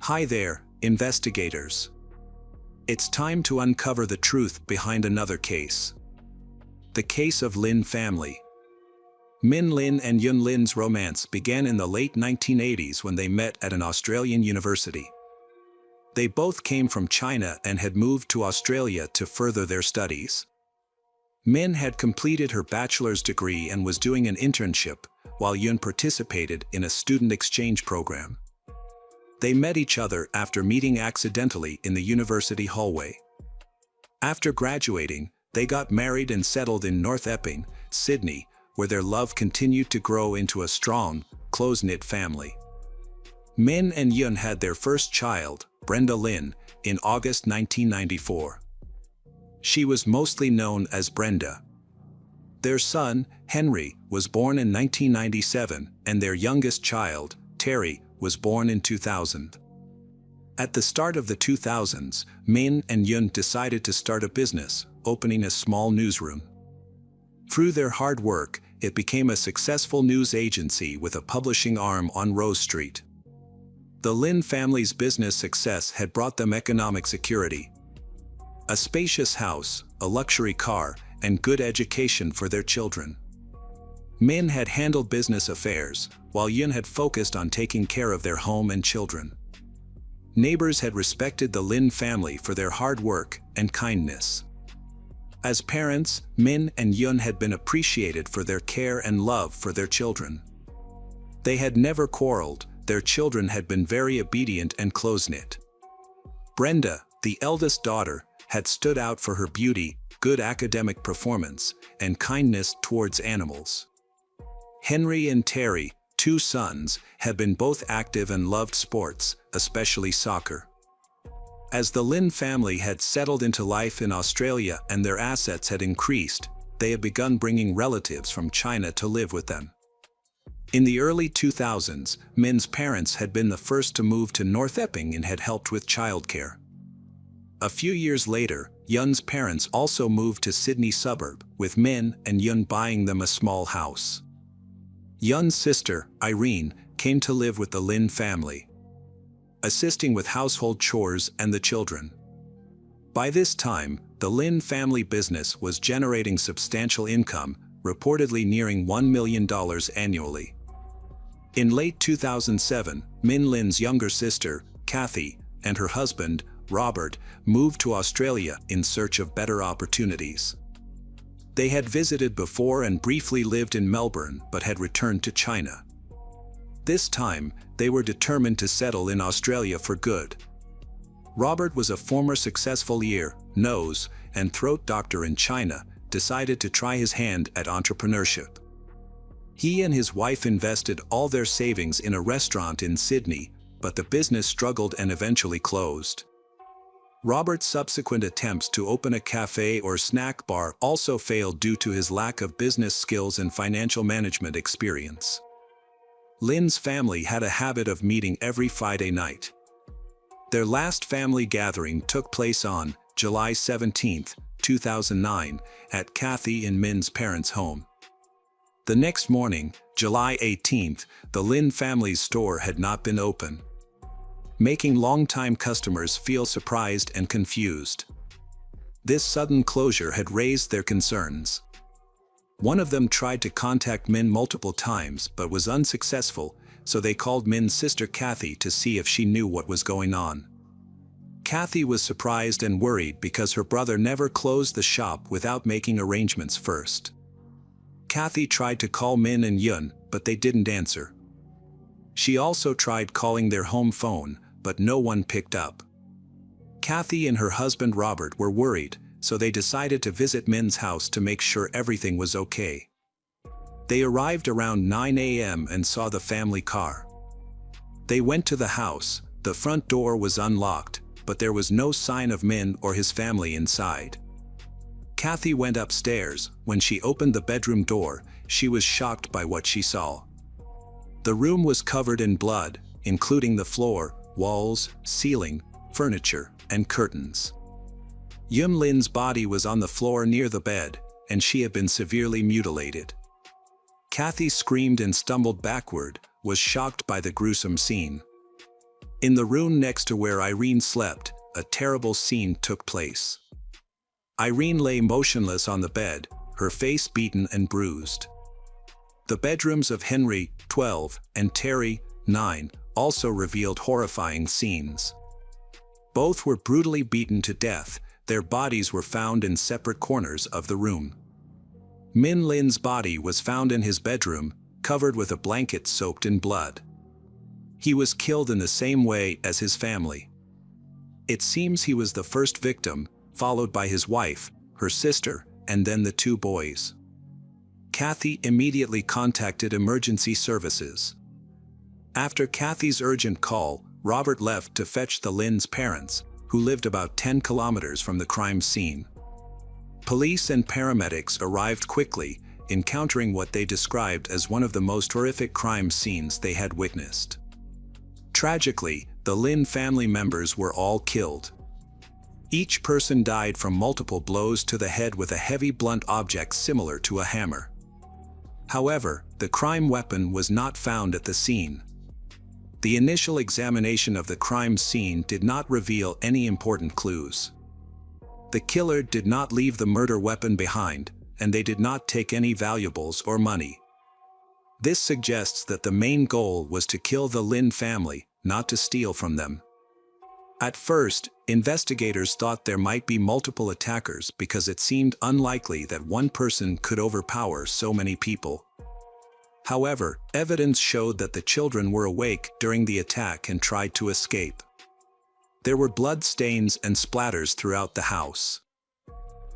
Hi there, investigators. It's time to uncover the truth behind another case. The case of Lin family. Min Lin and Yun Lin's romance began in the late 1980s when they met at an Australian university. They both came from China and had moved to Australia to further their studies. Min had completed her bachelor's degree and was doing an internship, while Yun participated in a student exchange program. They met each other after meeting accidentally in the university hallway. After graduating, they got married and settled in North Epping, Sydney, where their love continued to grow into a strong, close-knit family. Min and Yun had their first child, Brenda Lin, in August 1994. She was mostly known as Brenda. Their son, Henry, was born in 1997, and their youngest child, Terry, was born in 2000. At the start of the 2000s, Min and Yun decided to start a business, opening a small newsroom. Through their hard work, it became a successful news agency with a publishing arm on Rose Street. The Lin family's business success had brought them economic security. A spacious house, a luxury car, and good education for their children. Min had handled business affairs, while Yun had focused on taking care of their home and children. Neighbors had respected the Lin family for their hard work and kindness. As parents, Min and Yun had been appreciated for their care and love for their children. They had never quarreled, their children had been very obedient and close-knit. Brenda, the eldest daughter, had stood out for her beauty, good academic performance, and kindness towards animals. Henry and Terry, two sons, had been both active and loved sports, especially soccer. As the Lin family had settled into life in Australia and their assets had increased, they had begun bringing relatives from China to live with them. In the early 2000s, Min's parents had been the first to move to North Epping and had helped with childcare. A few years later, Yun's parents also moved to Sydney suburb, with Min and Yun buying them a small house. Yun's sister, Irene, came to live with the Lin family, assisting with household chores and the children. By this time, the Lin family business was generating substantial income, reportedly nearing $1 million annually. In late 2007, Min Lin's younger sister, Kathy, and her husband, Robert, moved to Australia in search of better opportunities. They had visited before and briefly lived in Melbourne but had returned to China. This time, they were determined to settle in Australia for good. Robert was a former successful ear, nose, and throat doctor in China, decided to try his hand at entrepreneurship. He and his wife invested all their savings in a restaurant in Sydney, but the business struggled and eventually closed. Robert's subsequent attempts to open a cafe or snack bar also failed due to his lack of business skills and financial management experience. Lin's family had a habit of meeting every Friday night. Their last family gathering took place on July 17, 2009, at Kathy and Min's parents' home. The next morning, July 18, the Lin family's store had not been open, making longtime customers feel surprised and confused. This sudden closure had raised their concerns. One of them tried to contact Min multiple times but was unsuccessful, so they called Min's sister Kathy to see if she knew what was going on. Kathy was surprised and worried because her brother never closed the shop without making arrangements first. Kathy tried to call Min and Yun, but they didn't answer. She also tried calling their home phone, but no one picked up. Kathy and her husband Robert were worried, so they decided to visit Min's house to make sure everything was okay. They arrived around 9 a.m. and saw the family car. They went to the house. The front door was unlocked, but there was no sign of Min or his family inside. Kathy went upstairs. When she opened the bedroom door, she was shocked by what she saw. The room was covered in blood, including the floor, walls, ceiling, furniture, and curtains. Yun Lin's body was on the floor near the bed, and she had been severely mutilated. Kathy screamed and stumbled backward, was shocked by the gruesome scene. In the room next to where Irene slept, a terrible scene took place. Irene lay motionless on the bed, her face beaten and bruised. The bedrooms of Henry, 12, and Terry, 9, also revealed horrifying scenes. Both were brutally beaten to death. Their bodies were found in separate corners of the room. Min Lin's body was found in his bedroom, covered with a blanket soaked in blood. He was killed in the same way as his family. It seems he was the first victim, followed by his wife, her sister, and then the two boys. Kathy immediately contacted emergency services. After Kathy's urgent call, Robert left to fetch the Lin's parents, who lived about 10 kilometers from the crime scene. Police and paramedics arrived quickly, encountering what they described as one of the most horrific crime scenes they had witnessed. Tragically, the Lin family members were all killed. Each person died from multiple blows to the head with a heavy blunt object similar to a hammer. However, the crime weapon was not found at the scene. The initial examination of the crime scene did not reveal any important clues. The killer did not leave the murder weapon behind, and they did not take any valuables or money. This suggests that the main goal was to kill the Lin family, not to steal from them. At first, investigators thought there might be multiple attackers because it seemed unlikely that one person could overpower so many people. However, evidence showed that the children were awake during the attack and tried to escape. There were blood stains and splatters throughout the house.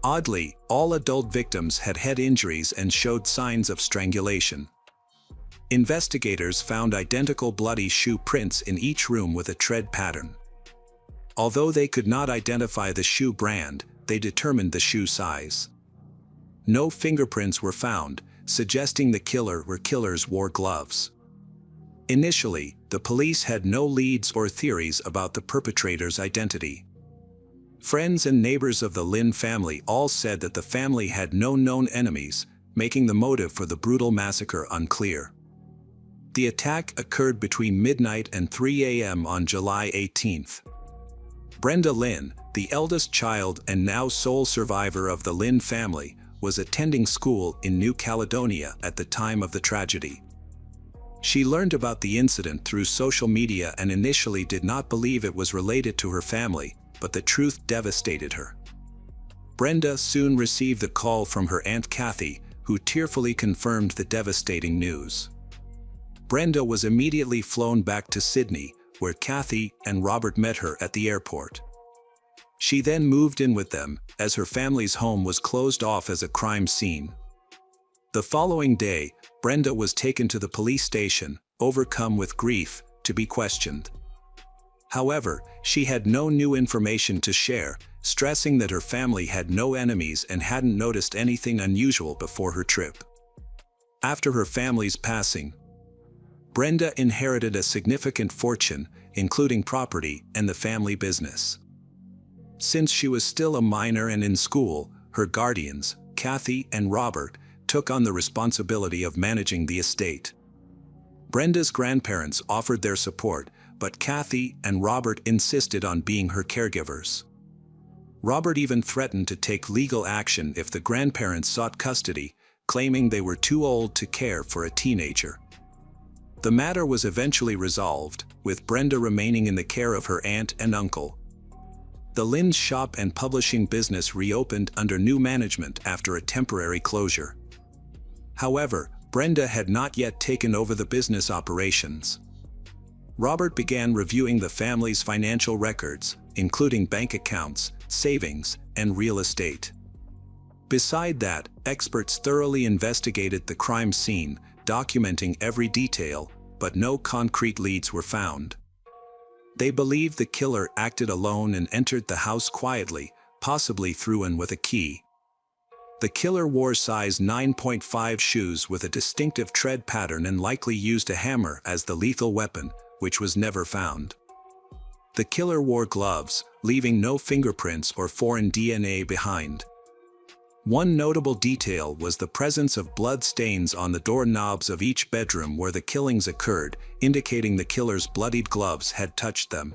Oddly, all adult victims had head injuries and showed signs of strangulation. Investigators found identical bloody shoe prints in each room with a tread pattern. Although they could not identify the shoe brand, they determined the shoe size. No fingerprints were found, suggesting the killers wore gloves. Initially, the police had no leads or theories about the perpetrator's identity. Friends and neighbors of the Lin family all said that the family had no known enemies, making the motive for the brutal massacre unclear. The attack occurred between midnight and 3 a.m. on July 18th. Brenda Lin, the eldest child and now sole survivor of the Lin family, was attending school in New Caledonia at the time of the tragedy. She learned about the incident through social media and initially did not believe it was related to her family, but the truth devastated her. Brenda soon received a call from her Aunt Kathy, who tearfully confirmed the devastating news. Brenda was immediately flown back to Sydney, where Kathy and Robert met her at the airport. She then moved in with them, as her family's home was closed off as a crime scene. The following day, Brenda was taken to the police station, overcome with grief, to be questioned. However, she had no new information to share, stressing that her family had no enemies and hadn't noticed anything unusual before her trip. After her family's passing, Brenda inherited a significant fortune, including property and the family business. Since she was still a minor and in school, her guardians, Kathy and Robert, took on the responsibility of managing the estate. Brenda's grandparents offered their support, but Kathy and Robert insisted on being her caregivers. Robert even threatened to take legal action if the grandparents sought custody, claiming they were too old to care for a teenager. The matter was eventually resolved, with Brenda remaining in the care of her aunt and uncle. The Lin's shop and publishing business reopened under new management after a temporary closure. However, Brenda had not yet taken over the business operations. Robert began reviewing the family's financial records, including bank accounts, savings, and real estate. Beside that, experts thoroughly investigated the crime scene, documenting every detail, but no concrete leads were found. They believed the killer acted alone and entered the house quietly, possibly through and with a key. The killer wore size 9.5 shoes with a distinctive tread pattern and likely used a hammer as the lethal weapon, which was never found. The killer wore gloves, leaving no fingerprints or foreign DNA behind. One notable detail was the presence of blood stains on the doorknobs of each bedroom where the killings occurred, indicating the killer's bloodied gloves had touched them.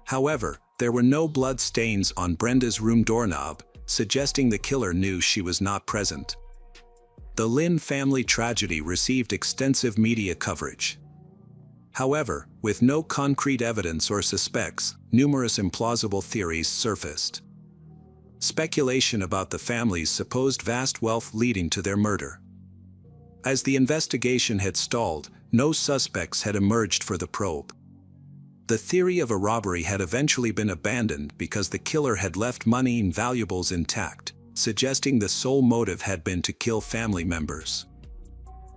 However, there were no blood stains on Brenda's room doorknob, suggesting the killer knew she was not present. The Lynn family tragedy received extensive media coverage. However, with no concrete evidence or suspects, numerous implausible theories surfaced. Speculation about the family's supposed vast wealth leading to their murder. As the investigation had stalled, no suspects had emerged for the probe. The theory of a robbery had eventually been abandoned because the killer had left money and valuables intact, suggesting the sole motive had been to kill family members.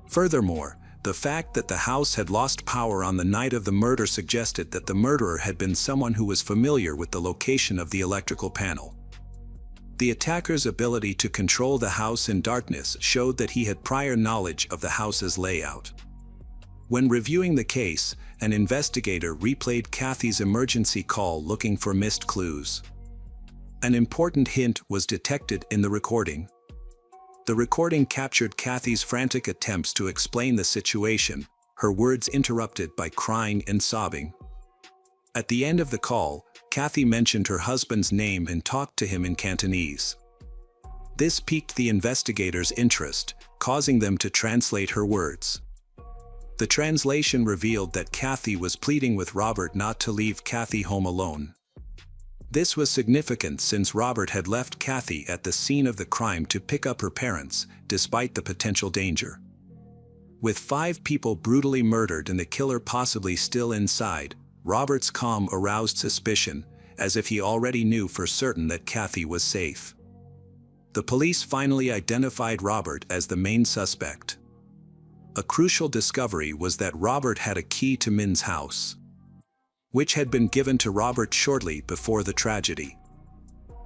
Furthermore, the fact that the house had lost power on the night of the murder suggested that the murderer had been someone who was familiar with the location of the electrical panel. The attacker's ability to control the house in darkness showed that he had prior knowledge of the house's layout. When reviewing the case, an investigator replayed Kathy's emergency call looking for missed clues. An important hint was detected in the recording. The recording captured Kathy's frantic attempts to explain the situation, her words interrupted by crying and sobbing. At the end of the call, Kathy mentioned her husband's name and talked to him in Cantonese. This piqued the investigators' interest, causing them to translate her words. The translation revealed that Kathy was pleading with Robert not to leave Kathy home alone. This was significant since Robert had left Kathy at the scene of the crime to pick up her parents, despite the potential danger. With 5 people brutally murdered and the killer possibly still inside, Robert's calm aroused suspicion, as if he already knew for certain that Kathy was safe. The police finally identified Robert as the main suspect. A crucial discovery was that Robert had a key to Min's house, which had been given to Robert shortly before the tragedy.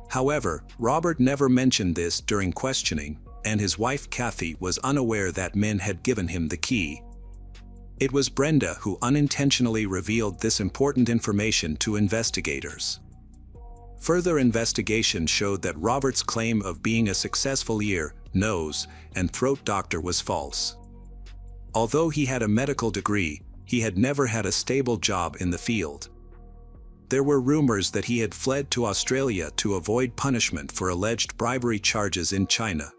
However, Robert never mentioned this during questioning, and his wife Kathy was unaware that Min had given him the key. It was Brenda who unintentionally revealed this important information to investigators. Further investigation showed that Robert's claim of being a successful ear, nose, and throat doctor was false. Although he had a medical degree, he had never had a stable job in the field. There were rumors that he had fled to Australia to avoid punishment for alleged bribery charges in China.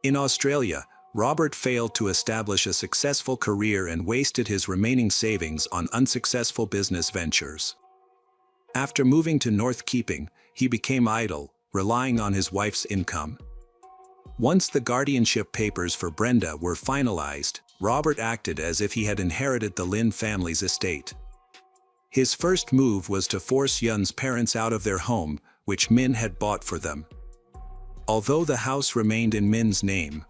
In Australia, Robert failed to establish a successful career and wasted his remaining savings on unsuccessful business ventures. After moving to North Keeping, he became idle, relying on his wife's income. Once the guardianship papers for Brenda were finalized, Robert acted as if he had inherited the Lynn family's estate. His first move was to force Yun's parents out of their home, which Min had bought for them. Although the house remained in Min's name,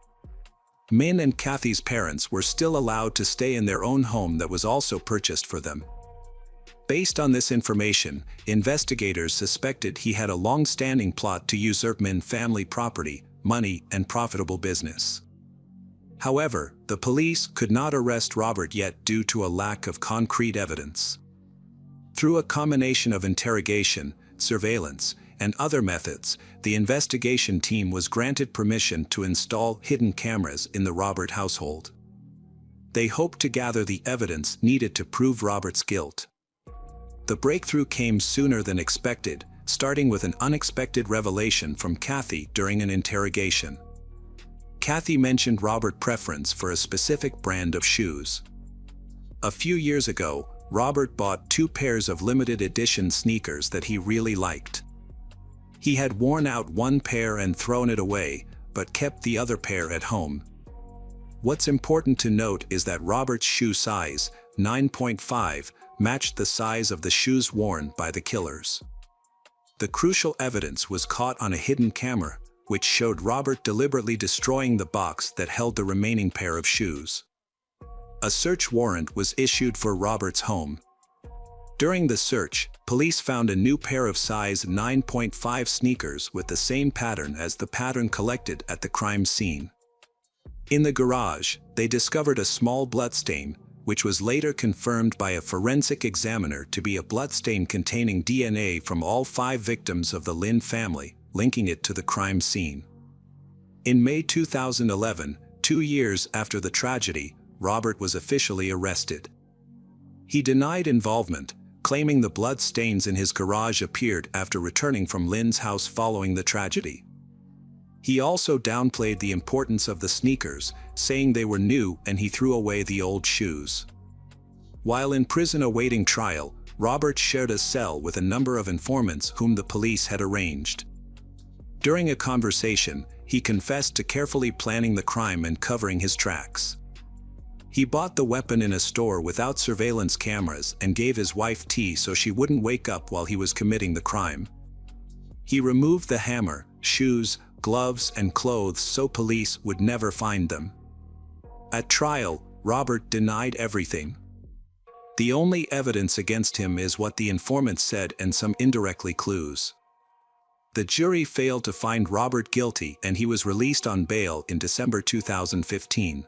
Min and Kathy's parents were still allowed to stay in their own home that was also purchased for them. Based on this information, investigators suspected he had a long-standing plot to usurp Min family property, money, and profitable business. However, the police could not arrest Robert yet due to a lack of concrete evidence. Through a combination of interrogation, surveillance, and other methods, the investigation team was granted permission to install hidden cameras in the Robert household. They hoped to gather the evidence needed to prove Robert's guilt. The breakthrough came sooner than expected, starting with an unexpected revelation from Kathy during an interrogation. Kathy mentioned Robert's preference for a specific brand of shoes. A few years ago, Robert bought 2 pairs of limited edition sneakers that he really liked. He had worn out one pair and thrown it away, but kept the other pair at home. What's important to note is that Robert's shoe size, 9.5, matched the size of the shoes worn by the killers. The crucial evidence was caught on a hidden camera, which showed Robert deliberately destroying the box that held the remaining pair of shoes. A search warrant was issued for Robert's home. During the search, police found a new pair of size 9.5 sneakers with the same pattern as the pattern collected at the crime scene. In the garage, they discovered a small bloodstain, which was later confirmed by a forensic examiner to be a bloodstain containing DNA from all 5 victims of the Lynn family, linking it to the crime scene. In May 2011, 2 years after the tragedy, Robert was officially arrested. He denied involvement, claiming the blood stains in his garage appeared after returning from Lynn's house following the tragedy. He also downplayed the importance of the sneakers, saying they were new and he threw away the old shoes. While in prison awaiting trial, Robert shared a cell with a number of informants whom the police had arranged. During a conversation, he confessed to carefully planning the crime and covering his tracks. He bought the weapon in a store without surveillance cameras and gave his wife tea so she wouldn't wake up while he was committing the crime. He removed the hammer, shoes, gloves, and clothes so police would never find them. At trial, Robert denied everything. The only evidence against him is what the informant said and some indirectly clues. The jury failed to find Robert guilty and he was released on bail in December 2015.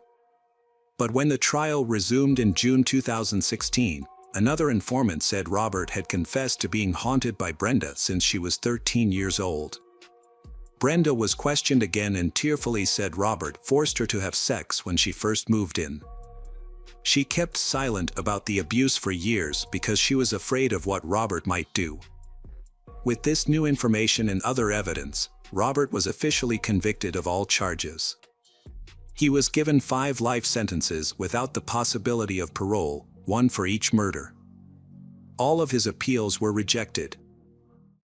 But when the trial resumed in June 2016, another informant said Robert had confessed to being haunted by Brenda since she was 13 years old. Brenda was questioned again and tearfully said Robert forced her to have sex when she first moved in. She kept silent about the abuse for years because she was afraid of what Robert might do. With this new information and other evidence, Robert was officially convicted of all charges. He was given 5 life sentences without the possibility of parole, 1 for each murder. All of his appeals were rejected.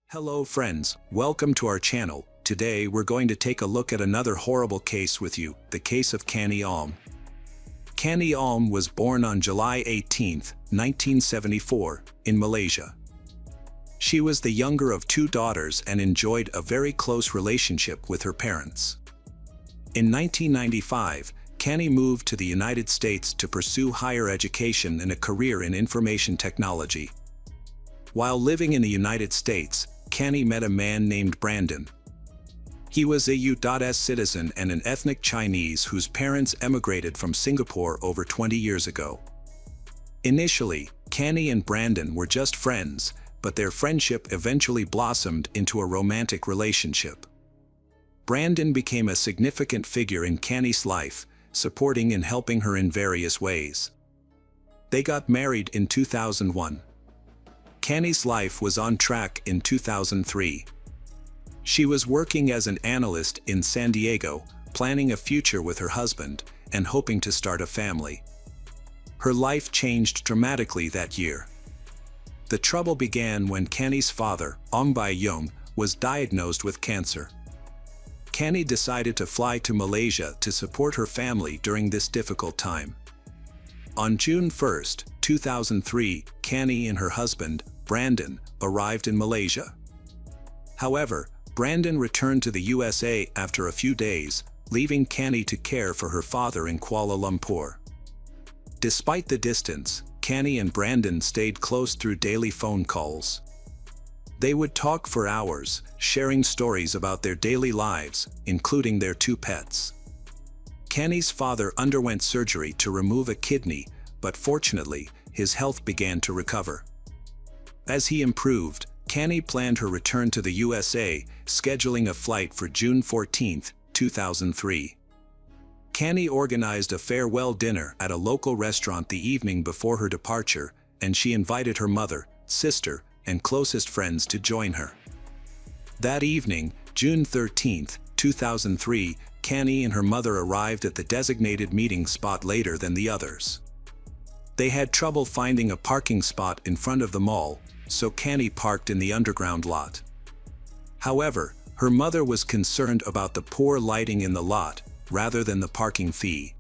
Hello friends, welcome to our channel. Today we're going to take a look at another horrible case with you, the case of Kani Alm. Kani Alm was born on July 18, 1974, in Malaysia. She was the younger of 2 daughters and enjoyed a very close relationship with her parents. In 1995, Kani moved to the United States to pursue higher education and a career in information technology. While living in the United States, Kani met a man named Brandon. He was a U.S. citizen and an ethnic Chinese whose parents emigrated from Singapore over 20 years ago. Initially, Kani and Brandon were just friends, but their friendship eventually blossomed into a romantic relationship. Brandon became a significant figure in Kani's life, supporting and helping her in various ways. They got married in 2001. Kani's life was on track in 2003. She was working as an analyst in San Diego, planning a future with her husband, and hoping to start a family. Her life changed dramatically that year. The trouble began when Kani's father, Ong Bai Young, was diagnosed with cancer. Kani decided to fly to Malaysia to support her family during this difficult time. On June 1, 2003, Kani and her husband, Brandon, arrived in Malaysia. However, Brandon returned to the USA after a few days, leaving Kani to care for her father in Kuala Lumpur. Despite the distance, Kani and Brandon stayed close through daily phone calls. They would talk for hours, sharing stories about their daily lives, including their 2 pets. Kani's father underwent surgery to remove a kidney, but fortunately, his health began to recover. As he improved, Kani planned her return to the USA, scheduling a flight for June 14, 2003. Kani organized a farewell dinner at a local restaurant the evening before her departure, and she invited her mother, sister, and closest friends to join her. That evening, June 13, 2003, Kani and her mother arrived at the designated meeting spot later than the others. They had trouble finding a parking spot in front of the mall, so Kani parked in the underground lot. However, her mother was concerned about the poor lighting in the lot, rather than the parking fee.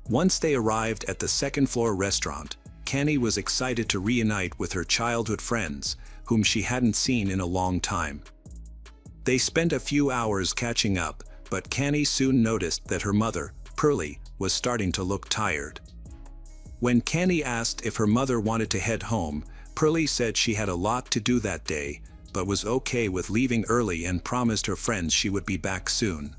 Once they arrived at the second-floor restaurant, Kani was excited to reunite with her childhood friends, whom she hadn't seen in a long time. They spent a few hours catching up, but Kani soon noticed that her mother, Pearlie, was starting to look tired. When Kani asked if her mother wanted to head home, Pearlie said she had a lot to do that day, but was okay with leaving early and promised her friends she would be back soon.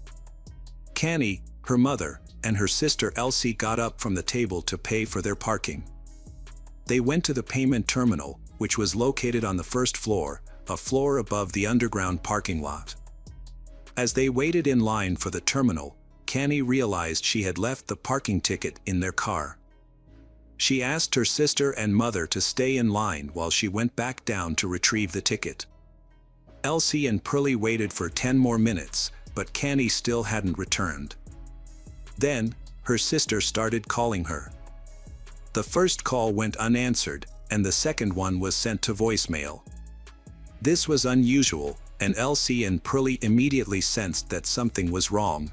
Kani, her mother, and her sister Elsie got up from the table to pay for their parking. They went to the payment terminal, which was located on the first floor, a floor above the underground parking lot. As they waited in line for the terminal, Canny realized she had left the parking ticket in their car. She asked her sister and mother to stay in line while she went back down to retrieve the ticket. Elsie and Pearlie waited for 10 more minutes, but Canny still hadn't returned. Then, her sister started calling her. The first call went unanswered, and the second one was sent to voicemail. This was unusual, and Elsie and Pearlie immediately sensed that something was wrong.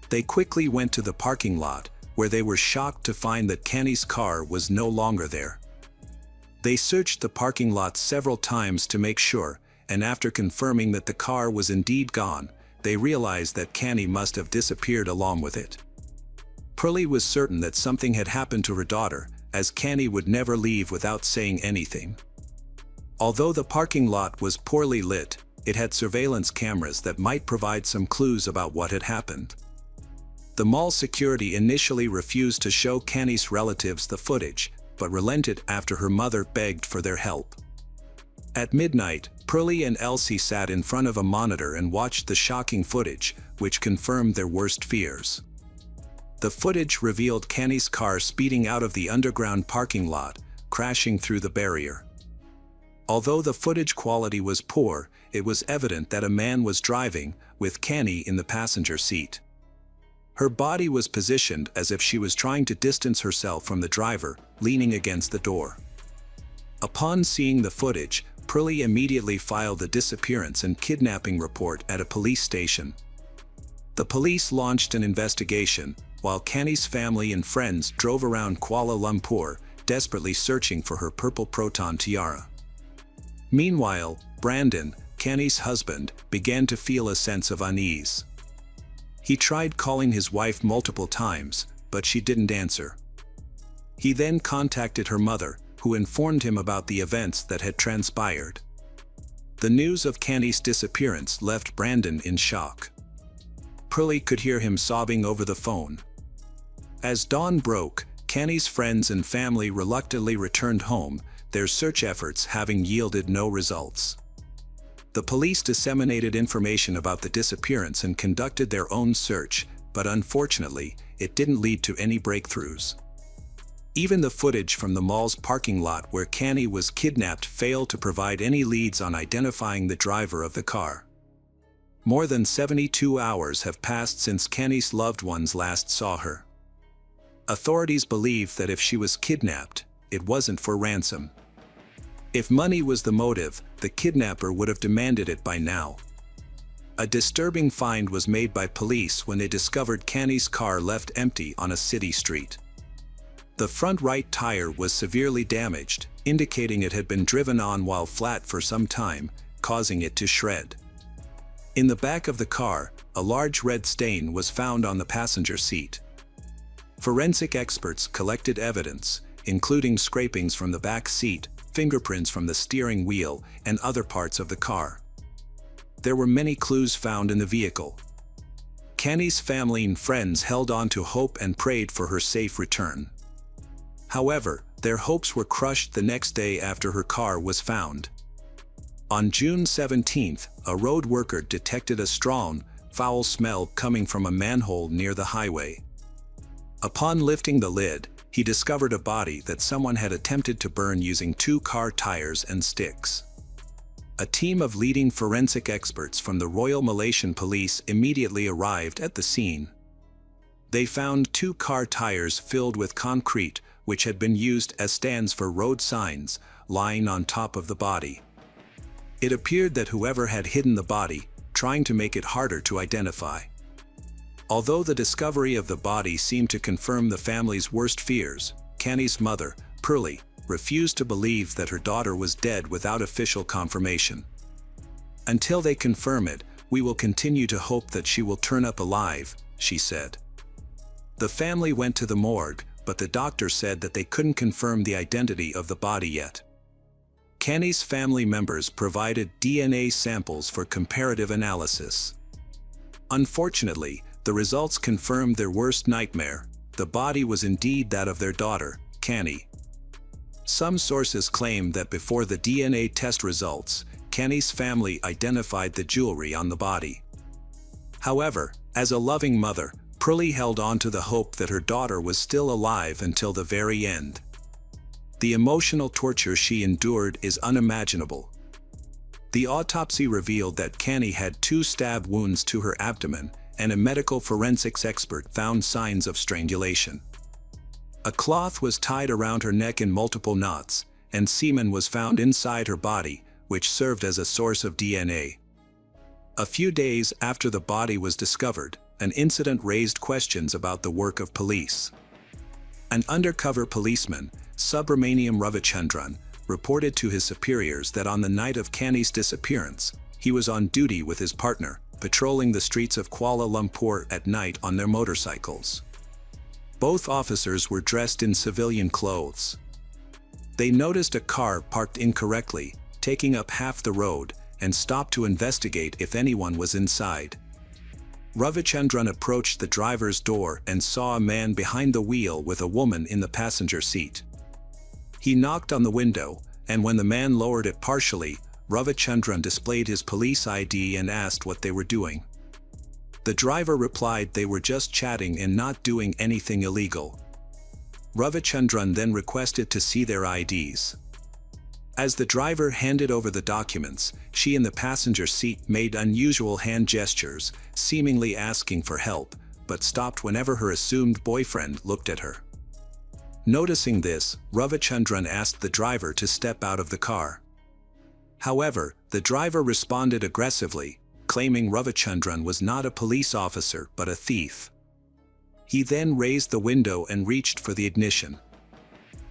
They quickly went to the parking lot, where they were shocked to find that Canny's car was no longer there. They searched the parking lot several times to make sure, and after confirming that the car was indeed gone, they realized that Canny must have disappeared along with it. Pearlie was certain that something had happened to her daughter, as Canny would never leave without saying anything. Although the parking lot was poorly lit, it had surveillance cameras that might provide some clues about what had happened. The mall security initially refused to show Canny's relatives the footage, but relented after her mother begged for their help. At midnight, Pearlie and Elsie sat in front of a monitor and watched the shocking footage, which confirmed their worst fears. The footage revealed Canny's car speeding out of the underground parking lot, crashing through the barrier. Although the footage quality was poor, it was evident that a man was driving, with Canny in the passenger seat. Her body was positioned as if she was trying to distance herself from the driver, leaning against the door. Upon seeing the footage, Pearlie immediately filed a disappearance and kidnapping report at a police station. The police launched an investigation, while Canny's family and friends drove around Kuala Lumpur, desperately searching for her purple Proton tiara. Meanwhile, Brandon, Canny's husband, began to feel a sense of unease. He tried calling his wife multiple times, but she didn't answer. He then contacted her mother, who informed him about the events that had transpired. The news of Canny's disappearance left Brandon in shock. Pearlie could hear him sobbing over the phone. As dawn broke, Canny's friends and family reluctantly returned home, their search efforts having yielded no results. The police disseminated information about the disappearance and conducted their own search, but unfortunately, it didn't lead to any breakthroughs. Even the footage from the mall's parking lot where Canny was kidnapped failed to provide any leads on identifying the driver of the car. More than 72 hours have passed since Canny's loved ones last saw her. Authorities believe that if she was kidnapped, it wasn't for ransom. If money was the motive, the kidnapper would have demanded it by now. A disturbing find was made by police when they discovered Canny's car left empty on a city street. The front right tire was severely damaged, indicating it had been driven on while flat for some time, causing it to shred. In the back of the car, a large red stain was found on the passenger seat. Forensic experts collected evidence, including scrapings from the back seat, fingerprints from the steering wheel, and other parts of the car. There were many clues found in the vehicle. Canny's family and friends held on to hope and prayed for her safe return. However, their hopes were crushed the next day after her car was found. On June 17th, a road worker detected a strong, foul smell coming from a manhole near the highway. Upon lifting the lid, he discovered a body that someone had attempted to burn using 2 car tires and sticks. A team of leading forensic experts from the Royal Malaysian Police immediately arrived at the scene. They found 2 car tires filled with concrete, which had been used as stands for road signs, lying on top of the body. It appeared that whoever had hidden the body, trying to make it harder to identify. Although the discovery of the body seemed to confirm the family's worst fears, Canny's mother, Pearlie, refused to believe that her daughter was dead without official confirmation. "Until they confirm it, we will continue to hope that she will turn up alive," she said. The family went to the morgue, but the doctor said that they couldn't confirm the identity of the body yet. Canny's family members provided DNA samples for comparative analysis. Unfortunately, the results confirmed their worst nightmare: the body was indeed that of their daughter, Canny. Some sources claim that before the DNA test results, Canny's family identified the jewelry on the body. However, as a loving mother, Purlie held on to the hope that her daughter was still alive until the very end. The emotional torture she endured is unimaginable. The autopsy revealed that Canny had 2 stab wounds to her abdomen, and a medical forensics expert found signs of strangulation. A cloth was tied around her neck in multiple knots, and semen was found inside her body, which served as a source of DNA. A few days after the body was discovered, an incident raised questions about the work of police. An undercover policeman, Subramaniam Ravichandran, reported to his superiors that on the night of Canny's disappearance, he was on duty with his partner, patrolling the streets of Kuala Lumpur at night on their motorcycles. Both officers were dressed in civilian clothes. They noticed a car parked incorrectly, taking up half the road, and stopped to investigate if anyone was inside. Ravichandran approached the driver's door and saw a man behind the wheel with a woman in the passenger seat. He knocked on the window, and when the man lowered it partially, Ravichandran displayed his police ID and asked what they were doing. The driver replied they were just chatting and not doing anything illegal. Ravichandran then requested to see their IDs. As the driver handed over the documents, she in the passenger seat made unusual hand gestures, seemingly asking for help, but stopped whenever her assumed boyfriend looked at her. Noticing this, Ravichandran asked the driver to step out of the car. However, the driver responded aggressively, claiming Ravichandran was not a police officer but a thief. He then raised the window and reached for the ignition.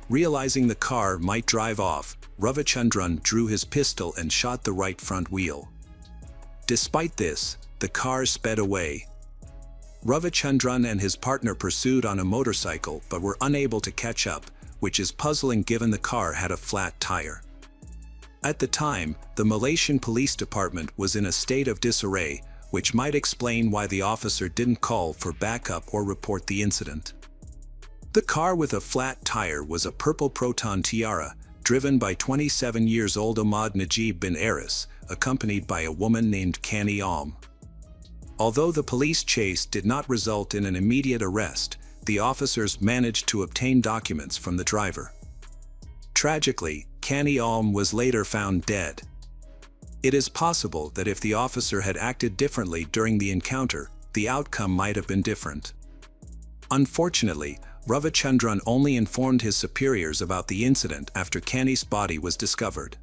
Realizing the car might drive off, Ravichandran drew his pistol and shot the right front wheel. Despite this, the car sped away. Ravichandran and his partner pursued on a motorcycle but were unable to catch up, which is puzzling given the car had a flat tire. At the time, the Malaysian Police Department was in a state of disarray, which might explain why the officer didn't call for backup or report the incident. The car with a flat tire was a purple Proton Tiara, driven by 27-year-old Ahmad Najib bin Aris, accompanied by a woman named Canny Alm. Although the police chase did not result in an immediate arrest, the officers managed to obtain documents from the driver. Tragically, Canny Alm was later found dead. It is possible that if the officer had acted differently during the encounter, the outcome might have been different. Unfortunately, Ravichandran only informed his superiors about the incident after Canny's body was discovered.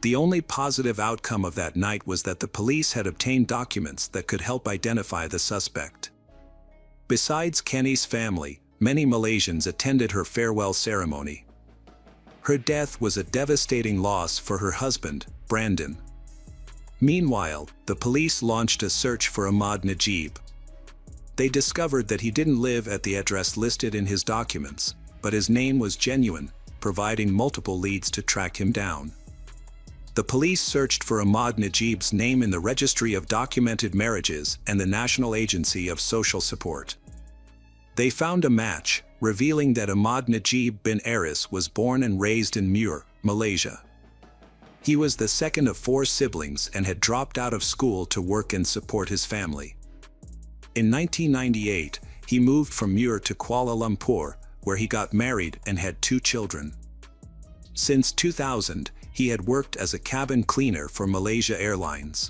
The only positive outcome of that night was that the police had obtained documents that could help identify the suspect. Besides Canny's family, many Malaysians attended her farewell ceremony. Her death was a devastating loss for her husband, Brandon. Meanwhile, the police launched a search for Ahmad Najib. They discovered that he didn't live at the address listed in his documents, but his name was genuine, providing multiple leads to track him down. The police searched for Ahmad Najib's name in the Registry of Documented Marriages and the National Agency of Social Support. They found a match, revealing that Ahmad Najib bin Aris was born and raised in Muar, Malaysia. He was the second of 4 siblings and had dropped out of school to work and support his family. In 1998, he moved from Muar to Kuala Lumpur, where he got married and had 2 children. Since 2000, he had worked as a cabin cleaner for Malaysia Airlines.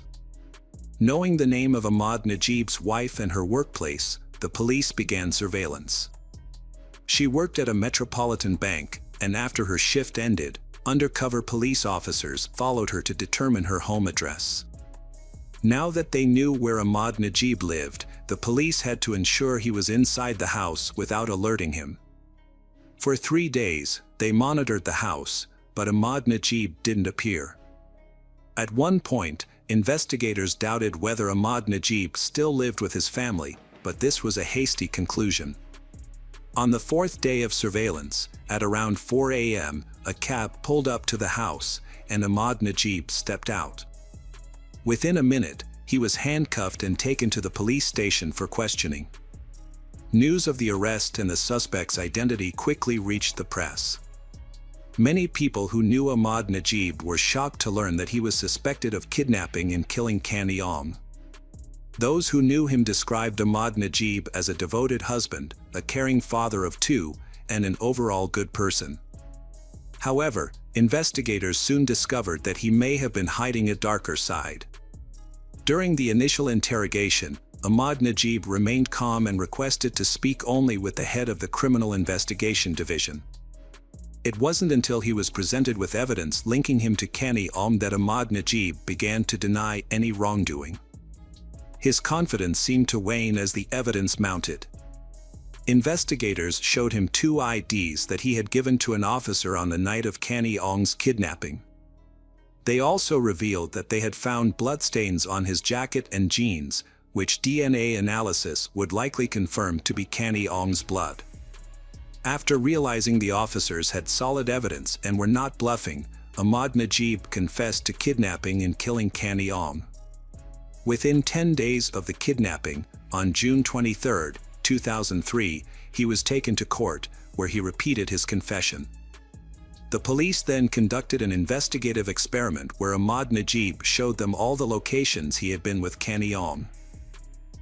Knowing the name of Ahmad Najib's wife and her workplace, the police began surveillance. She worked at a metropolitan bank, and after her shift ended, undercover police officers followed her to determine her home address. Now that they knew where Ahmad Najib lived, the police had to ensure he was inside the house without alerting him. For 3 days, they monitored the house, but Ahmad Najib didn't appear. At one point, investigators doubted whether Ahmad Najib still lived with his family, but this was a hasty conclusion. On the 4th day of surveillance, at around 4 a.m., a cab pulled up to the house, and Ahmad Najib stepped out. Within a minute, he was handcuffed and taken to the police station for questioning. News of the arrest and the suspect's identity quickly reached the press. Many people who knew Ahmad Najib were shocked to learn that he was suspected of kidnapping and killing Canny Alm. Those who knew him described Ahmad Najib as a devoted husband, a caring father of two, and an overall good person. However, investigators soon discovered that he may have been hiding a darker side. During the initial interrogation, Ahmad Najib remained calm and requested to speak only with the head of the Criminal Investigation Division. It wasn't until he was presented with evidence linking him to Kani Om that Ahmad Najib began to deny any wrongdoing. His confidence seemed to wane as the evidence mounted. Investigators showed him two IDs that he had given to an officer on the night of Kani Ong's kidnapping. They also revealed that they had found bloodstains on his jacket and jeans, which DNA analysis would likely confirm to be Kani Ong's blood. After realizing the officers had solid evidence and were not bluffing, Ahmad Najib confessed to kidnapping and killing Kani Ong. Within 10 days of the kidnapping, on June 23, 2003, he was taken to court, where he repeated his confession. The police then conducted an investigative experiment where Ahmad Najib showed them all the locations he had been with Kani Ong.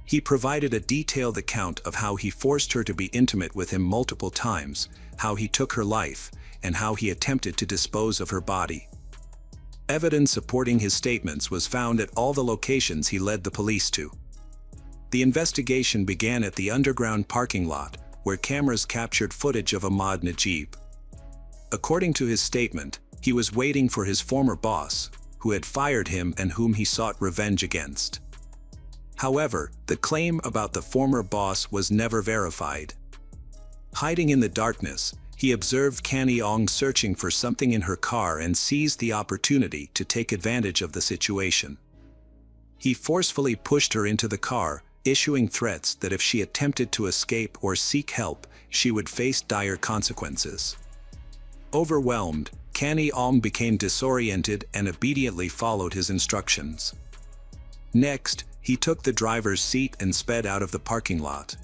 He provided a detailed account of how he forced her to be intimate with him multiple times, how he took her life, and how he attempted to dispose of her body. Evidence supporting his statements was found at all the locations he led the police to. The investigation began at the underground parking lot, where cameras captured footage of Ahmad Najib. According to his statement, he was waiting for his former boss, who had fired him and whom he sought revenge against. However, the claim about the former boss was never verified. Hiding in the darkness, he observed Kani Ong searching for something in her car and seized the opportunity to take advantage of the situation. He forcefully pushed her into the car, issuing threats that if she attempted to escape or seek help, she would face dire consequences. Overwhelmed, Kani Ong became disoriented and obediently followed his instructions. Next, he took the driver's seat and sped out of the parking lot.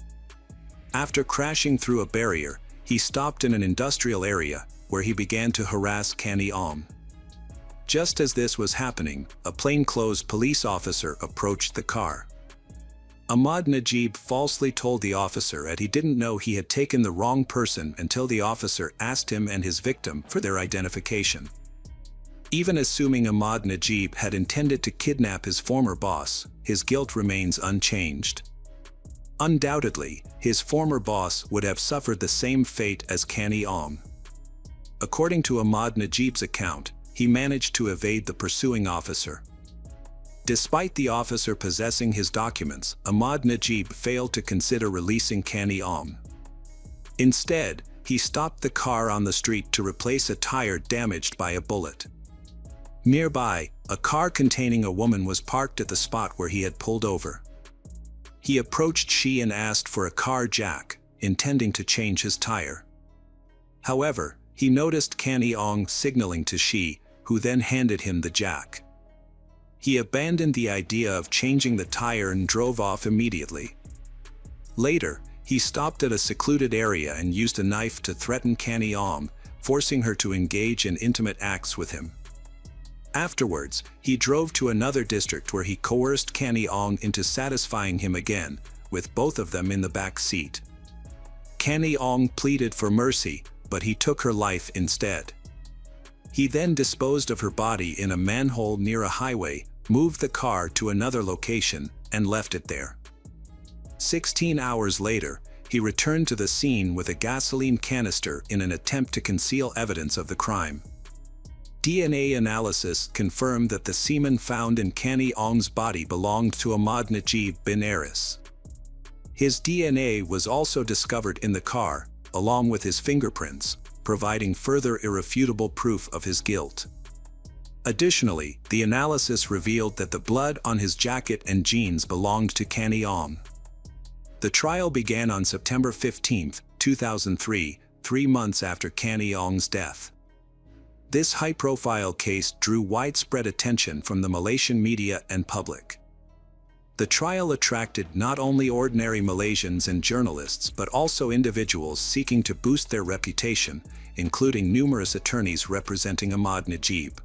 After crashing through a barrier, he stopped in an industrial area, where he began to harass Kani Ong. Just as this was happening, a plainclothes police officer approached the car. Ahmad Najib falsely told the officer that he didn't know he had taken the wrong person until the officer asked him and his victim for their identification. Even assuming Ahmad Najib had intended to kidnap his former boss, his guilt remains unchanged. Undoubtedly, his former boss would have suffered the same fate as Kani Ong. According to Ahmad Najib's account, he managed to evade the pursuing officer. Despite the officer possessing his documents, Ahmad Najib failed to consider releasing Kani Ong. Instead, he stopped the car on the street to replace a tire damaged by a bullet. Nearby, a car containing a woman was parked at the spot where he had pulled over. He approached she and asked for a car jack, intending to change his tire. However, he noticed Kani Ong signaling to she, who then handed him the jack. He abandoned the idea of changing the tire and drove off immediately. Later, he stopped at a secluded area and used a knife to threaten Kani Ong, forcing her to engage in intimate acts with him. Afterwards, he drove to another district where he coerced Kani Ong into satisfying him again, with both of them in the back seat. Kani Ong pleaded for mercy, but he took her life instead. He then disposed of her body in a manhole near a highway, moved the car to another location, and left it there. 16 hours later, he returned to the scene with a gasoline canister in an attempt to conceal evidence of the crime. DNA analysis confirmed that the semen found in Kani Ong's body belonged to Ahmad Najib bin Aris. His DNA was also discovered in the car, along with his fingerprints, providing further irrefutable proof of his guilt. Additionally, the analysis revealed that the blood on his jacket and jeans belonged to Kani Ong. The trial began on September 15, 2003, 3 months after Kani Ong's death. This high-profile case drew widespread attention from the Malaysian media and public. The trial attracted not only ordinary Malaysians and journalists but also individuals seeking to boost their reputation, including numerous attorneys representing Ahmad Najib.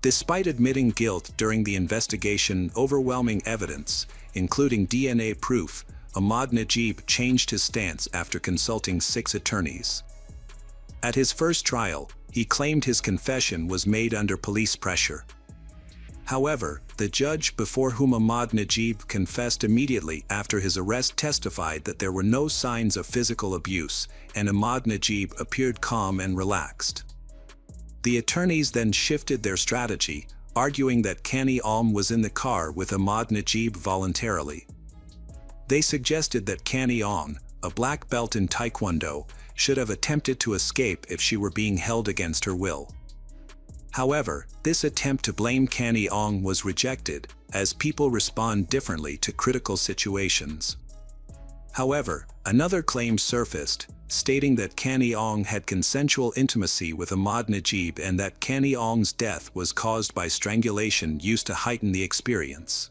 Despite admitting guilt during the investigation, overwhelming evidence, including DNA proof, Ahmad Najib changed his stance after consulting 6 attorneys. At his first trial, he claimed his confession was made under police pressure. However, the judge before whom Ahmad Najib confessed immediately after his arrest testified that there were no signs of physical abuse, and Ahmad Najib appeared calm and relaxed. The attorneys then shifted their strategy, arguing that Kani Alm was in the car with Ahmad Najib voluntarily. They suggested that Kani Alm, a black belt in Taekwondo, should have attempted to escape if she were being held against her will. However, this attempt to blame Kani Alm was rejected, as people respond differently to critical situations. However, another claim surfaced, stating that Kani Alm had consensual intimacy with Ahmad Najib and that Kani Alm's death was caused by strangulation used to heighten the experience.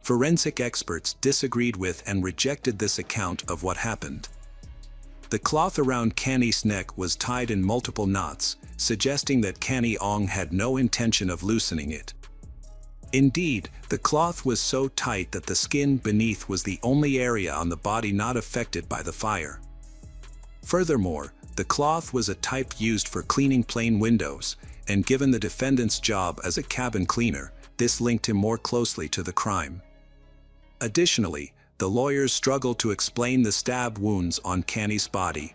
Forensic experts disagreed with and rejected this account of what happened. The cloth around Kani's neck was tied in multiple knots, suggesting that Kani Alm had no intention of loosening it. Indeed, the cloth was so tight that the skin beneath was the only area on the body not affected by the fire. Furthermore, the cloth was a type used for cleaning plane windows, and given the defendant's job as a cabin cleaner, this linked him more closely to the crime. Additionally, the lawyers struggled to explain the stab wounds on Kani's body.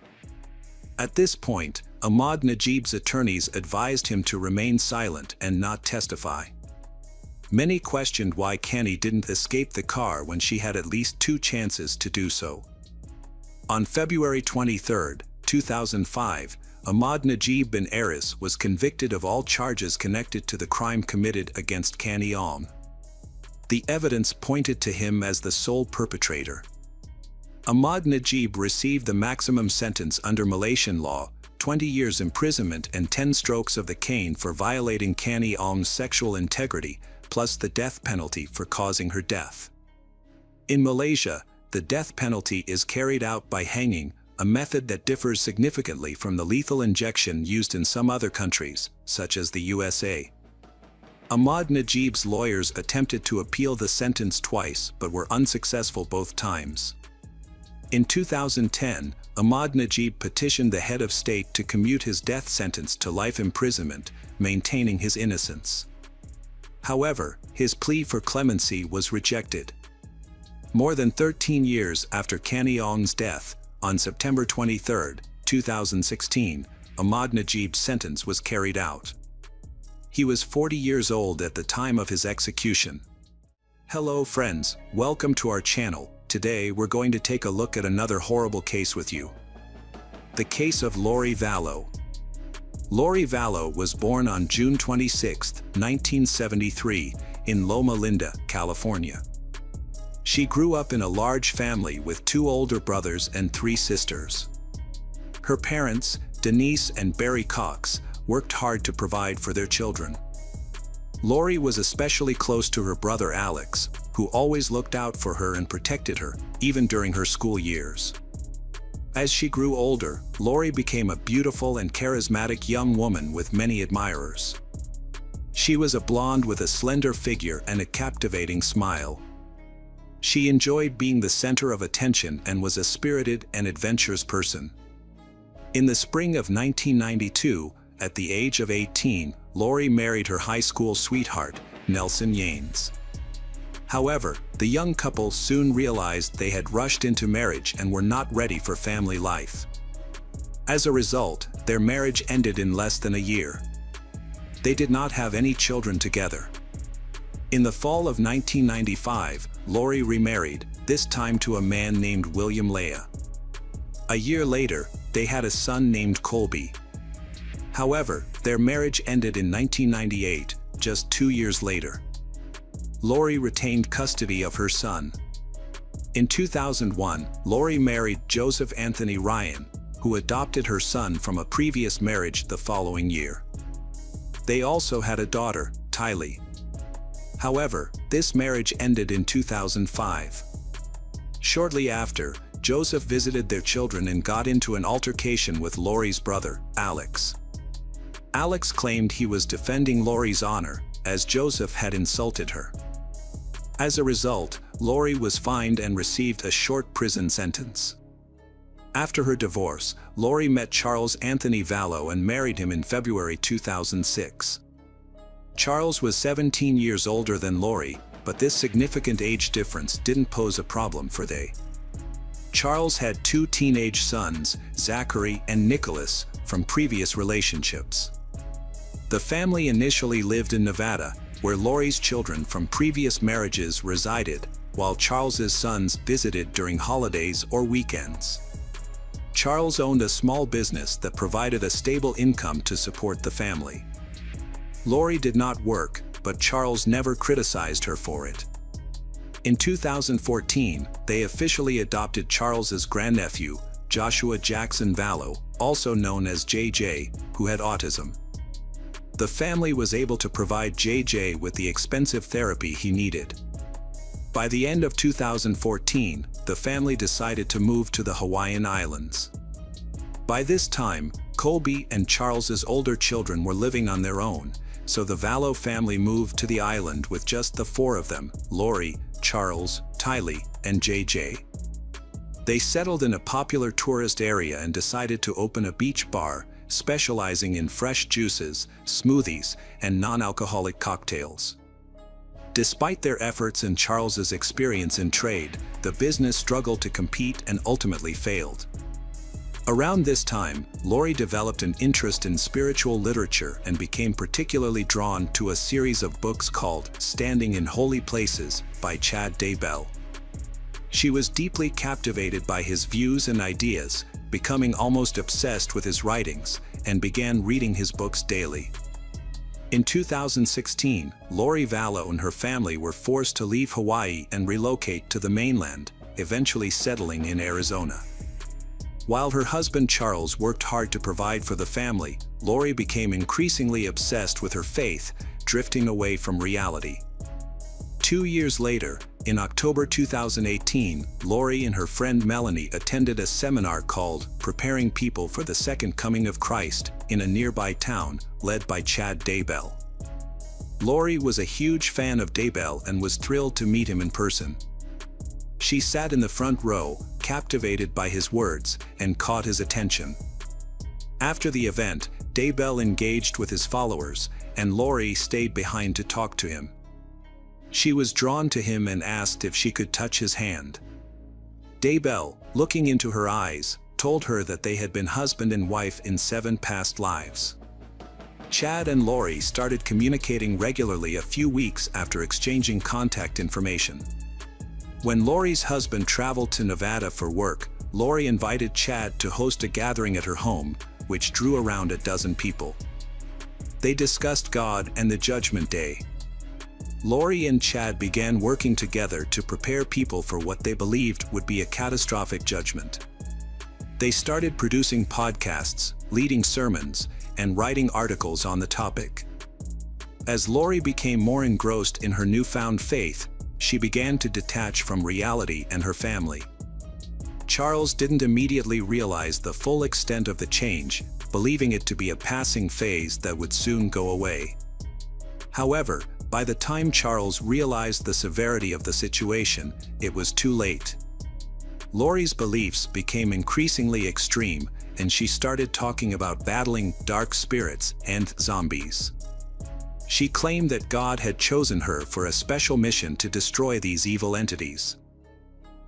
At this point, Ahmad Najib's attorneys advised him to remain silent and not testify. Many questioned why Kani didn't escape the car when she had at least 2 chances to do so. On February 23, 2005, Ahmad Najib bin Aris was convicted of all charges connected to the crime committed against Kani Alm. The evidence pointed to him as the sole perpetrator. Ahmad Najib received the maximum sentence under Malaysian law, 20 years imprisonment and 10 strokes of the cane for violating Kani Alm's sexual integrity, plus the death penalty for causing her death. In Malaysia, the death penalty is carried out by hanging, a method that differs significantly from the lethal injection used in some other countries, such as the USA. Ahmad Najib's lawyers attempted to appeal the sentence twice but were unsuccessful both times. In 2010, Ahmad Najib petitioned the head of state to commute his death sentence to life imprisonment, maintaining his innocence. However, his plea for clemency was rejected. More than 13 years after Kani Alm's death, on September 23, 2016, Ahmad Najib's sentence was carried out. He was 40 years old at the time of his execution. Hello friends, welcome to our channel. Today we're going to take a look at another horrible case with you. The case of Lori Vallow. Lori Vallow was born on June 26, 1973, in Loma Linda, California. She grew up in a large family with 2 older brothers and 3 sisters. Her parents, Denise and Barry Cox, worked hard to provide for their children. Lori was especially close to her brother Alex, who always looked out for her and protected her, even during her school years. As she grew older, Lori became a beautiful and charismatic young woman with many admirers. She was a blonde with a slender figure and a captivating smile. She enjoyed being the center of attention and was a spirited and adventurous person. In the spring of 1992, at the age of 18, Lori married her high school sweetheart, Nelson Yanes. However, the young couple soon realized they had rushed into marriage and were not ready for family life. As a result, their marriage ended in less than a year. They did not have any children together. In the fall of 1995, Lori remarried, this time to a man named William Lea. A year later, they had a son named Colby. However, their marriage ended in 1998, just 2 years later. Lori retained custody of her son. In 2001, Lori married Joseph Anthony Ryan, who adopted her son from a previous marriage the following year. They also had a daughter, Tylee. However, this marriage ended in 2005. Shortly after, Joseph visited their children and got into an altercation with Lori's brother, Alex. Alex claimed he was defending Lori's honor, as Joseph had insulted her. As a result, Lori was fined and received a short prison sentence. After her divorce, Lori met Charles Anthony Vallow and married him in February 2006. Charles was 17 years older than Lori, but this significant age difference didn't pose a problem for they. Charles had 2 teenage sons, Zachary and Nicholas, from previous relationships. The family initially lived in Nevada, where Lori's children from previous marriages resided, while Charles's sons visited during holidays or weekends. Charles owned a small business that provided a stable income to support the family. Lori did not work, but Charles never criticized her for it. In 2014, they officially adopted Charles's grandnephew, Joshua Jackson Vallow, also known as JJ, who had autism. The family was able to provide JJ with the expensive therapy he needed. By the end of 2014, the family decided to move to the Hawaiian Islands. By this time, Colby and Charles's older children were living on their own, so the Vallow family moved to the island with just the 4 of them, Lori, Charles, Tylee, and JJ. They settled in a popular tourist area and decided to open a beach bar, specializing in fresh juices, smoothies, and non-alcoholic cocktails. Despite their efforts and Charles's experience in trade, the business struggled to compete and ultimately failed. Around this time, Lori developed an interest in spiritual literature and became particularly drawn to a series of books called Standing in Holy Places by Chad Daybell. She was deeply captivated by his views and ideas, becoming almost obsessed with his writings, and began reading his books daily. In 2016, Lori Vallow and her family were forced to leave Hawaii and relocate to the mainland, eventually settling in Arizona. While her husband Charles worked hard to provide for the family, Lori became increasingly obsessed with her faith, drifting away from reality. 2 years later, in October 2018, Lori and her friend Melanie attended a seminar called Preparing People for the Second Coming of Christ in a nearby town, led by Chad Daybell. Lori was a huge fan of Daybell and was thrilled to meet him in person. She sat in the front row, captivated by his words, and caught his attention. After the event, Daybell engaged with his followers, and Lori stayed behind to talk to him. She was drawn to him and asked if she could touch his hand. Daybell, looking into her eyes, told her that they had been husband and wife in 7 past lives. Chad and Lori started communicating regularly a few weeks after exchanging contact information. When Lori's husband traveled to Nevada for work, Lori invited Chad to host a gathering at her home, which drew around a dozen people. They discussed God and the Judgment Day. Lori and Chad began working together to prepare people for what they believed would be a catastrophic judgment. They started producing podcasts, leading sermons, and writing articles on the topic. As Lori became more engrossed in her newfound faith, she began to detach from reality and her family. Charles didn't immediately realize the full extent of the change, believing it to be a passing phase that would soon go away. However, by the time Charles realized the severity of the situation, it was too late. Lori's beliefs became increasingly extreme, and she started talking about battling dark spirits and zombies. She claimed that God had chosen her for a special mission to destroy these evil entities.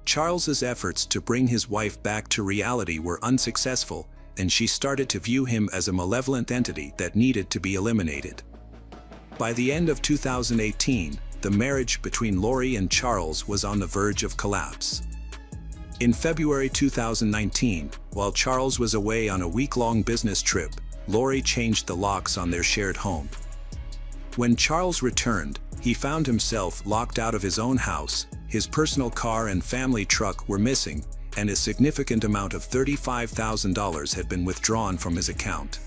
Charles's efforts to bring his wife back to reality were unsuccessful, and she started to view him as a malevolent entity that needed to be eliminated. By the end of 2018, the marriage between Lori and Charles was on the verge of collapse. In February 2019, while Charles was away on a week-long business trip, Lori changed the locks on their shared home. When Charles returned, he found himself locked out of his own house, his personal car and family truck were missing, and a significant amount of $35,000 had been withdrawn from his account.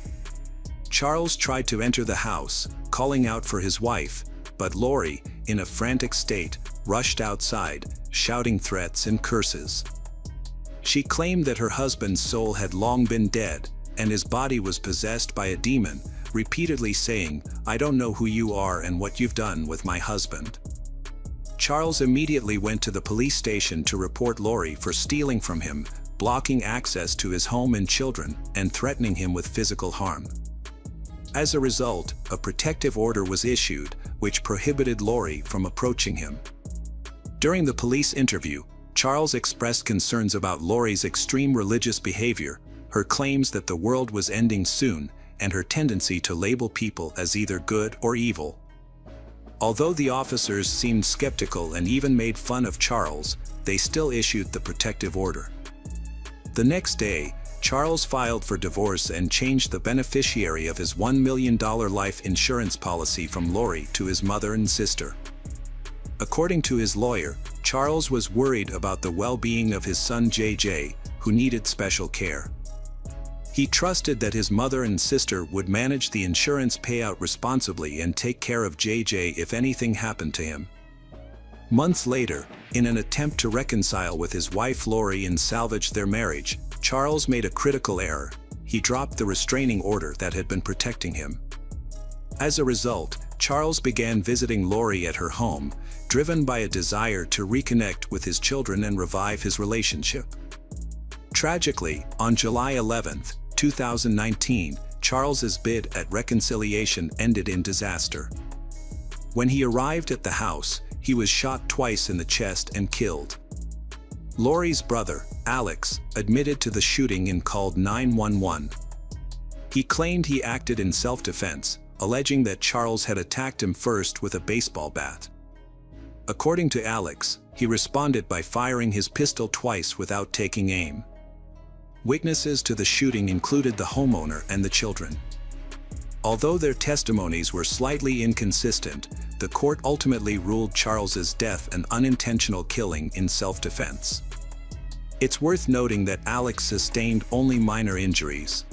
Charles tried to enter the house, calling out for his wife, but Lori, in a frantic state, rushed outside, shouting threats and curses. She claimed that her husband's soul had long been dead, and his body was possessed by a demon, repeatedly saying, "I don't know who you are and what you've done with my husband." Charles immediately went to the police station to report Lori for stealing from him, blocking access to his home and children, and threatening him with physical harm. As a result, a protective order was issued, which prohibited Lori from approaching him. During the police interview, Charles expressed concerns about Lori's extreme religious behavior, her claims that the world was ending soon, and her tendency to label people as either good or evil. Although the officers seemed skeptical and even made fun of Charles, they still issued the protective order. The next day, Charles filed for divorce and changed the beneficiary of his $1 million life insurance policy from Lori to his mother and sister. According to his lawyer, Charles was worried about the well-being of his son JJ, who needed special care. He trusted that his mother and sister would manage the insurance payout responsibly and take care of JJ if anything happened to him. Months later, in an attempt to reconcile with his wife Lori and salvage their marriage, Charles made a critical error. He dropped the restraining order that had been protecting him. As a result, Charles began visiting Lori at her home, driven by a desire to reconnect with his children and revive his relationship. Tragically, on July 11, 2019, Charles's bid at reconciliation ended in disaster. When he arrived at the house, he was shot twice in the chest and killed. Lori's brother, Alex, admitted to the shooting and called 911. He claimed he acted in self-defense, alleging that Charles had attacked him first with a baseball bat. According to Alex, he responded by firing his pistol twice without taking aim. Witnesses to the shooting included the homeowner and the children. Although their testimonies were slightly inconsistent, the court ultimately ruled Charles's death an unintentional killing in self-defense. It's worth noting that Alex sustained only minor injuries.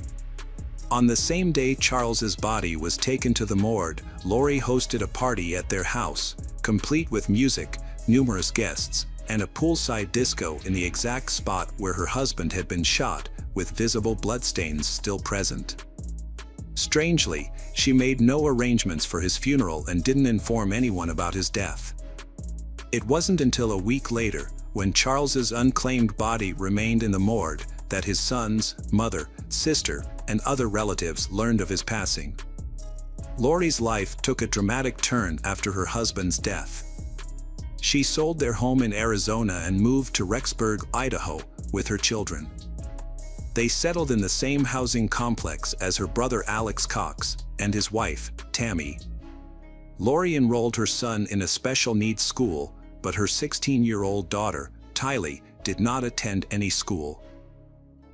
On the same day Charles's body was taken to the morgue, Lori hosted a party at their house, complete with music, numerous guests, and a poolside disco in the exact spot where her husband had been shot, with visible bloodstains still present. Strangely, she made no arrangements for his funeral and didn't inform anyone about his death. It wasn't until a week later, when Charles's unclaimed body remained in the morgue, that his sons, mother, sister, and other relatives learned of his passing. Lori's life took a dramatic turn after her husband's death. She sold their home in Arizona and moved to Rexburg, Idaho, with her children. They settled in the same housing complex as her brother Alex Cox and his wife, Tammy. Lori enrolled her son in a special needs school, but her 16-year-old daughter, Tylee, did not attend any school.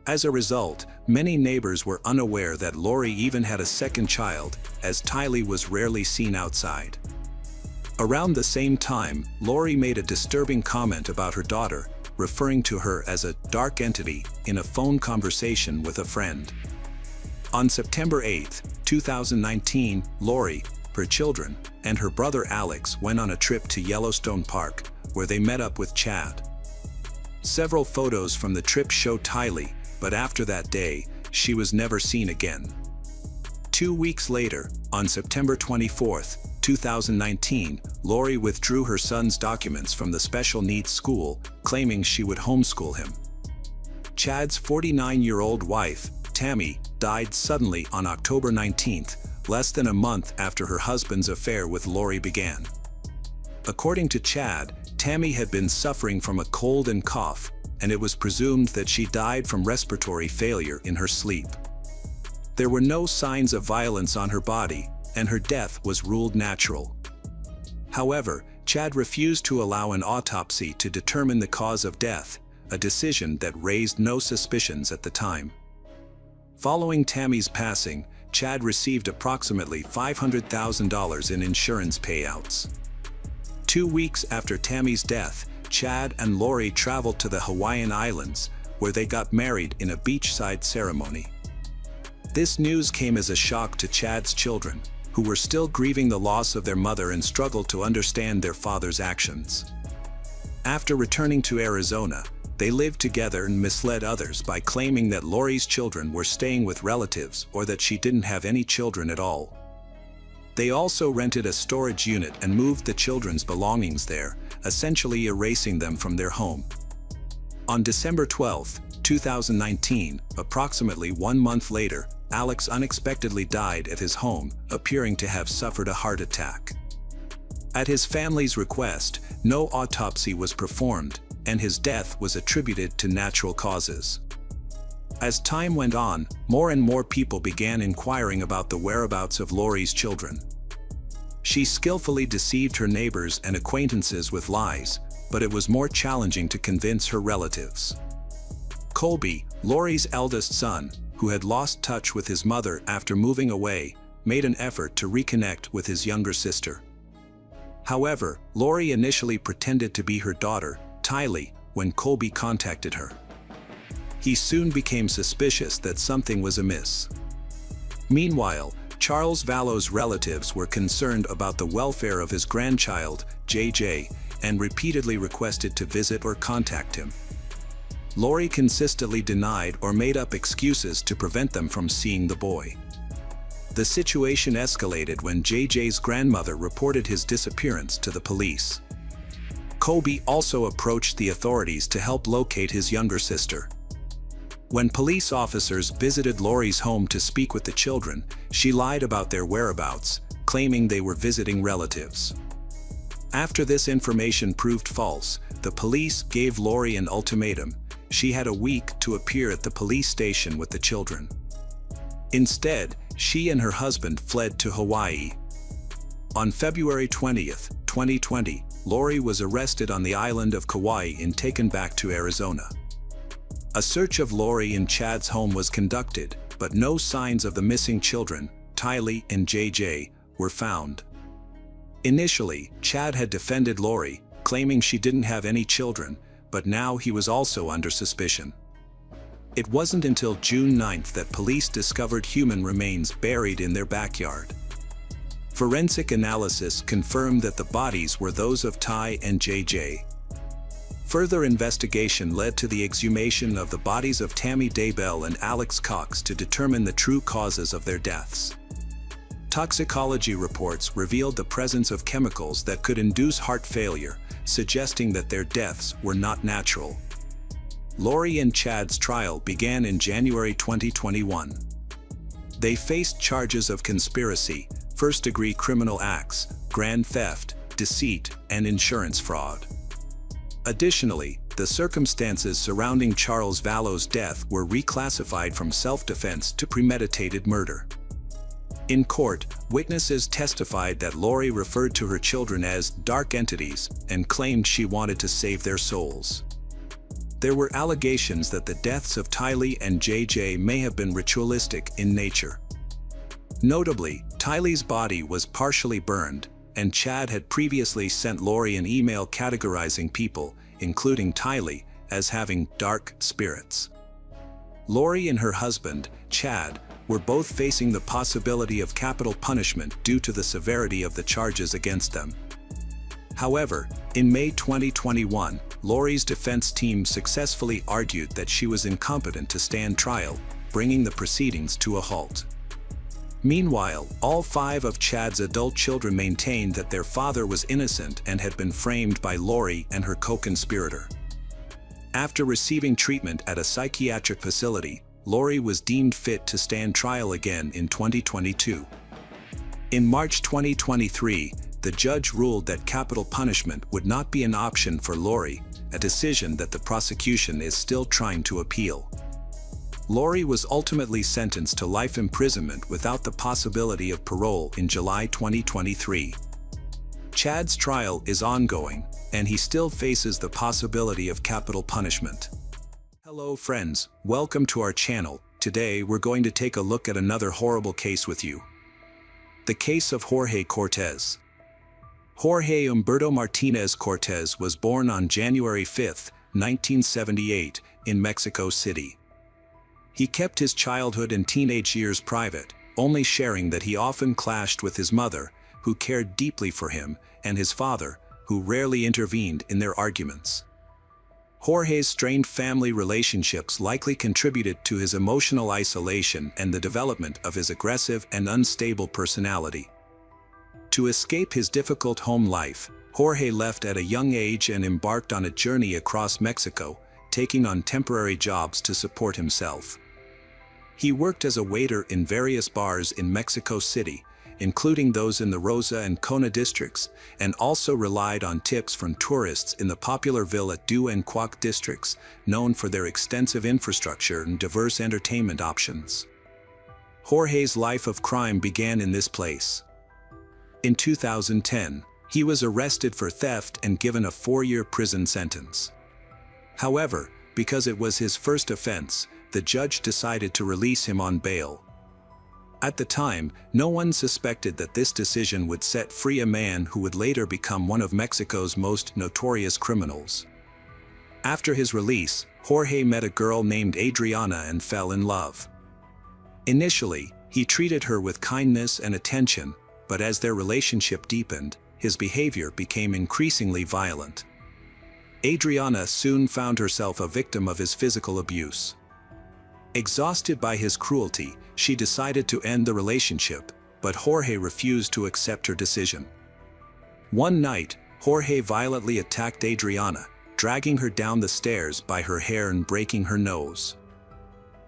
As a result, many neighbors were unaware that Lori even had a second child, as Tylee was rarely seen outside. Around the same time, Lori made a disturbing comment about her daughter, referring to her as a dark entity in a phone conversation with a friend. On September 8, 2019, Lori, her children, and her brother Alex went on a trip to Yellowstone Park, where they met up with Chad. Several photos from the trip show Tylee, but after that day, she was never seen again. 2 weeks later, on September 24, 2019, Lori withdrew her son's documents from the special needs school, claiming she would homeschool him. Chad's 49-year-old wife, Tammy, died suddenly on October 19, less than a month after her husband's affair with Lori began. According to Chad, Tammy had been suffering from a cold and cough, and it was presumed that she died from respiratory failure in her sleep. There were no signs of violence on her body, and her death was ruled natural. However, Chad refused to allow an autopsy to determine the cause of death, a decision that raised no suspicions at the time. Following Tammy's passing, Chad received approximately $500,000 in insurance payouts. 2 weeks after Tammy's death, Chad and Lori traveled to the Hawaiian Islands, where they got married in a beachside ceremony. This news came as a shock to Chad's children, who were still grieving the loss of their mother and struggled to understand their father's actions. After returning to Arizona, They lived together and misled others by claiming that Lori's children were staying with relatives or that she didn't have any children at all. They also rented a storage unit and moved the children's belongings there, essentially erasing them from their home. On December 12, 2019, approximately 1 month later, Alex unexpectedly died at his home, appearing to have suffered a heart attack. At his family's request, no autopsy was performed, and his death was attributed to natural causes. As time went on, more and more people began inquiring about the whereabouts of Lori's children. She skillfully deceived her neighbors and acquaintances with lies, but it was more challenging to convince her relatives. Colby, Lori's eldest son, who had lost touch with his mother after moving away, made an effort to reconnect with his younger sister. However, Lori initially pretended to be her daughter, Tylee, when Colby contacted her. He soon became suspicious that something was amiss. Meanwhile, Charles Vallow's relatives were concerned about the welfare of his grandchild, JJ, and repeatedly requested to visit or contact him. Lori consistently denied or made up excuses to prevent them from seeing the boy. The situation escalated when JJ's grandmother reported his disappearance to the police. Colby also approached the authorities to help locate his younger sister. When police officers visited Lori's home to speak with the children, she lied about their whereabouts, claiming they were visiting relatives. After this information proved false, the police gave Lori an ultimatum. She had a week to appear at the police station with the children. Instead, she and her husband fled to Hawaii. On February 20, 2020, Lori was arrested on the island of Kauai and taken back to Arizona. A search of Lori and Chad's home was conducted, but no signs of the missing children, Tylee and JJ, were found. Initially, Chad had defended Lori, claiming she didn't have any children, but now he was also under suspicion. It wasn't until June 9 that police discovered human remains buried in their backyard. Forensic analysis confirmed that the bodies were those of Ty and JJ. Further investigation led to the exhumation of the bodies of Tammy Daybell and Alex Cox to determine the true causes of their deaths. Toxicology reports revealed the presence of chemicals that could induce heart failure, suggesting that their deaths were not natural. Lori and Chad's trial began in January 2021. They faced charges of conspiracy, first-degree criminal acts, grand theft, deceit, and insurance fraud. Additionally, the circumstances surrounding Charles Vallow's death were reclassified from self-defense to premeditated murder. In court, witnesses testified that Lori referred to her children as dark entities and claimed she wanted to save their souls. There were allegations that the deaths of Tylee and JJ may have been ritualistic in nature. Notably, Tylee's body was partially burned, and Chad had previously sent Lori an email categorizing people, including Tylee, as having dark spirits. Lori and her husband, Chad, were both facing the possibility of capital punishment due to the severity of the charges against them. However, in May 2021, Lori's defense team successfully argued that she was incompetent to stand trial, bringing the proceedings to a halt. Meanwhile, all 5 of Chad's adult children maintained that their father was innocent and had been framed by Lori and her co-conspirator. After receiving treatment at a psychiatric facility, Lori was deemed fit to stand trial again in 2022. In March 2023, the judge ruled that capital punishment would not be an option for Lori, a decision that the prosecution is still trying to appeal. Lori was ultimately sentenced to life imprisonment without the possibility of parole in July 2023. Chad's trial is ongoing, and he still faces the possibility of capital punishment. Hello friends, welcome to our channel. Today we're going to take a look at another horrible case with you. The case of Jorge Cortez. Jorge Humberto Martinez Cortez was born on January 5, 1978, in Mexico City. He kept his childhood and teenage years private, only sharing that he often clashed with his mother, who cared deeply for him, and his father, who rarely intervened in their arguments. Jorge's strained family relationships likely contributed to his emotional isolation and the development of his aggressive and unstable personality. To escape his difficult home life, Jorge left at a young age and embarked on a journey across Mexico, taking on temporary jobs to support himself. He worked as a waiter in various bars in Mexico City, including those in the Rosa and Cona districts, and also relied on tips from tourists in the popular Villa Du and Cuac districts, known for their extensive infrastructure and diverse entertainment options. Jorge's life of crime began in this place. In 2010, he was arrested for theft and given a 4-year prison sentence. However, because it was his first offense, the judge decided to release him on bail. At the time, no one suspected that this decision would set free a man who would later become one of Mexico's most notorious criminals. After his release, Jorge met a girl named Adriana and fell in love. Initially, he treated her with kindness and attention, but as their relationship deepened, his behavior became increasingly violent. Adriana soon found herself a victim of his physical abuse. Exhausted by his cruelty, she decided to end the relationship, but Jorge refused to accept her decision. One night, Jorge violently attacked Adriana, dragging her down the stairs by her hair and breaking her nose.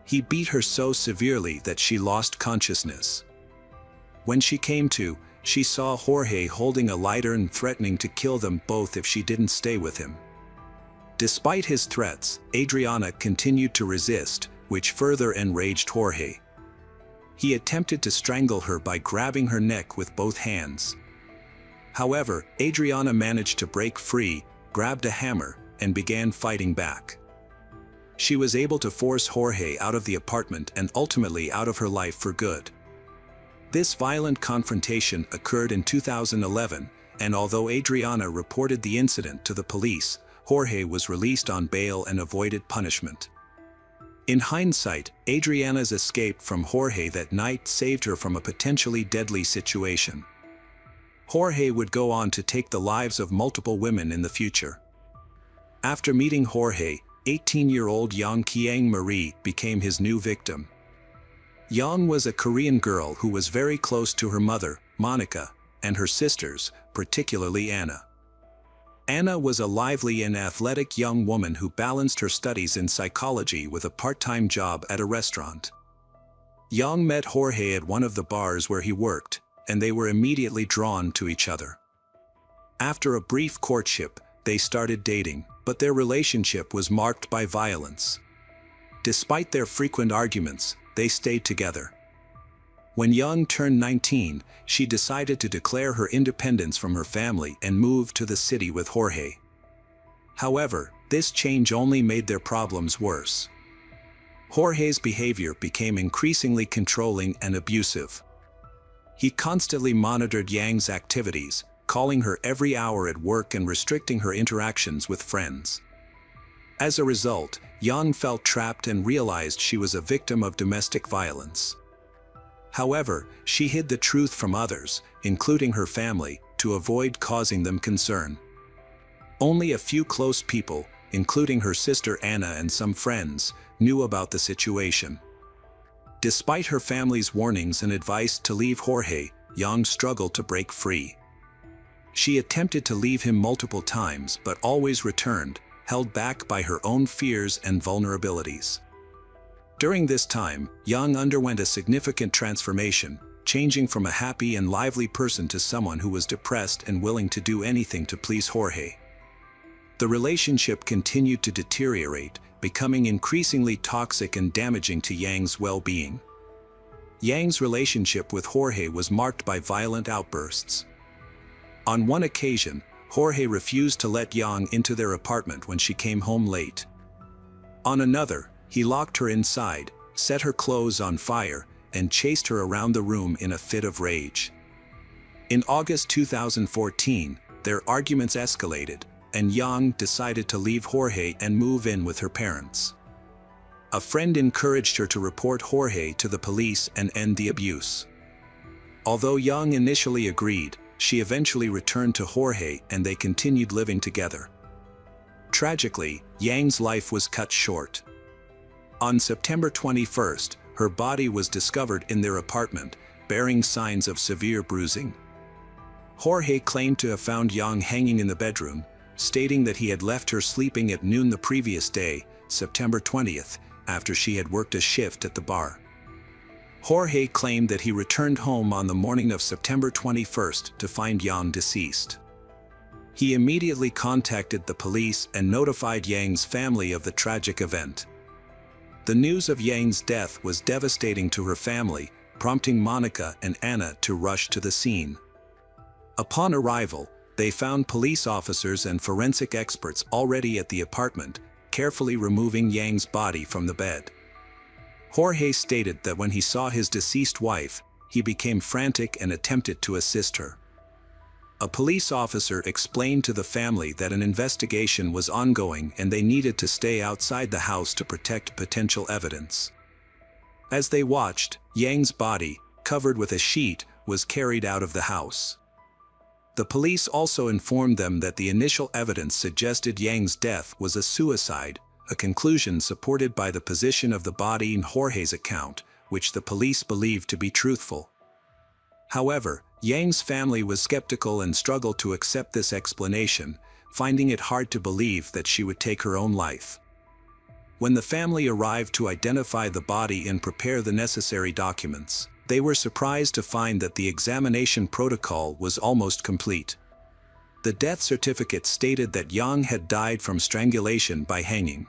He beat her so severely that she lost consciousness. When she came to, she saw Jorge holding a lighter and threatening to kill them both if she didn't stay with him. Despite his threats, Adriana continued to resist, which further enraged Jorge. He attempted to strangle her by grabbing her neck with both hands. However, Adriana managed to break free, grabbed a hammer, and began fighting back. She was able to force Jorge out of the apartment and ultimately out of her life for good. This violent confrontation occurred in 2011, and although Adriana reported the incident to the police, Jorge was released on bail and avoided punishment. In hindsight, Adriana's escape from Jorge that night saved her from a potentially deadly situation. Jorge would go on to take the lives of multiple women in the future. After meeting Jorge, 18-year-old Yang Kiang Marie became his new victim. Yang was a Korean girl who was very close to her mother, Monica, and her sisters, particularly Anna. Anna was a lively and athletic young woman who balanced her studies in psychology with a part-time job at a restaurant. Yang met Jorge at one of the bars where he worked, and they were immediately drawn to each other. After a brief courtship, they started dating, but their relationship was marked by violence. Despite their frequent arguments, they stayed together. When Yang turned 19, she decided to declare her independence from her family and move to the city with Jorge. However, this change only made their problems worse. Jorge's behavior became increasingly controlling and abusive. He constantly monitored Yang's activities, calling her every hour at work and restricting her interactions with friends. As a result, Yang felt trapped and realized she was a victim of domestic violence. However, she hid the truth from others, including her family, to avoid causing them concern. Only a few close people, including her sister Anna and some friends, knew about the situation. Despite her family's warnings and advice to leave Jorge, Yang struggled to break free. She attempted to leave him multiple times but always returned, held back by her own fears and vulnerabilities. During this time, Yang underwent a significant transformation, changing from a happy and lively person to someone who was depressed and willing to do anything to please Jorge. The relationship continued to deteriorate, becoming increasingly toxic and damaging to Yang's well-being. Yang's relationship with Jorge was marked by violent outbursts. On one occasion, Jorge refused to let Yang into their apartment when she came home late. On another, he locked her inside, set her clothes on fire, and chased her around the room in a fit of rage. In August 2014, their arguments escalated, and Yang decided to leave Jorge and move in with her parents. A friend encouraged her to report Jorge to the police and end the abuse. Although Yang initially agreed, she eventually returned to Jorge and they continued living together. Tragically, Yang's life was cut short. On September 21st, her body was discovered in their apartment, bearing signs of severe bruising. Jorge claimed to have found Yang hanging in the bedroom, stating that he had left her sleeping at noon the previous day, September 20th, after she had worked a shift at the bar. Jorge claimed that he returned home on the morning of September 21st to find Yang deceased. He immediately contacted the police and notified Yang's family of the tragic event. The news of Yang's death was devastating to her family, prompting Monica and Anna to rush to the scene. Upon arrival, they found police officers and forensic experts already at the apartment, carefully removing Yang's body from the bed. Jorge stated that when he saw his deceased wife, he became frantic and attempted to assist her. A police officer explained to the family that an investigation was ongoing and they needed to stay outside the house to protect potential evidence. As they watched, Yang's body, covered with a sheet, was carried out of the house. The police also informed them that the initial evidence suggested Yang's death was a suicide, a conclusion supported by the position of the body in Jorge's account, which the police believed to be truthful. However, Yang's family was skeptical and struggled to accept this explanation, finding it hard to believe that she would take her own life. When the family arrived to identify the body and prepare the necessary documents, they were surprised to find that the examination protocol was almost complete. The death certificate stated that Yang had died from strangulation by hanging.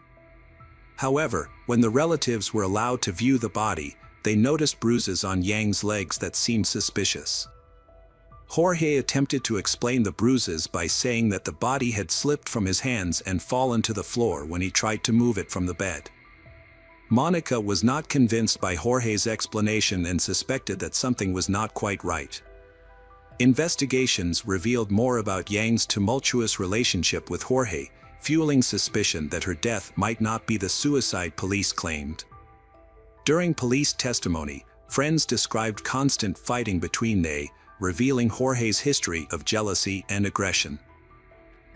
However, when the relatives were allowed to view the body, they noticed bruises on Yang's legs that seemed suspicious. Jorge attempted to explain the bruises by saying that the body had slipped from his hands and fallen to the floor when he tried to move it from the bed. Monica was not convinced by Jorge's explanation and suspected that something was not quite right. Investigations revealed more about Yang's tumultuous relationship with Jorge, fueling suspicion that her death might not be the suicide police claimed. During police testimony, friends described constant fighting between they, revealing Jorge's history of jealousy and aggression.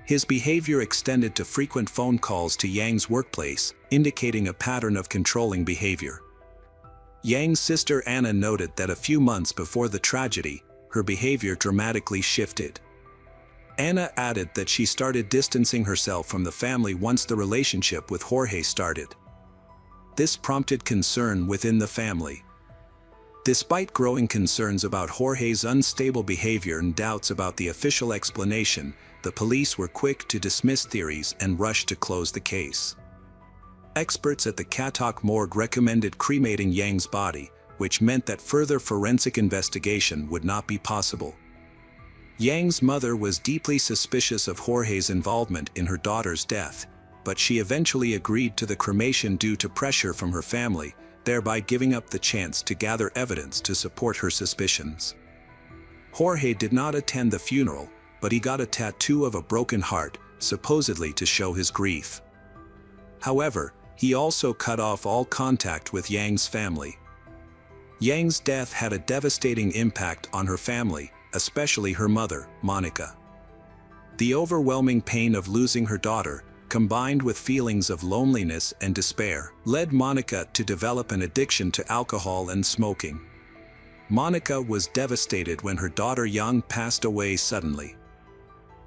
His behavior extended to frequent phone calls to Yang's workplace, indicating a pattern of controlling behavior. Yang's sister Anna noted that a few months before the tragedy, her behavior dramatically shifted. Anna added that she started distancing herself from the family once the relationship with Jorge started. This prompted concern within the family. Despite growing concerns about Jorge's unstable behavior and doubts about the official explanation, the police were quick to dismiss theories and rushed to close the case. Experts at the Katok morgue recommended cremating Yang's body, which meant that further forensic investigation would not be possible. Yang's mother was deeply suspicious of Jorge's involvement in her daughter's death, but she eventually agreed to the cremation due to pressure from her family, thereby giving up the chance to gather evidence to support her suspicions. Jorge did not attend the funeral, but he got a tattoo of a broken heart, supposedly to show his grief. However, he also cut off all contact with Yang's family. Yang's death had a devastating impact on her family, especially her mother, Monica. The overwhelming pain of losing her daughter, combined with feelings of loneliness and despair, led Monica to develop an addiction to alcohol and smoking. Monica was devastated when her daughter Yang passed away suddenly.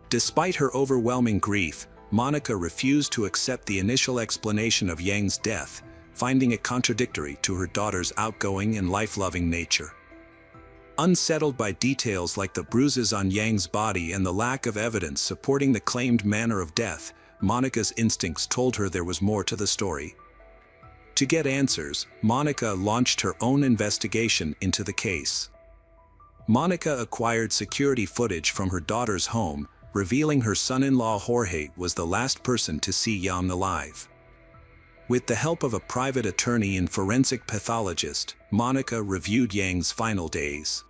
Despite her overwhelming grief, Monica refused to accept the initial explanation of Yang's death, finding it contradictory to her daughter's outgoing and life-loving nature. Unsettled by details like the bruises on Yang's body and the lack of evidence supporting the claimed manner of death, Monica's instincts told her there was more to the story. To get answers, Monica launched her own investigation into the case. Monica acquired security footage from her daughter's home, revealing her son-in-law Jorge was the last person to see Yang alive. With the help of a private attorney and forensic pathologist, Monica reviewed Yang's final days.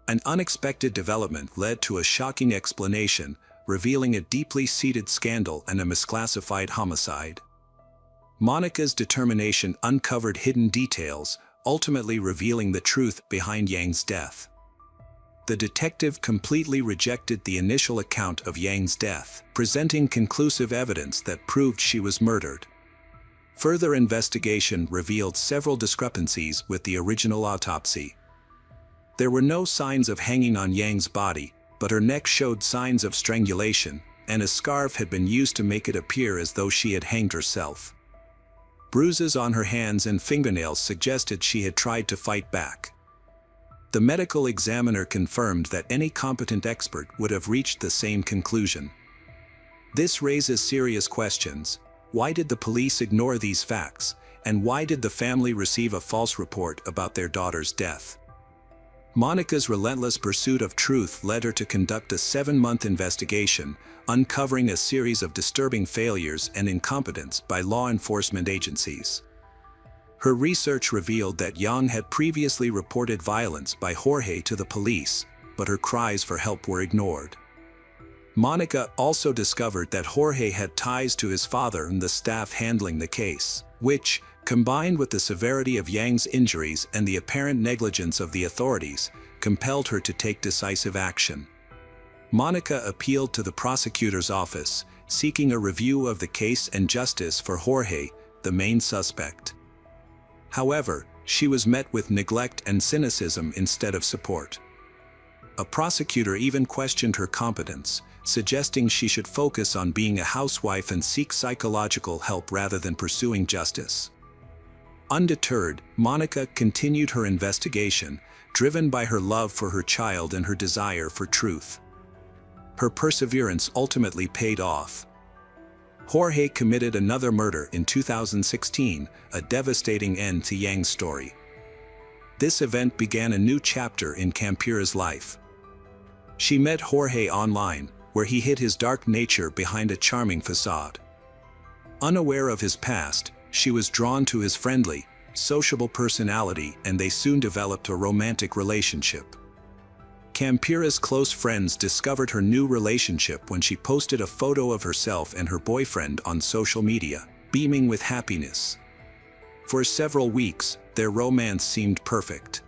An unexpected development led to a shocking explanation, revealing a deeply seated scandal and a misclassified homicide. Monica's determination uncovered hidden details, ultimately revealing the truth behind Yang's death. The detective completely rejected the initial account of Yang's death, presenting conclusive evidence that proved she was murdered. Further investigation revealed several discrepancies with the original autopsy. There were no signs of hanging on Yang's body, but her neck showed signs of strangulation, and a scarf had been used to make it appear as though she had hanged herself. Bruises on her hands and fingernails suggested she had tried to fight back. The medical examiner confirmed that any competent expert would have reached the same conclusion. This raises serious questions. Why did the police ignore these facts, and why did the family receive a false report about their daughter's death? Monica's relentless pursuit of truth led her to conduct a 7-month investigation, uncovering a series of disturbing failures and incompetence by law enforcement agencies. Her research revealed that Yang had previously reported violence by Jorge to the police, but her cries for help were ignored. Monica also discovered that Jorge had ties to his father and the staff handling the case, which, combined with the severity of Yang's injuries and the apparent negligence of the authorities, compelled her to take decisive action. Monica appealed to the prosecutor's office, seeking a review of the case and justice for Jorge, the main suspect. However, she was met with neglect and cynicism instead of support. A prosecutor even questioned her competence, suggesting she should focus on being a housewife and seek psychological help rather than pursuing justice. Undeterred, Monica continued her investigation, driven by her love for her child and her desire for truth. Her perseverance ultimately paid off. Jorge committed another murder in 2016, a devastating end to Yang's story. This event began a new chapter in Campira's life. She met Jorge online, where he hid his dark nature behind a charming facade. Unaware of his past, she was drawn to his friendly, sociable personality, and they soon developed a romantic relationship. Campira's close friends discovered her new relationship when she posted a photo of herself and her boyfriend on social media, beaming with happiness. For several weeks, their romance seemed perfect.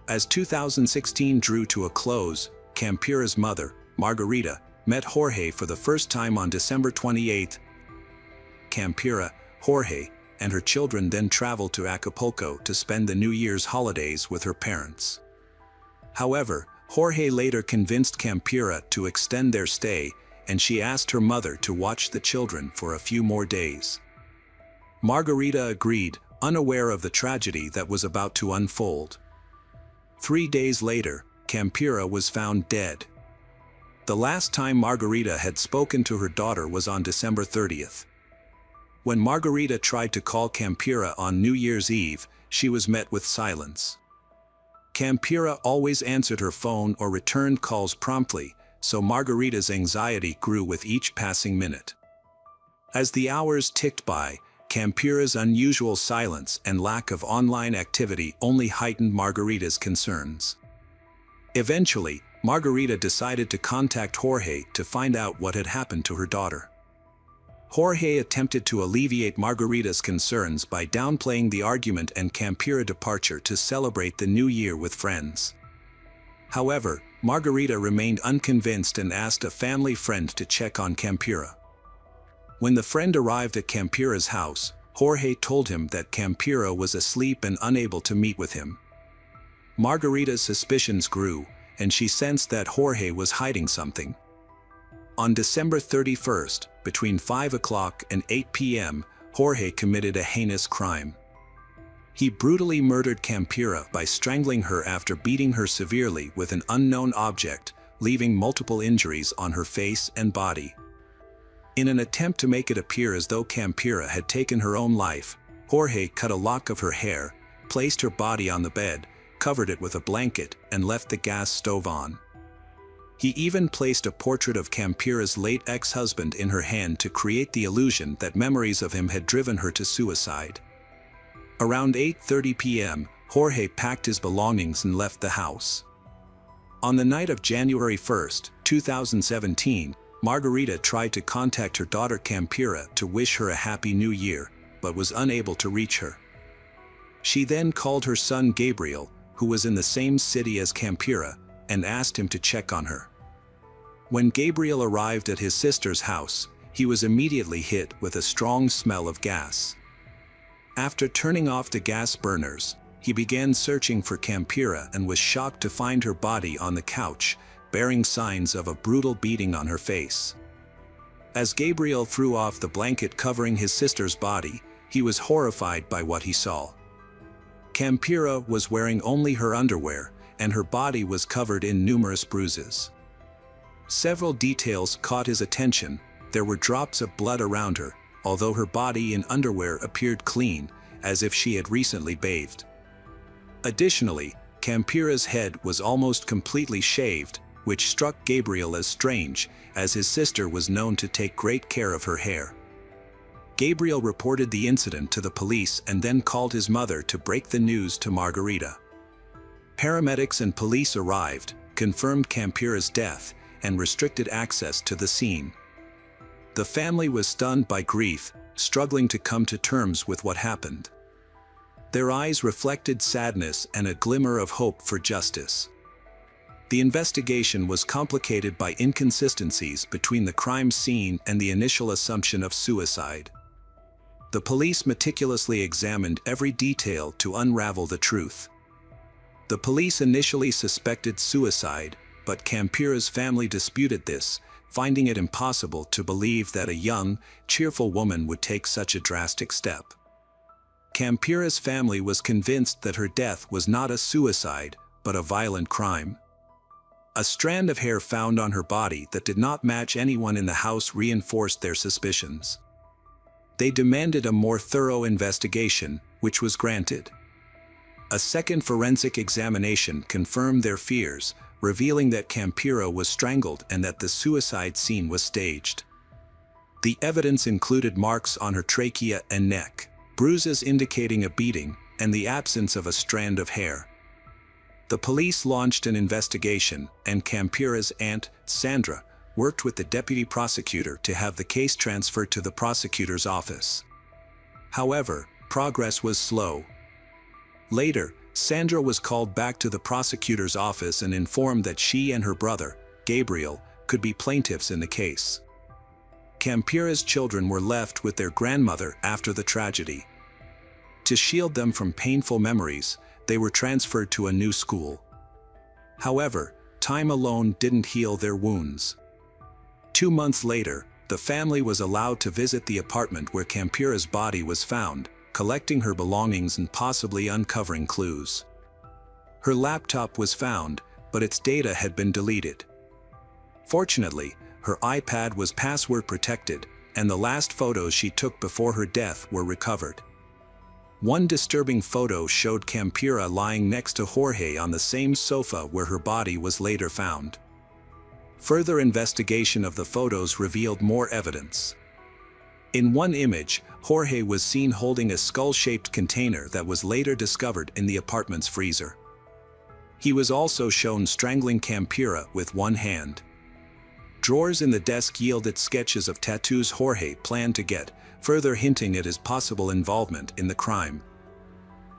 As 2016 drew to a close, Campira's mother, Margarita, met Jorge for the first time on December 28. Campira, Jorge, and her children then traveled to Acapulco to spend the New Year's holidays with her parents. However, Jorge later convinced Campira to extend their stay, and she asked her mother to watch the children for a few more days. Margarita agreed, unaware of the tragedy that was about to unfold. 3 days later, Campira was found dead. The last time Margarita had spoken to her daughter was on December 30th. When Margarita tried to call Campira on New Year's Eve, she was met with silence. Campira always answered her phone or returned calls promptly, so Margarita's anxiety grew with each passing minute. As the hours ticked by, Campira's unusual silence and lack of online activity only heightened Margarita's concerns. Eventually, Margarita decided to contact Jorge to find out what had happened to her daughter. Jorge attempted to alleviate Margarita's concerns by downplaying the argument and Campira departure to celebrate the new year with friends. However, Margarita remained unconvinced and asked a family friend to check on Campira. When the friend arrived at Campira's house, Jorge told him that Campira was asleep and unable to meet with him. Margarita's suspicions grew, and she sensed that Jorge was hiding something. On December 31st, between 5 o'clock and 8 p.m., Jorge committed a heinous crime. He brutally murdered Campira by strangling her after beating her severely with an unknown object, leaving multiple injuries on her face and body. In an attempt to make it appear as though Campira had taken her own life, Jorge cut a lock of her hair, placed her body on the bed, covered it with a blanket, and left the gas stove on. He even placed a portrait of Campira's late ex-husband in her hand to create the illusion that memories of him had driven her to suicide. Around 8:30 p.m., Jorge packed his belongings and left the house. On the night of January 1, 2017, Margarita tried to contact her daughter Campira to wish her a happy new year, but was unable to reach her. She then called her son Gabriel, who was in the same city as Campira, and asked him to check on her. When Gabriel arrived at his sister's house, he was immediately hit with a strong smell of gas. After turning off the gas burners, he began searching for Campira and was shocked to find her body on the couch, bearing signs of a brutal beating on her face. As Gabriel threw off the blanket covering his sister's body, he was horrified by what he saw. Campira was wearing only her underwear, and her body was covered in numerous bruises. Several details caught his attention. There were drops of blood around her, although her body in underwear appeared clean, as if she had recently bathed. Additionally, Campira's head was almost completely shaved, which struck Gabriel as strange, as his sister was known to take great care of her hair. Gabriel reported the incident to the police and then called his mother to break the news to Margarita. Paramedics and police arrived, confirmed Campira's death, and restricted access to the scene. The family was stunned by grief, struggling to come to terms with what happened. Their eyes reflected sadness and a glimmer of hope for justice. The investigation was complicated by inconsistencies between the crime scene and the initial assumption of suicide. The police meticulously examined every detail to unravel the truth. The police initially suspected suicide, but Campira's family disputed this, finding it impossible to believe that a young, cheerful woman would take such a drastic step. Campira's family was convinced that her death was not a suicide, but a violent crime. A strand of hair found on her body that did not match anyone in the house reinforced their suspicions. They demanded a more thorough investigation, which was granted. A second forensic examination confirmed their fears, revealing that Campira was strangled and that the suicide scene was staged. The evidence included marks on her trachea and neck, bruises indicating a beating, and the absence of a strand of hair. The police launched an investigation, and Campira's aunt, Sandra, worked with the deputy prosecutor to have the case transferred to the prosecutor's office. However, progress was slow. Later, Sandra was called back to the prosecutor's office and informed that she and her brother, Gabriel, could be plaintiffs in the case. Campira's children were left with their grandmother after the tragedy. To shield them from painful memories, they were transferred to a new school. However, time alone didn't heal their wounds. 2 months later, the family was allowed to visit the apartment where Campira's body was found, collecting her belongings and possibly uncovering clues. Her laptop was found, but its data had been deleted. Fortunately, her iPad was password protected, and the last photos she took before her death were recovered. One disturbing photo showed Campira lying next to Jorge on the same sofa where her body was later found. Further investigation of the photos revealed more evidence. In one image, Jorge was seen holding a skull-shaped container that was later discovered in the apartment's freezer. He was also shown strangling Campira with one hand. Drawers in the desk yielded sketches of tattoos Jorge planned to get, further hinting at his possible involvement in the crime.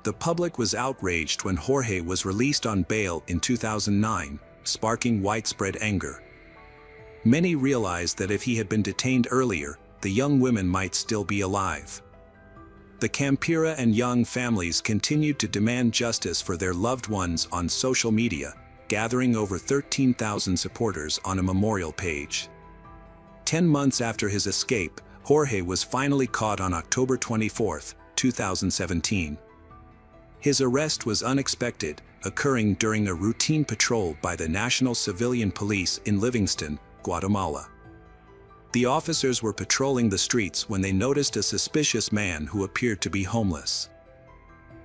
The public was outraged when Jorge was released on bail in 2009, sparking widespread anger. Many realized that if he had been detained earlier, the young women might still be alive. The Campira and Young families continued to demand justice for their loved ones on social media, gathering over 13,000 supporters on a memorial page. 10 months after his escape, Jorge was finally caught on October 24, 2017. His arrest was unexpected, occurring during a routine patrol by the National Civilian Police in Livingston, Guatemala. The officers were patrolling the streets when they noticed a suspicious man who appeared to be homeless.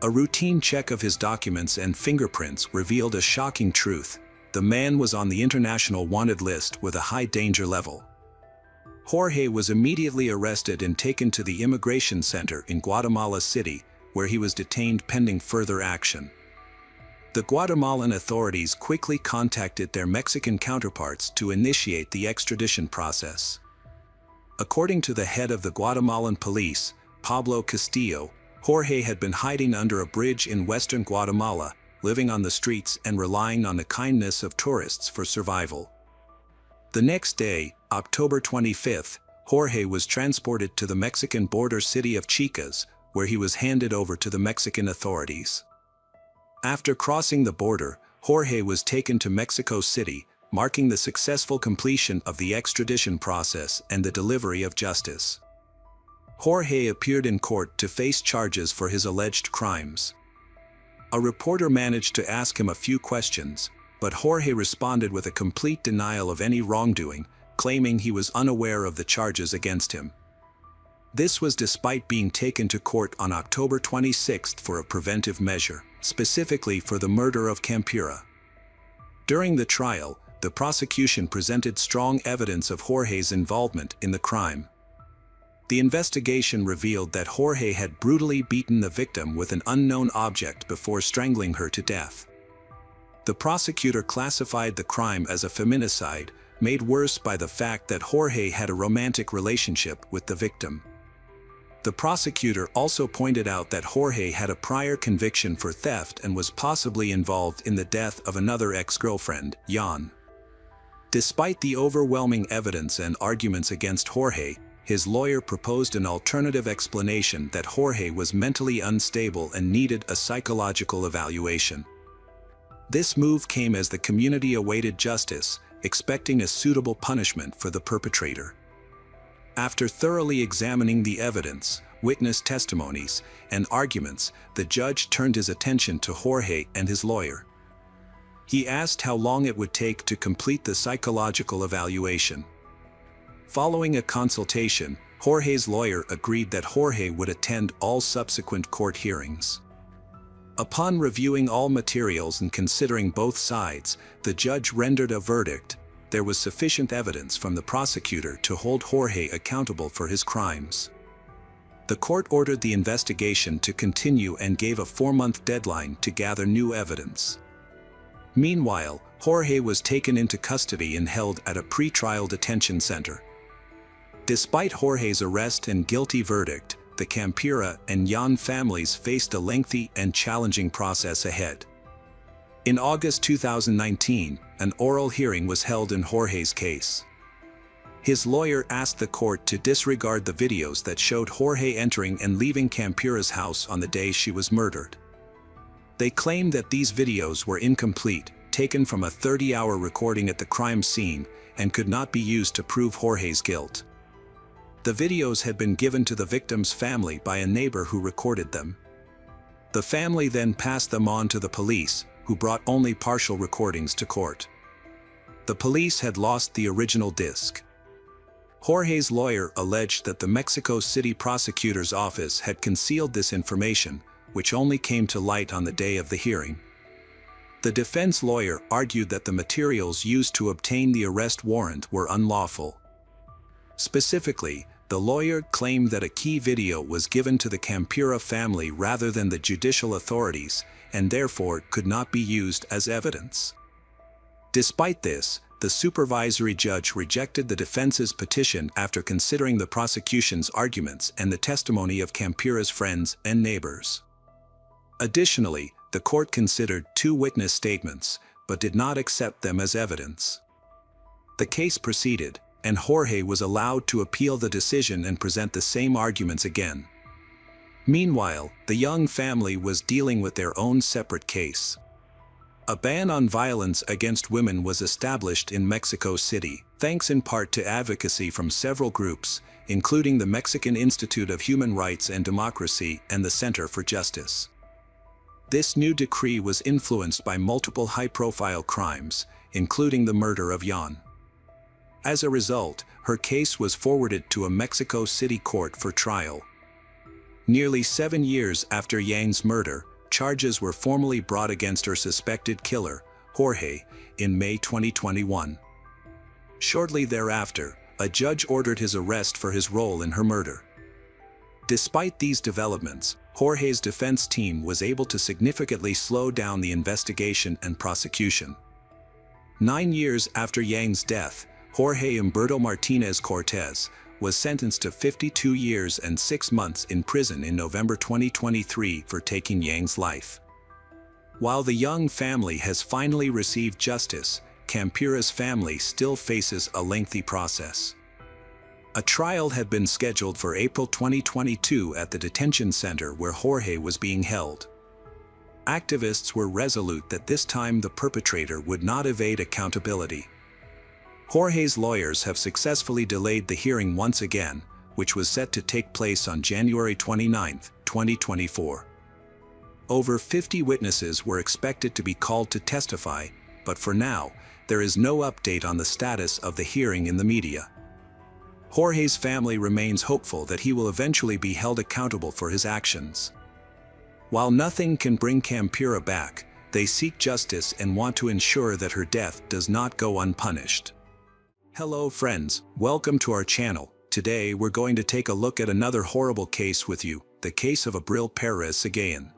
A routine check of his documents and fingerprints revealed a shocking truth: the man was on the international wanted list with a high danger level. Jorge was immediately arrested and taken to the immigration center in Guatemala City, where he was detained pending further action. The Guatemalan authorities quickly contacted their Mexican counterparts to initiate the extradition process. According to the head of the Guatemalan police, Pablo Castillo, Jorge had been hiding under a bridge in western Guatemala, living on the streets and relying on the kindness of tourists for survival. The next day, October 25th, Jorge was transported to the Mexican border city of Chicas, where he was handed over to the Mexican authorities. After crossing the border, Jorge was taken to Mexico City, marking the successful completion of the extradition process and the delivery of justice. Jorge appeared in court to face charges for his alleged crimes. A reporter managed to ask him a few questions, but Jorge responded with a complete denial of any wrongdoing, claiming he was unaware of the charges against him. This was despite being taken to court on October 26th for a preventive measure, specifically for the murder of Campura. During the trial, the prosecution presented strong evidence of Jorge's involvement in the crime. The investigation revealed that Jorge had brutally beaten the victim with an unknown object before strangling her to death. The prosecutor classified the crime as a feminicide, made worse by the fact that Jorge had a romantic relationship with the victim. The prosecutor also pointed out that Jorge had a prior conviction for theft and was possibly involved in the death of another ex-girlfriend, Jan. Despite the overwhelming evidence and arguments against Jorge, his lawyer proposed an alternative explanation that Jorge was mentally unstable and needed a psychological evaluation. This move came as the community awaited justice, expecting a suitable punishment for the perpetrator. After thoroughly examining the evidence, witness testimonies, and arguments, the judge turned his attention to Jorge and his lawyer. He asked how long it would take to complete the psychological evaluation. Following a consultation, Jorge's lawyer agreed that Jorge would attend all subsequent court hearings. Upon reviewing all materials and considering both sides, the judge rendered a verdict. There was sufficient evidence from the prosecutor to hold Jorge accountable for his crimes. The court ordered the investigation to continue and gave a 4-month deadline to gather new evidence. Meanwhile, Jorge was taken into custody and held at a pre-trial detention center. Despite Jorge's arrest and guilty verdict, the Campura and Jan families faced a lengthy and challenging process ahead. In August 2019, an oral hearing was held in Jorge's case. His lawyer asked the court to disregard the videos that showed Jorge entering and leaving Campura's house on the day she was murdered. They claimed that these videos were incomplete, taken from a 30-hour recording at the crime scene, and could not be used to prove Jorge's guilt. The videos had been given to the victim's family by a neighbor who recorded them. The family then passed them on to the police, who brought only partial recordings to court. The police had lost the original disc. Jorge's lawyer alleged that the Mexico City prosecutor's office had concealed this information, which only came to light on the day of the hearing. The defense lawyer argued that the materials used to obtain the arrest warrant were unlawful. Specifically, the lawyer claimed that a key video was given to the Campura family rather than the judicial authorities, and therefore could not be used as evidence. Despite this, the supervisory judge rejected the defense's petition after considering the prosecution's arguments and the testimony of Campura's friends and neighbors. Additionally, the court considered 2 witness statements, but did not accept them as evidence. The case proceeded, and Jorge was allowed to appeal the decision and present the same arguments again. Meanwhile, the Young family was dealing with their own separate case. A ban on violence against women was established in Mexico City, thanks in part to advocacy from several groups, including the Mexican Institute of Human Rights and Democracy and the Center for Justice. This new decree was influenced by multiple high-profile crimes, including the murder of Jan. As a result, her case was forwarded to a Mexico City court for trial. Nearly 7 years after Yang's murder, charges were formally brought against her suspected killer, Jorge, in May 2021. Shortly thereafter, a judge ordered his arrest for his role in her murder. Despite these developments, Jorge's defense team was able to significantly slow down the investigation and prosecution. 9 years after Yang's death, Jorge Humberto Martinez Cortez was sentenced to 52 years and 6 months in prison in November 2023 for taking Yang's life. While the Young family has finally received justice, Campira's family still faces a lengthy process. A trial had been scheduled for April 2022 at the detention center where Jorge was being held. Activists were resolute that this time the perpetrator would not evade accountability. Jorge's lawyers have successfully delayed the hearing once again, which was set to take place on January 29, 2024. Over 50 witnesses were expected to be called to testify, but for now, there is no update on the status of the hearing in the media. Jorge's family remains hopeful that he will eventually be held accountable for his actions. While nothing can bring Campira back, they seek justice and want to ensure that her death does not go unpunished. Hello friends, welcome to our channel. Today we're going to take a look at another horrible case with you, the case of Abril Perez Sagayan.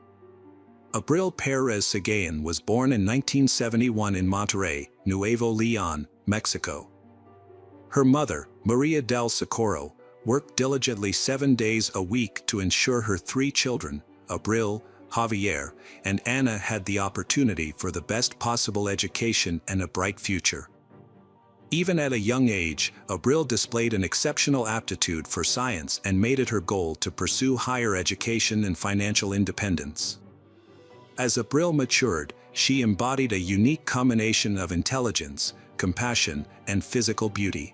Abril Perez Sagayan was born in 1971 in Monterrey, Nuevo León, Mexico. Her mother, Maria del Socorro, worked diligently 7 days a week to ensure her 3 children, Abril, Javier, and Ana, had the opportunity for the best possible education and a bright future. Even at a young age, Abril displayed an exceptional aptitude for science and made it her goal to pursue higher education and financial independence. As Abril matured, she embodied a unique combination of intelligence, compassion, and physical beauty.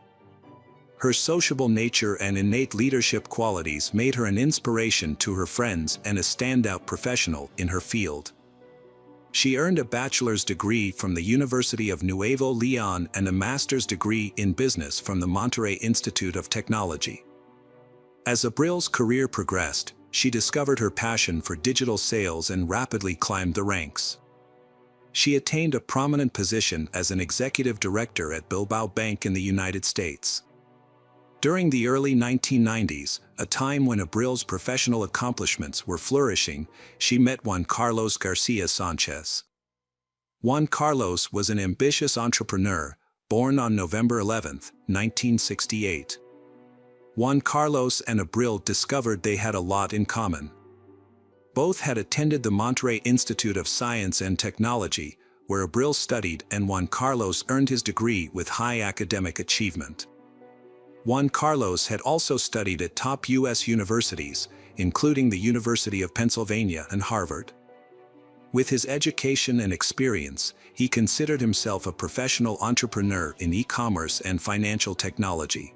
Her sociable nature and innate leadership qualities made her an inspiration to her friends and a standout professional in her field. She earned a bachelor's degree from the University of Nuevo León and a master's degree in business from the Monterrey Institute of Technology. As Abril's career progressed, she discovered her passion for digital sales and rapidly climbed the ranks. She attained a prominent position as an executive director at Bilbao Bank in the United States. During the early 1990s, a time when Abril's professional accomplishments were flourishing, she met Juan Carlos Garcia Sanchez. Juan Carlos was an ambitious entrepreneur, born on November 11, 1968. Juan Carlos and Abril discovered they had a lot in common. Both had attended the Monterrey Institute of Science and Technology, where Abril studied and Juan Carlos earned his degree with high academic achievement. Juan Carlos had also studied at top U.S. universities, including the University of Pennsylvania and Harvard. With his education and experience, he considered himself a professional entrepreneur in e-commerce and financial technology.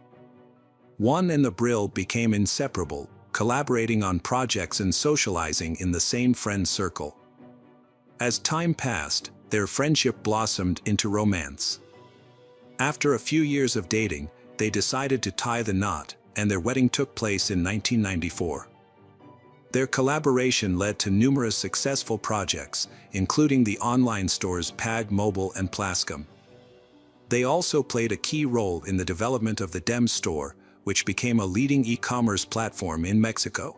Juan and Abril became inseparable, collaborating on projects and socializing in the same friend circle. As time passed, their friendship blossomed into romance. After a few years of dating, they decided to tie the knot, and their wedding took place in 1994. Their collaboration led to numerous successful projects, including the online stores Pag Mobile and Plascom. They also played a key role in the development of the Dem store, which became a leading e-commerce platform in Mexico.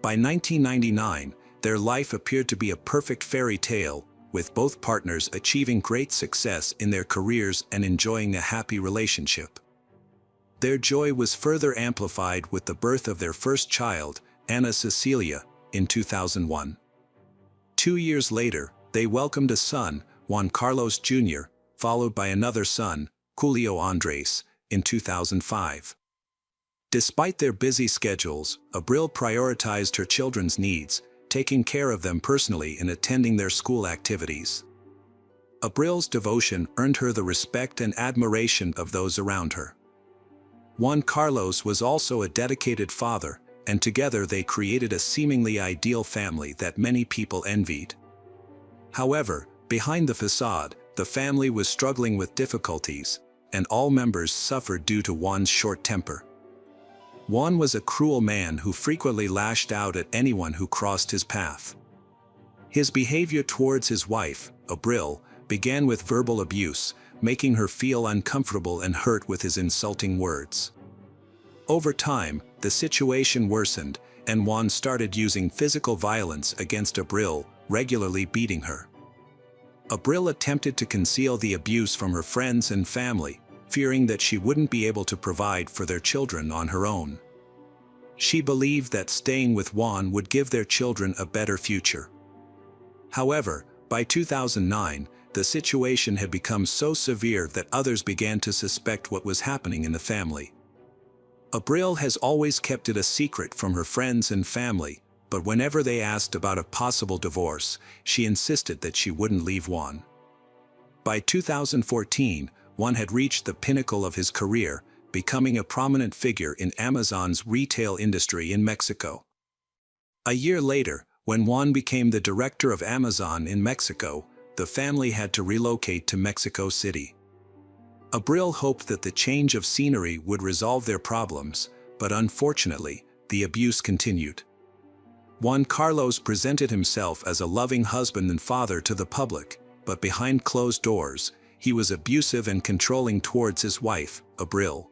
By 1999, their life appeared to be a perfect fairy tale, with both partners achieving great success in their careers and enjoying a happy relationship. Their joy was further amplified with the birth of their first child, Ana Cecilia, in 2001. 2 years later, they welcomed a son, Juan Carlos Jr., followed by another son, Julio Andres, in 2005. Despite their busy schedules, Abril prioritized her children's needs, taking care of them personally and attending their school activities. Abril's devotion earned her the respect and admiration of those around her. Juan Carlos was also a dedicated father, and together they created a seemingly ideal family that many people envied. However, behind the facade, the family was struggling with difficulties, and all members suffered due to Juan's short temper. Juan was a cruel man who frequently lashed out at anyone who crossed his path. His behavior towards his wife, Abril, began with verbal abuse, making her feel uncomfortable and hurt with his insulting words. Over time, the situation worsened, and Juan started using physical violence against Abril, regularly beating her. Abril attempted to conceal the abuse from her friends and family, fearing that she wouldn't be able to provide for their children on her own. She believed that staying with Juan would give their children a better future. However, by 2009, the situation had become so severe that others began to suspect what was happening in the family. Abril has always kept it a secret from her friends and family, but whenever they asked about a possible divorce, she insisted that she wouldn't leave Juan. By 2014, Juan had reached the pinnacle of his career, becoming a prominent figure in Amazon's retail industry in Mexico. A year later, when Juan became the director of Amazon in Mexico, the family had to relocate to Mexico City. Abril hoped that the change of scenery would resolve their problems, but unfortunately, the abuse continued. Juan Carlos presented himself as a loving husband and father to the public, but behind closed doors, he was abusive and controlling towards his wife, Abril.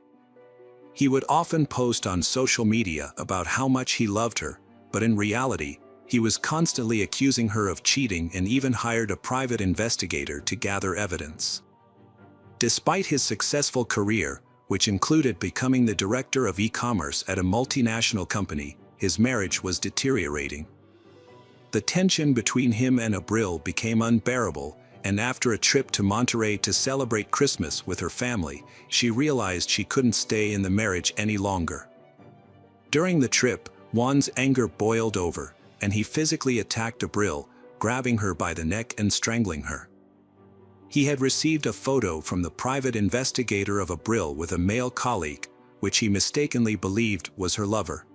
He would often post on social media about how much he loved her, but in reality, he was constantly accusing her of cheating and even hired a private investigator to gather evidence. Despite his successful career, which included becoming the director of e-commerce at a multinational company, his marriage was deteriorating. The tension between him and Abril became unbearable, and after a trip to Monterrey to celebrate Christmas with her family, she realized she couldn't stay in the marriage any longer. During the trip, Juan's anger boiled over, and he physically attacked Abril, grabbing her by the neck and strangling her. He had received a photo from the private investigator of Abril with a male colleague, which he mistakenly believed was her lover.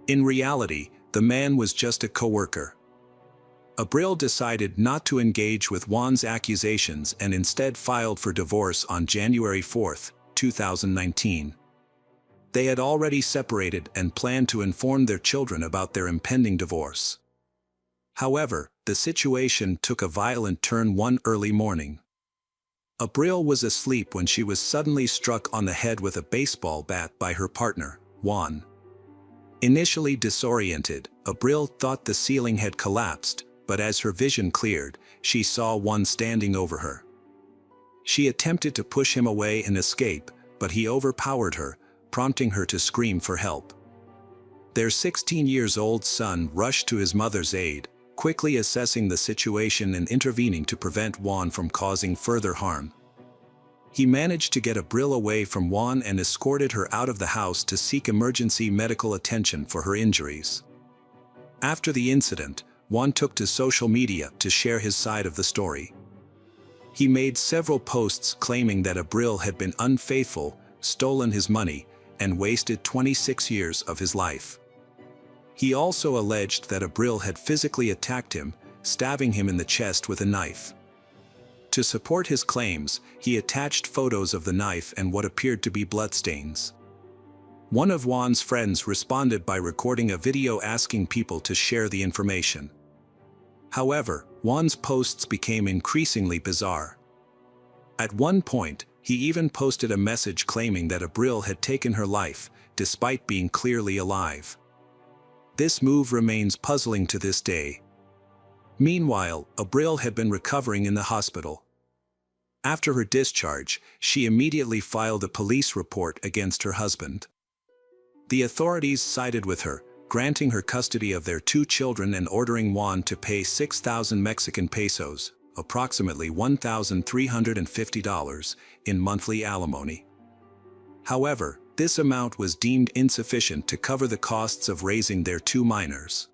In reality, the man was just a coworker. Abril decided not to engage with Juan's accusations and instead filed for divorce on January 4, 2019. They had already separated and planned to inform their children about their impending divorce. However, the situation took a violent turn one early morning. Abril was asleep when she was suddenly struck on the head with a baseball bat by her partner, Juan. Initially disoriented, Abril thought the ceiling had collapsed, but as her vision cleared, she saw Juan standing over her. She attempted to push him away and escape, but he overpowered her, prompting her to scream for help. Their 16-year-old son rushed to his mother's aid, quickly assessing the situation and intervening to prevent Juan from causing further harm. He managed to get Abril away from Juan and escorted her out of the house to seek emergency medical attention for her injuries. After the incident, Juan took to social media to share his side of the story. He made several posts claiming that Abril had been unfaithful, stolen his money, and wasted 26 years of his life. He also alleged that Abril had physically attacked him, stabbing him in the chest with a knife. To support his claims, he attached photos of the knife and what appeared to be bloodstains. One of Juan's friends responded by recording a video asking people to share the information. However, Juan's posts became increasingly bizarre. At one point, he even posted a message claiming that Abril had taken her life, despite being clearly alive. This move remains puzzling to this day. Meanwhile, Abril had been recovering in the hospital. After her discharge, she immediately filed a police report against her husband. The authorities sided with her, granting her custody of their 2 children and ordering Juan to pay 6,000 Mexican pesos, approximately $1,350, in monthly alimony. However, this amount was deemed insufficient to cover the costs of raising their 2 minors.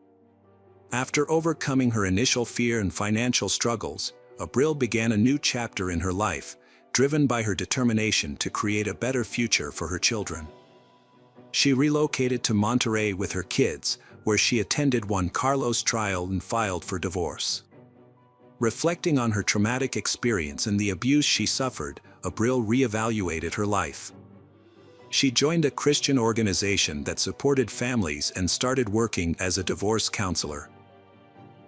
After overcoming her initial fear and financial struggles, Abril began a new chapter in her life, driven by her determination to create a better future for her children. She relocated to Monterrey with her kids, where she attended Juan Carlos' trial and filed for divorce. Reflecting on her traumatic experience and the abuse she suffered, Abril reevaluated her life. She joined a Christian organization that supported families and started working as a divorce counselor.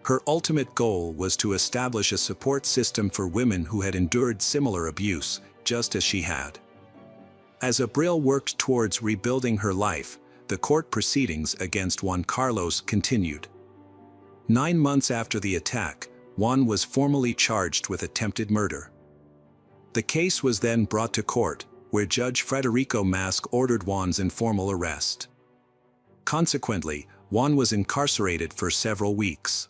Her ultimate goal was to establish a support system for women who had endured similar abuse, just as she had. As Abril worked towards rebuilding her life, the court proceedings against Juan Carlos continued. 9 months after the attack, Juan was formally charged with attempted murder. The case was then brought to court, where Judge Federico Mask ordered Juan's informal arrest. Consequently, Juan was incarcerated for several weeks.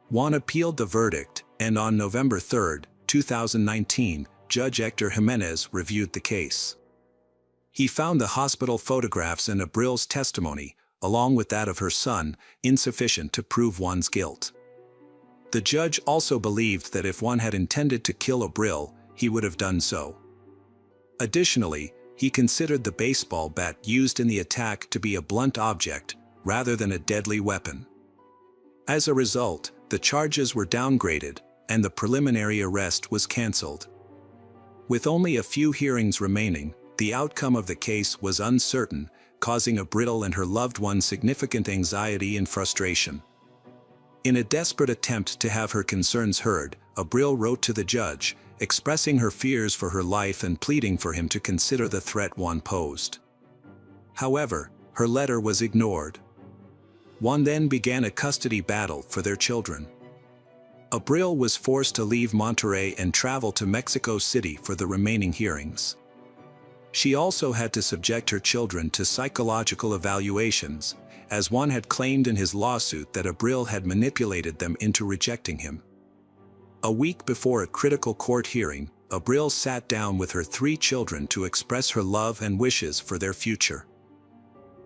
Juan appealed the verdict, and on November 3, 2019, Judge Hector Jimenez reviewed the case. He found the hospital photographs and Abril's testimony, along with that of her son, insufficient to prove Juan's guilt. The judge also believed that if Juan had intended to kill Abril, he would have done so. Additionally, he considered the baseball bat used in the attack to be a blunt object, rather than a deadly weapon. As a result, the charges were downgraded, and the preliminary arrest was cancelled. With only a few hearings remaining, the outcome of the case was uncertain, causing Abril and her loved one significant anxiety and frustration. In a desperate attempt to have her concerns heard, Abril wrote to the judge, expressing her fears for her life and pleading for him to consider the threat Juan posed. However, her letter was ignored. Juan then began a custody battle for their children. Abril was forced to leave Monterrey and travel to Mexico City for the remaining hearings. She also had to subject her children to psychological evaluations, as Juan had claimed in his lawsuit that Abril had manipulated them into rejecting him. A week before a critical court hearing, Abril sat down with her 3 children to express her love and wishes for their future.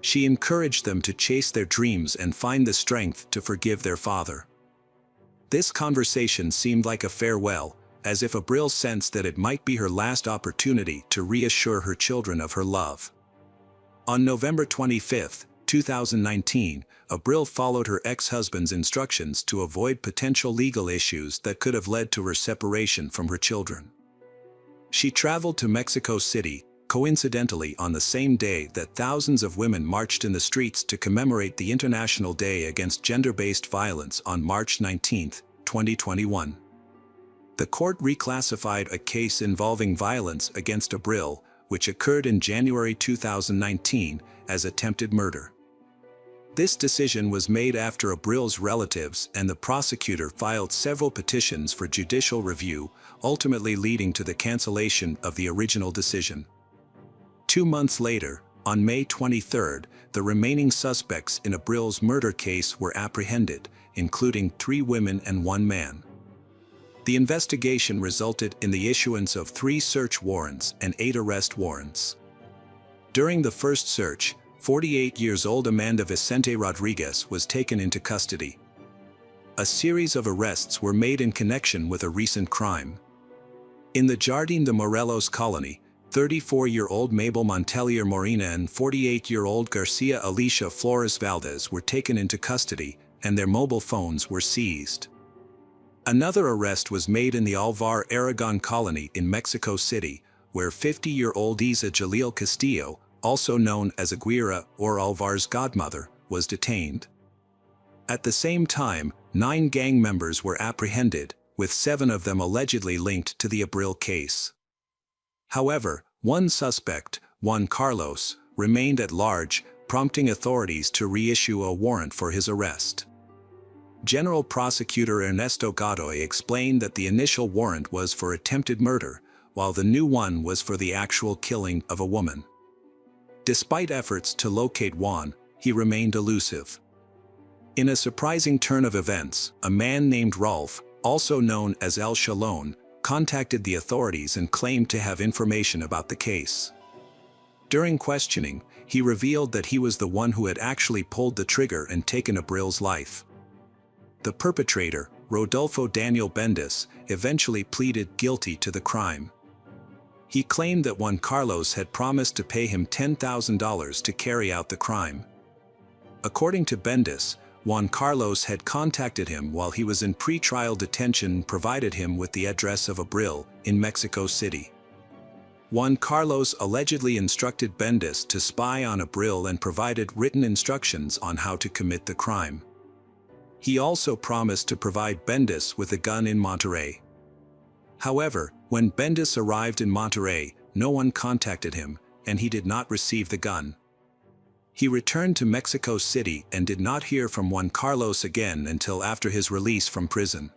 She encouraged them to chase their dreams and find the strength to forgive their father. This conversation seemed like a farewell, as if Abril sensed that it might be her last opportunity to reassure her children of her love. On November 25, 2019, Abril followed her ex-husband's instructions to avoid potential legal issues that could have led to her separation from her children. She traveled to Mexico City, coincidentally on the same day that thousands of women marched in the streets to commemorate the International Day Against Gender-Based Violence on March 19, 2021. The court reclassified a case involving violence against Abril, which occurred in January 2019, as attempted murder. This decision was made after Abril's relatives and the prosecutor filed several petitions for judicial review, ultimately leading to the cancellation of the original decision. 2 months later, on May 23, the remaining suspects in Abril's murder case were apprehended, including 3 women and 1 man. The investigation resulted in the issuance of 3 search warrants and 8 arrest warrants. During the first search, 48-year-old Amanda Vicente Rodriguez was taken into custody. A series of arrests were made in connection with a recent crime. In the Jardín de Morelos colony, 34-year-old Mabel Montelier Morena and 48-year-old Garcia Alicia Flores Valdez were taken into custody, and their mobile phones were seized. Another arrest was made in the Alvar Aragon colony in Mexico City, where 50-year-old Isa Jalil Castillo, also known as Aguirre or Alvar's godmother, was detained. At the same time, 9 gang members were apprehended, with 7 of them allegedly linked to the Abril case. However, one suspect, Juan Carlos, remained at large, prompting authorities to reissue a warrant for his arrest. General Prosecutor Ernesto Godoy explained that the initial warrant was for attempted murder, while the new one was for the actual killing of a woman. Despite efforts to locate Juan, he remained elusive. In a surprising turn of events, a man named Rolf, also known as El Chalón, contacted the authorities and claimed to have information about the case. During questioning, he revealed that he was the one who had actually pulled the trigger and taken Abril's life. The perpetrator, Rodolfo Daniel Bendis, eventually pleaded guilty to the crime. He claimed that Juan Carlos had promised to pay him $10,000 to carry out the crime. According to Bendis, Juan Carlos had contacted him while he was in pre-trial detention and provided him with the address of Abril in Mexico City. Juan Carlos allegedly instructed Bendis to spy on Abril and provided written instructions on how to commit the crime. He also promised to provide Bendis with a gun in Monterrey. However, when Bendis arrived in Monterrey, no one contacted him, and he did not receive the gun. He returned to Mexico City and did not hear from Juan Carlos again until after his release from prison.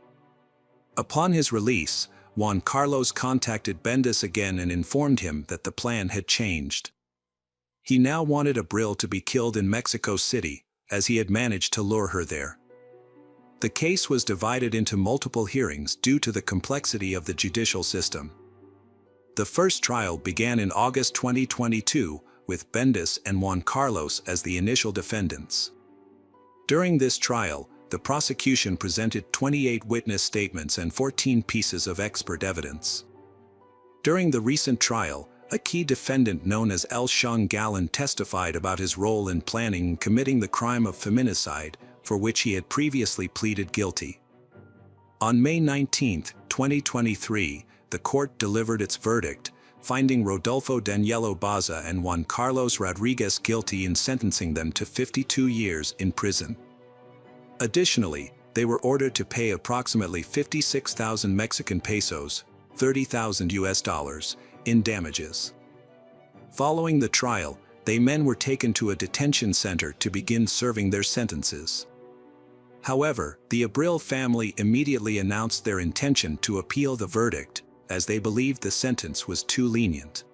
Upon his release, Juan Carlos contacted Bendis again and informed him that the plan had changed. He now wanted Abril to be killed in Mexico City, as he had managed to lure her there. The case was divided into multiple hearings due to the complexity of the judicial system. The first trial began in August 2022, with Bendis and Juan Carlos as the initial defendants. During this trial, the prosecution presented 28 witness statements and 14 pieces of expert evidence. During the recent trial, a key defendant known as El Shung Galan testified about his role in planning and committing the crime of feminicide, for which he had previously pleaded guilty. On May 19, 2023, the court delivered its verdict, finding Rodolfo Danielo Baza and Juan Carlos Rodriguez guilty and sentencing them to 52 years in prison. Additionally, they were ordered to pay approximately 56,000 Mexican pesos, $30,000 in damages. Following the trial, the men were taken to a detention center to begin serving their sentences. However, the Abril family immediately announced their intention to appeal the verdict, as they believed the sentence was too lenient.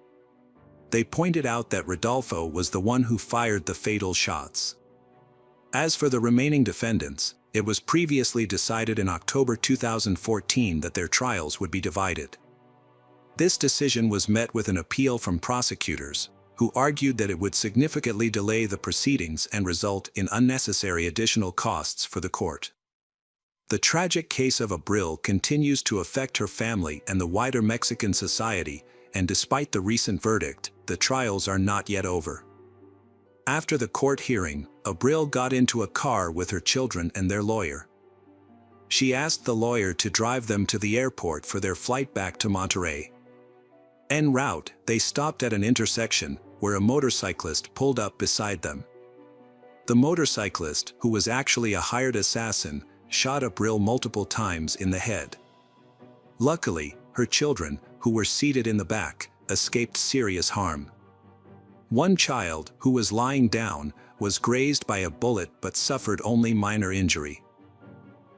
They pointed out that Rodolfo was the one who fired the fatal shots. As for the remaining defendants, it was previously decided in October 2014 that their trials would be divided. This decision was met with an appeal from prosecutors, who argued that it would significantly delay the proceedings and result in unnecessary additional costs for the court. The tragic case of Abril continues to affect her family and the wider Mexican society, and despite the recent verdict, the trials are not yet over. After the court hearing, Abril got into a car with her children and their lawyer. She asked the lawyer to drive them to the airport for their flight back to Monterrey. En route, they stopped at an intersection, where a motorcyclist pulled up beside them. The motorcyclist, who was actually a hired assassin, shot Abril multiple times in the head. Luckily, her children, who were seated in the back, escaped serious harm. One child, who was lying down, was grazed by a bullet but suffered only minor injury.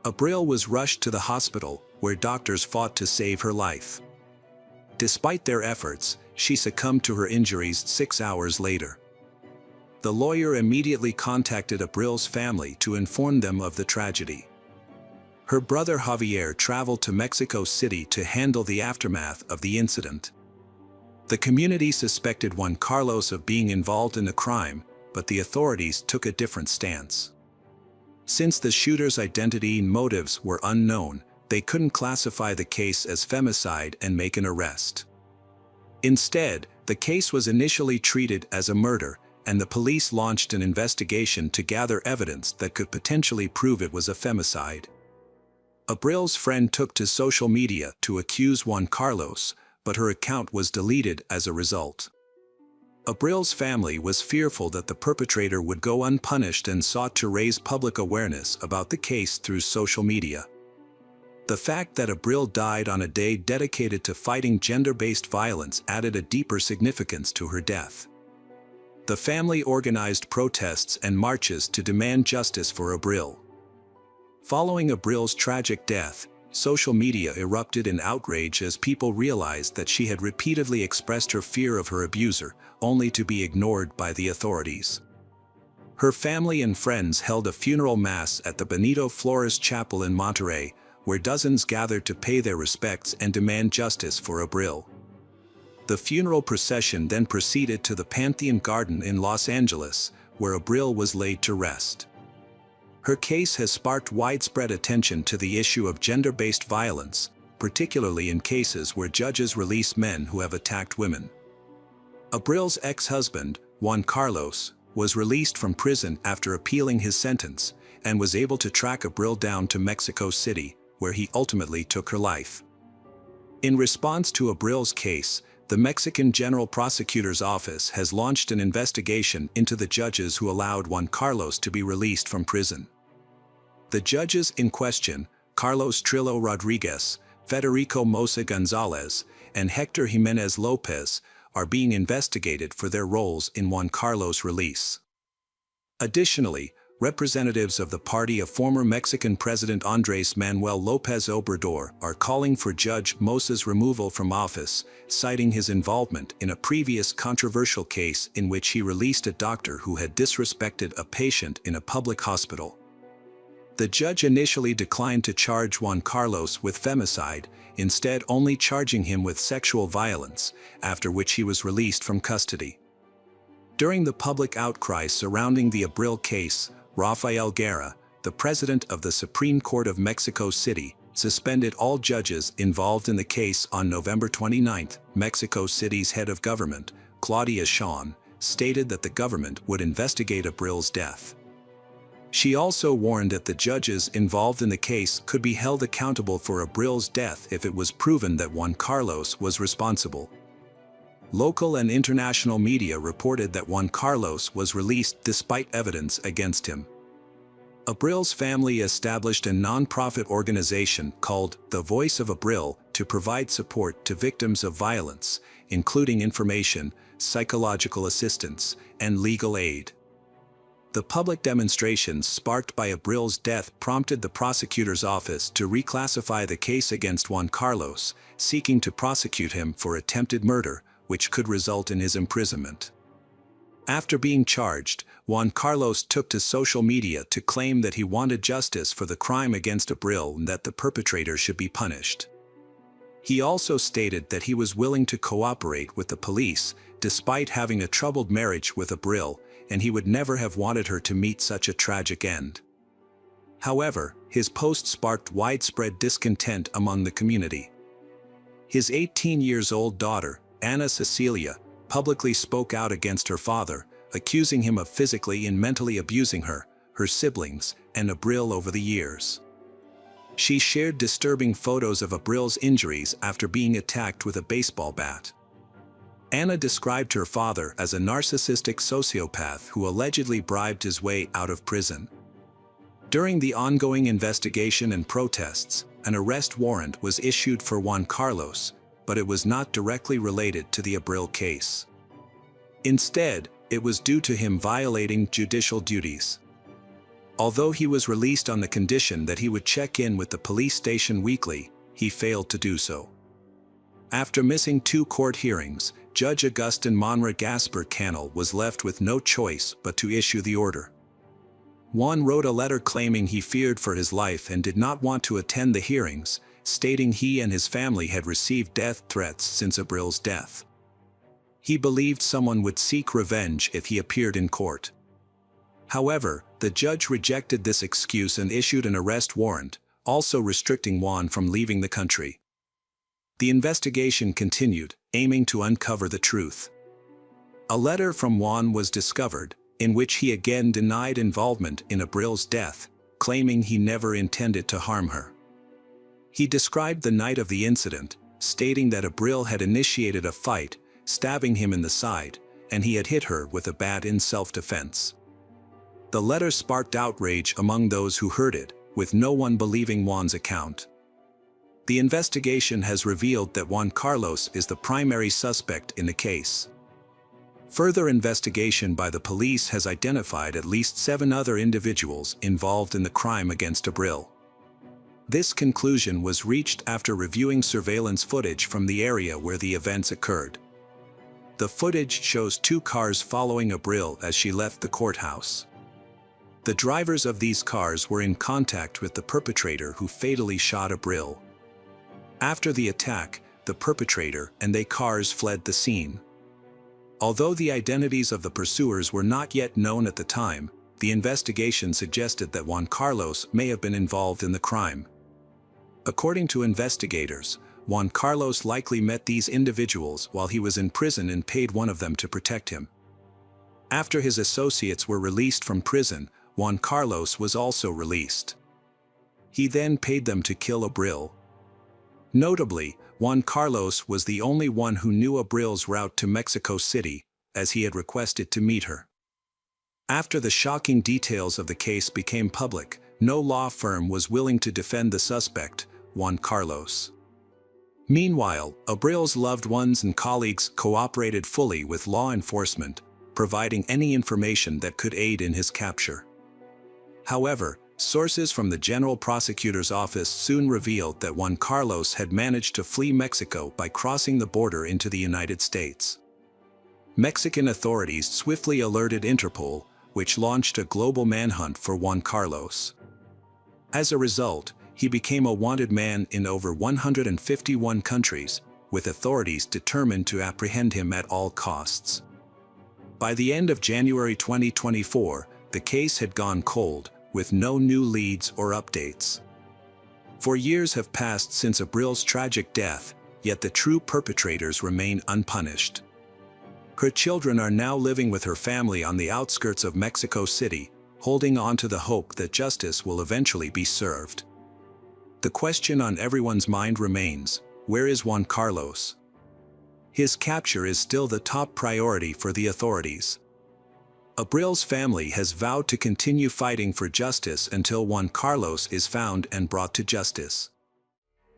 Abril was rushed to the hospital, where doctors fought to save her life. Despite their efforts, she succumbed to her injuries 6 hours later. The lawyer immediately contacted Abril's family to inform them of the tragedy. Her brother Javier traveled to Mexico City to handle the aftermath of the incident. The community suspected Juan Carlos of being involved in the crime, but the authorities took a different stance. Since the shooter's identity and motives were unknown, they couldn't classify the case as femicide and make an arrest. Instead, the case was initially treated as a murder, and the police launched an investigation to gather evidence that could potentially prove it was a femicide. Abril's friend took to social media to accuse Juan Carlos, but her account was deleted as a result. Abril's family was fearful that the perpetrator would go unpunished and sought to raise public awareness about the case through social media. The fact that Abril died on a day dedicated to fighting gender-based violence added a deeper significance to her death. The family organized protests and marches to demand justice for Abril. Following Abril's tragic death, social media erupted in outrage as people realized that she had repeatedly expressed her fear of her abuser, only to be ignored by the authorities. Her family and friends held a funeral mass at the Benito Flores Chapel in Monterrey, where dozens gathered to pay their respects and demand justice for Abril. The funeral procession then proceeded to the Pantheon Garden in Los Angeles, where Abril was laid to rest. Her case has sparked widespread attention to the issue of gender-based violence, particularly in cases where judges release men who have attacked women. Abril's ex-husband, Juan Carlos, was released from prison after appealing his sentence, and was able to track Abril down to Mexico City, where he ultimately took her life. In response to Abril's case, the Mexican General Prosecutor's Office has launched an investigation into the judges who allowed Juan Carlos to be released from prison. The judges in question, Carlos Trillo Rodriguez, Federico Mosa Gonzalez, and Hector Jimenez Lopez, are being investigated for their roles in Juan Carlos' release. Additionally, representatives of the party of former Mexican President Andrés Manuel López Obrador are calling for Judge Mosa's removal from office, citing his involvement in a previous controversial case in which he released a doctor who had disrespected a patient in a public hospital. The judge initially declined to charge Juan Carlos with femicide, instead only charging him with sexual violence, after which he was released from custody. During the public outcry surrounding the Abril case, Rafael Guerra, the president of the Supreme Court of Mexico City, suspended all judges involved in the case on November 29. Mexico City's head of government, Claudia Sheinbaum, stated that the government would investigate Abril's death. She also warned that the judges involved in the case could be held accountable for Abril's death if it was proven that Juan Carlos was responsible. Local and international media reported that Juan Carlos was released despite evidence against him. Abril's family established a non-profit organization called The Voice of Abril to provide support to victims of violence, including information, psychological assistance, and legal aid. The public demonstrations sparked by Abril's death prompted the prosecutor's office to reclassify the case against Juan Carlos, seeking to prosecute him for attempted murder, which could result in his imprisonment. After being charged, Juan Carlos took to social media to claim that he wanted justice for the crime against Abril and that the perpetrator should be punished. He also stated that he was willing to cooperate with the police, despite having a troubled marriage with Abril, and he would never have wanted her to meet such a tragic end. However, his post sparked widespread discontent among the community. His 18-year-old daughter, Ana Cecilia, publicly spoke out against her father, accusing him of physically and mentally abusing her, her siblings, and Abril over the years. She shared disturbing photos of Abril's injuries after being attacked with a baseball bat. Ana described her father as a narcissistic sociopath who allegedly bribed his way out of prison. During the ongoing investigation and protests, an arrest warrant was issued for Juan Carlos, but it was not directly related to the Abril case. Instead, it was due to him violating judicial duties. Although he was released on the condition that he would check in with the police station weekly, he failed to do so. After missing 2 court hearings, Judge Agustin Monra Gaspar Canal was left with no choice but to issue the order. Juan wrote a letter claiming he feared for his life and did not want to attend the hearings, stating he and his family had received death threats since Abril's death. He believed someone would seek revenge if he appeared in court. However, the judge rejected this excuse and issued an arrest warrant, also restricting Juan from leaving the country. The investigation continued, aiming to uncover the truth. A letter from Juan was discovered, in which he again denied involvement in Abril's death, claiming he never intended to harm her. He described the night of the incident, stating that Abril had initiated a fight, stabbing him in the side, and he had hit her with a bat in self-defense. The letter sparked outrage among those who heard it, with no one believing Juan's account. The investigation has revealed that Juan Carlos is the primary suspect in the case. Further investigation by the police has identified at least 7 other individuals involved in the crime against Abril. This conclusion was reached after reviewing surveillance footage from the area where the events occurred. The footage shows 2 cars following Abril as she left the courthouse. The drivers of these cars were in contact with the perpetrator who fatally shot Abril. After the attack, the perpetrator and their cars fled the scene. Although the identities of the pursuers were not yet known at the time, the investigation suggested that Juan Carlos may have been involved in the crime. According to investigators, Juan Carlos likely met these individuals while he was in prison and paid one of them to protect him. After his associates were released from prison, Juan Carlos was also released. He then paid them to kill Abril. Notably, Juan Carlos was the only one who knew Abril's route to Mexico City, as he had requested to meet her. After the shocking details of the case became public, no law firm was willing to defend the suspect, Juan Carlos. Meanwhile, Abril's loved ones and colleagues cooperated fully with law enforcement, providing any information that could aid in his capture. However, sources from the General Prosecutor's Office soon revealed that Juan Carlos had managed to flee Mexico by crossing the border into the United States. Mexican authorities swiftly alerted Interpol, which launched a global manhunt for Juan Carlos. As a result, he became a wanted man in over 151 countries, with authorities determined to apprehend him at all costs. By the end of January 2024, the case had gone cold, with no new leads or updates. 4 years have passed since Abril's tragic death, yet the true perpetrators remain unpunished. Her children are now living with her family on the outskirts of Mexico City, holding on to the hope that justice will eventually be served. The question on everyone's mind remains, where is Juan Carlos? His capture is still the top priority for the authorities. Abril's family has vowed to continue fighting for justice until Juan Carlos is found and brought to justice.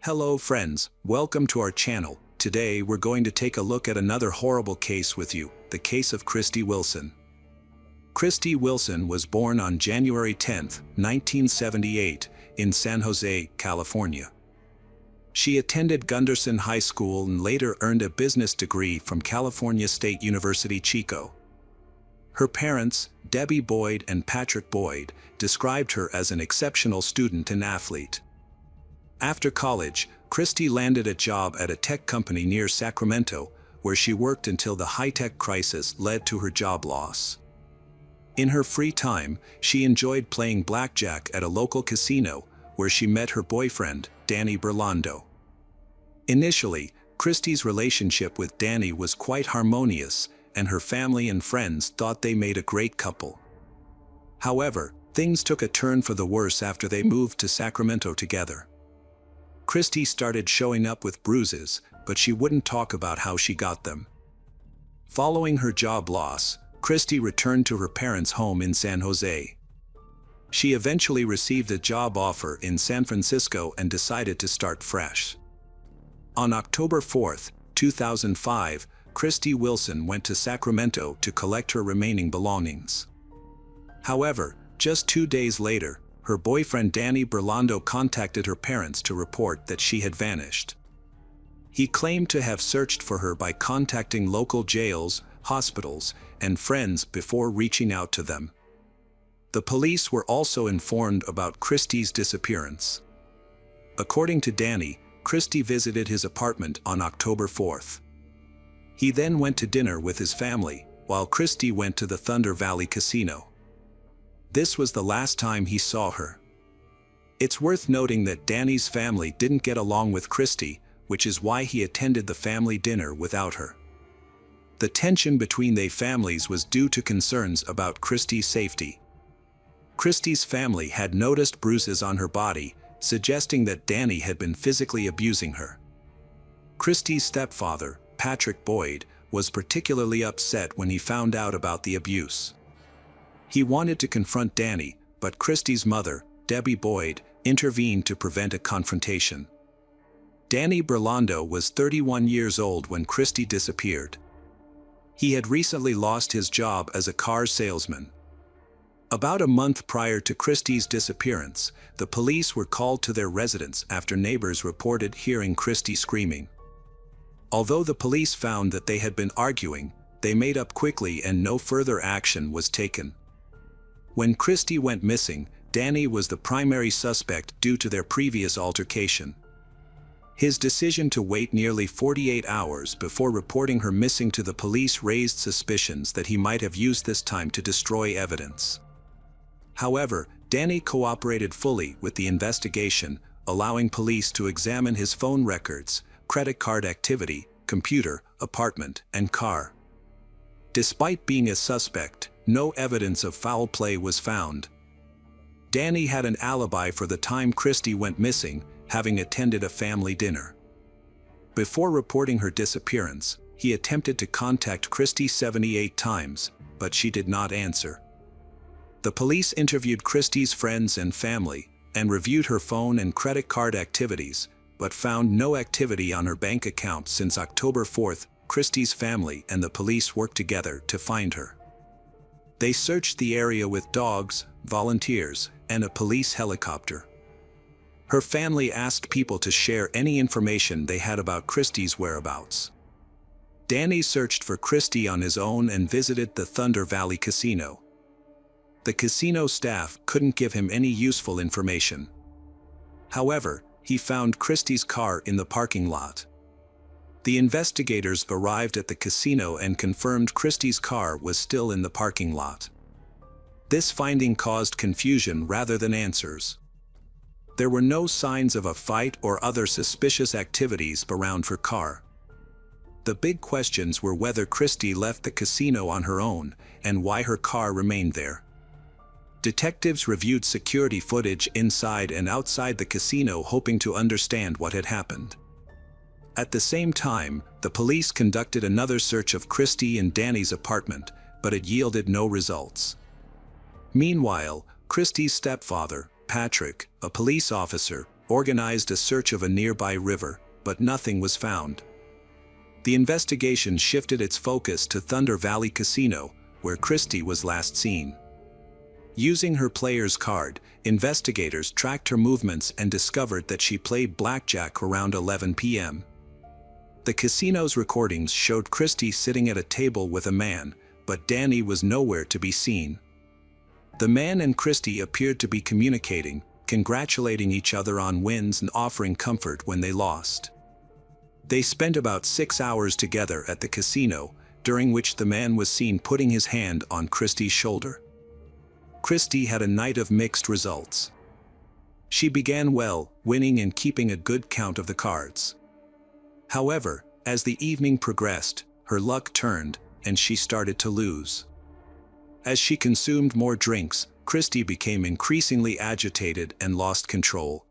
Hello friends, welcome to our channel. Today we're going to take a look at another horrible case with you, the case of Christy Wilson. Christy Wilson was born on January 10, 1978, in San Jose, California. She attended Gunderson High School and later earned a business degree from California State University, Chico. Her parents, Debbie Boyd and Patrick Boyd, described her as an exceptional student and athlete. After college, Christy landed a job at a tech company near Sacramento, where she worked until the high-tech crisis led to her job loss. In her free time, she enjoyed playing blackjack at a local casino, where she met her boyfriend, Danny Berlando. Initially, Christy's relationship with Danny was quite harmonious, and her family and friends thought they made a great couple. However, things took a turn for the worse after they moved to Sacramento together. Christy started showing up with bruises, but she wouldn't talk about how she got them. Following her job loss, Christy returned to her parents' home in San Jose. She eventually received a job offer in San Francisco and decided to start fresh. On October 4, 2005, Christy Wilson went to Sacramento to collect her remaining belongings. However, just 2 days later, her boyfriend Danny Berlando contacted her parents to report that she had vanished. He claimed to have searched for her by contacting local jails, hospitals, and friends before reaching out to them. The police were also informed about Christy's disappearance. According to Danny, Christy visited his apartment on October 4th. He then went to dinner with his family, while Christy went to the Thunder Valley Casino. This was the last time he saw her. It's worth noting that Danny's family didn't get along with Christy, which is why he attended the family dinner without her. The tension between their families was due to concerns about Christy's safety. Christy's family had noticed bruises on her body, suggesting that Danny had been physically abusing her. Christy's stepfather, Patrick Boyd, was particularly upset when he found out about the abuse. He wanted to confront Danny, but Christy's mother, Debbie Boyd, intervened to prevent a confrontation. Danny Berlando was 31 years old when Christy disappeared. He had recently lost his job as a car salesman. About a month prior to Christy's disappearance, the police were called to their residence after neighbors reported hearing Christy screaming. Although the police found that they had been arguing, they made up quickly and no further action was taken. When Christy went missing, Danny was the primary suspect due to their previous altercation. His decision to wait nearly 48 hours before reporting her missing to the police raised suspicions that he might have used this time to destroy evidence. However, Danny cooperated fully with the investigation, allowing police to examine his phone records, credit card activity, computer, apartment, and car. Despite being a suspect, no evidence of foul play was found. Danny had an alibi for the time Christy went missing, having attended a family dinner. Before reporting her disappearance, he attempted to contact Christy 78 times, but she did not answer. The police interviewed Christy's friends and family, and reviewed her phone and credit card activities, but found no activity on her bank account since October 4th. Christy's family and the police worked together to find her. They searched the area with dogs, volunteers, and a police helicopter. Her family asked people to share any information they had about Christy's whereabouts. Danny searched for Christy on his own and visited the Thunder Valley Casino. The casino staff couldn't give him any useful information. However, he found Christie's car in the parking lot. The investigators arrived at the casino and confirmed Christie's car was still in the parking lot. This finding caused confusion rather than answers. There were no signs of a fight or other suspicious activities around her car. The big questions were whether Christie left the casino on her own and why her car remained there. Detectives reviewed security footage inside and outside the casino, hoping to understand what had happened. At the same time, the police conducted another search of Christie and Danny's apartment, but it yielded no results. Meanwhile, Christie's stepfather, Patrick, a police officer, organized a search of a nearby river, but nothing was found. The investigation shifted its focus to Thunder Valley Casino, where Christie was last seen. Using her player's card, investigators tracked her movements and discovered that she played blackjack around 11 p.m. The casino's recordings showed Christie sitting at a table with a man, but Danny was nowhere to be seen. The man and Christie appeared to be communicating, congratulating each other on wins and offering comfort when they lost. They spent about 6 hours together at the casino, during which the man was seen putting his hand on Christie's shoulder. Christie had a night of mixed results. She began well, winning and keeping a good count of the cards. However, as the evening progressed, her luck turned, and she started to lose. As she consumed more drinks, Christie became increasingly agitated and lost control.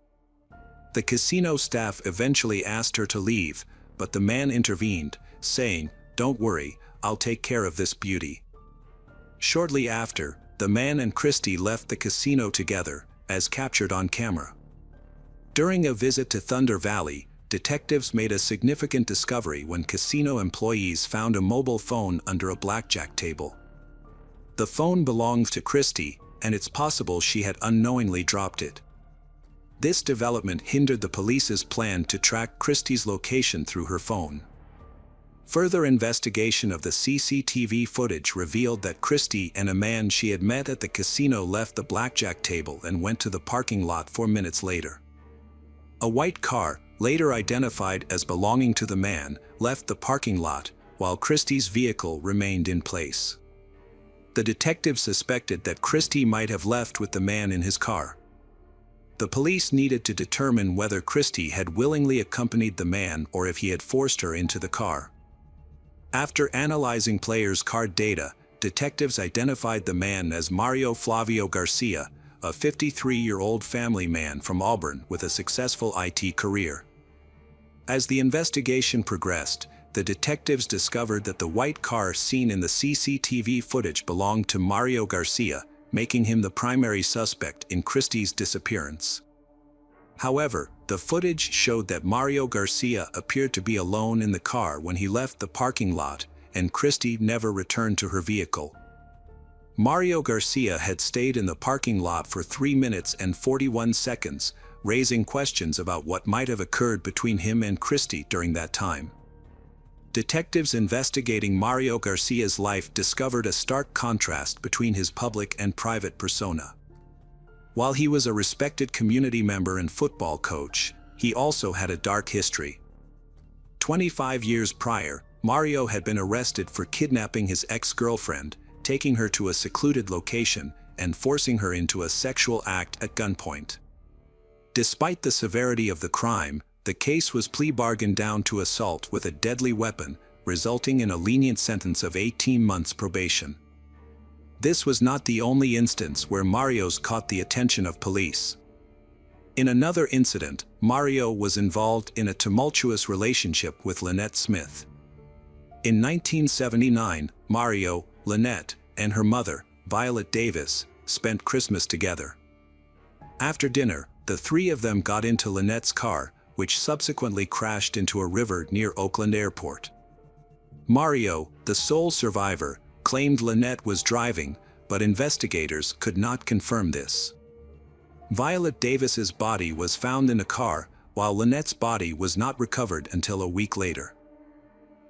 The casino staff eventually asked her to leave, but the man intervened, saying, "Don't worry, I'll take care of this beauty." Shortly after, the man and Christie left the casino together, as captured on camera. During a visit to Thunder Valley, detectives made a significant discovery when casino employees found a mobile phone under a blackjack table. The phone belonged to Christie, and it's possible she had unknowingly dropped it. This development hindered the police's plan to track Christie's location through her phone. Further investigation of the CCTV footage revealed that Christie and a man she had met at the casino left the blackjack table and went to the parking lot 4 minutes later. A white car, later identified as belonging to the man, left the parking lot, while Christie's vehicle remained in place. The detective suspected that Christie might have left with the man in his car. The police needed to determine whether Christie had willingly accompanied the man or if he had forced her into the car. After analyzing players' card data, detectives identified the man as Mario Flavio Garcia, a 53-year-old family man from Auburn with a successful IT career. As the investigation progressed, the detectives discovered that the white car seen in the CCTV footage belonged to Mario Garcia, making him the primary suspect in Christie's disappearance. However, the footage showed that Mario Garcia appeared to be alone in the car when he left the parking lot, and Christie never returned to her vehicle. Mario Garcia had stayed in the parking lot for 3 minutes and 41 seconds, raising questions about what might have occurred between him and Christie during that time. Detectives investigating Mario Garcia's life discovered a stark contrast between his public and private persona. While he was a respected community member and football coach, he also had a dark history. 25 years prior, Mario had been arrested for kidnapping his ex-girlfriend, taking her to a secluded location, and forcing her into a sexual act at gunpoint. Despite the severity of the crime, the case was plea bargained down to assault with a deadly weapon, resulting in a lenient sentence of 18 months probation. This was not the only instance where Mario's caught the attention of police. In another incident, Mario was involved in a tumultuous relationship with Lynette Smith. In 1979, Mario, Lynette, and her mother, Violet Davis, spent Christmas together. After dinner, the three of them got into Lynette's car, which subsequently crashed into a river near Oakland Airport. Mario, the sole survivor, claimed Lynette was driving, but investigators could not confirm this. Violet Davis's body was found in a car, while Lynette's body was not recovered until a week later.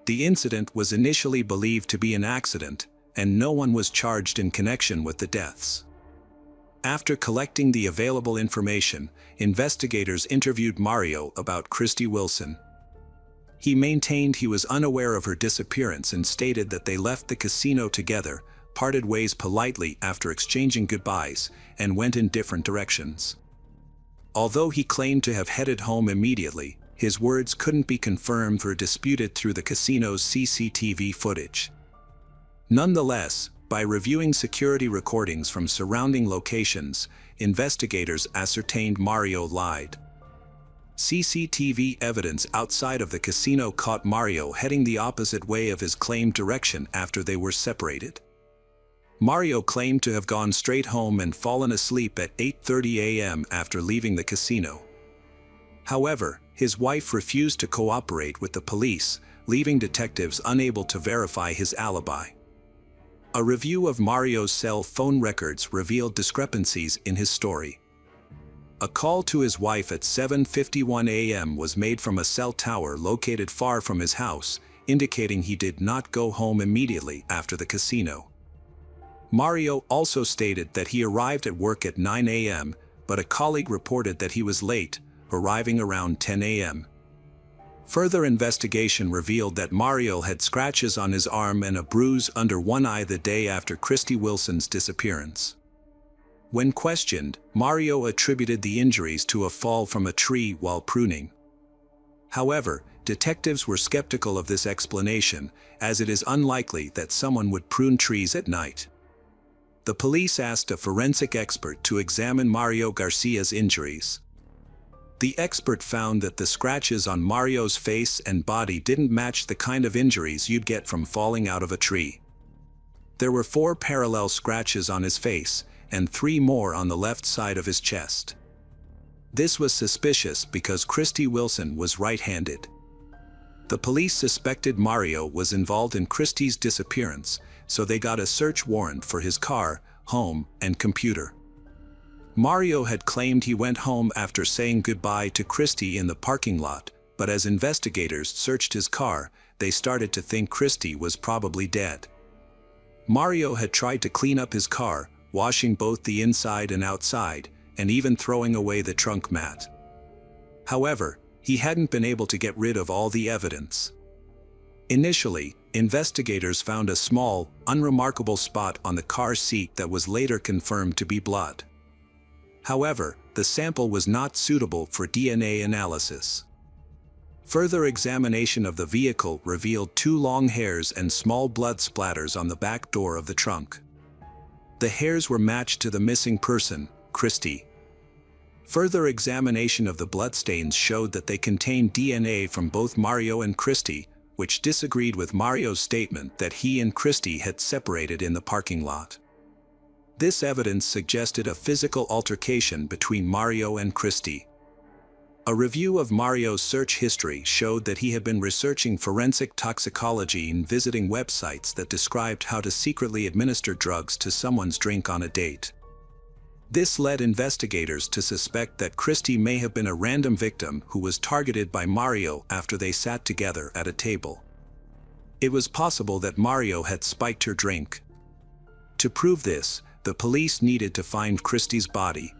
The incident was initially believed to be an accident, and no one was charged in connection with the deaths. After collecting the available information, investigators interviewed Mario about Christy Wilson. He maintained he was unaware of her disappearance and stated that they left the casino together, parted ways politely after exchanging goodbyes, and went in different directions. Although he claimed to have headed home immediately, his words couldn't be confirmed or disputed through the casino's CCTV footage. Nonetheless, by reviewing security recordings from surrounding locations, investigators ascertained Mario lied. CCTV evidence outside of the casino caught Mario heading the opposite way of his claimed direction after they were separated. Mario claimed to have gone straight home and fallen asleep at 8:30 a.m. after leaving the casino. However, his wife refused to cooperate with the police, leaving detectives unable to verify his alibi. A review of Mario's cell phone records revealed discrepancies in his story. A call to his wife at 7:51 a.m. was made from a cell tower located far from his house, indicating he did not go home immediately after the casino. Mario also stated that he arrived at work at 9 a.m., but a colleague reported that he was late, arriving around 10 a.m. Further investigation revealed that Mario had scratches on his arm and a bruise under one eye the day after Christy Wilson's disappearance. When questioned, Mario attributed the injuries to a fall from a tree while pruning. However, detectives were skeptical of this explanation, as it is unlikely that someone would prune trees at night. The police asked a forensic expert to examine Mario Garcia's injuries. The expert found that the scratches on Mario's face and body didn't match the kind of injuries you'd get from falling out of a tree. There were 4 parallel scratches on his face, and 3 more on the left side of his chest. This was suspicious because Christy Wilson was right-handed. The police suspected Mario was involved in Christy's disappearance, so they got a search warrant for his car, home, and computer. Mario had claimed he went home after saying goodbye to Christy in the parking lot, but as investigators searched his car, they started to think Christy was probably dead. Mario had tried to clean up his car, washing both the inside and outside, and even throwing away the trunk mat. However, he hadn't been able to get rid of all the evidence. Initially, investigators found a small, unremarkable spot on the car seat that was later confirmed to be blood. However, the sample was not suitable for DNA analysis. Further examination of the vehicle revealed 2 long hairs and small blood splatters on the back door of the trunk. The hairs were matched to the missing person, Christy. Further examination of the bloodstains showed that they contained DNA from both Mario and Christy, which disagreed with Mario's statement that he and Christy had separated in the parking lot. This evidence suggested a physical altercation between Mario and Christy. A review of Mario's search history showed that he had been researching forensic toxicology and visiting websites that described how to secretly administer drugs to someone's drink on a date. This led investigators to suspect that Christy may have been a random victim who was targeted by Mario after they sat together at a table. It was possible that Mario had spiked her drink. To prove this, the police needed to find Christy's body.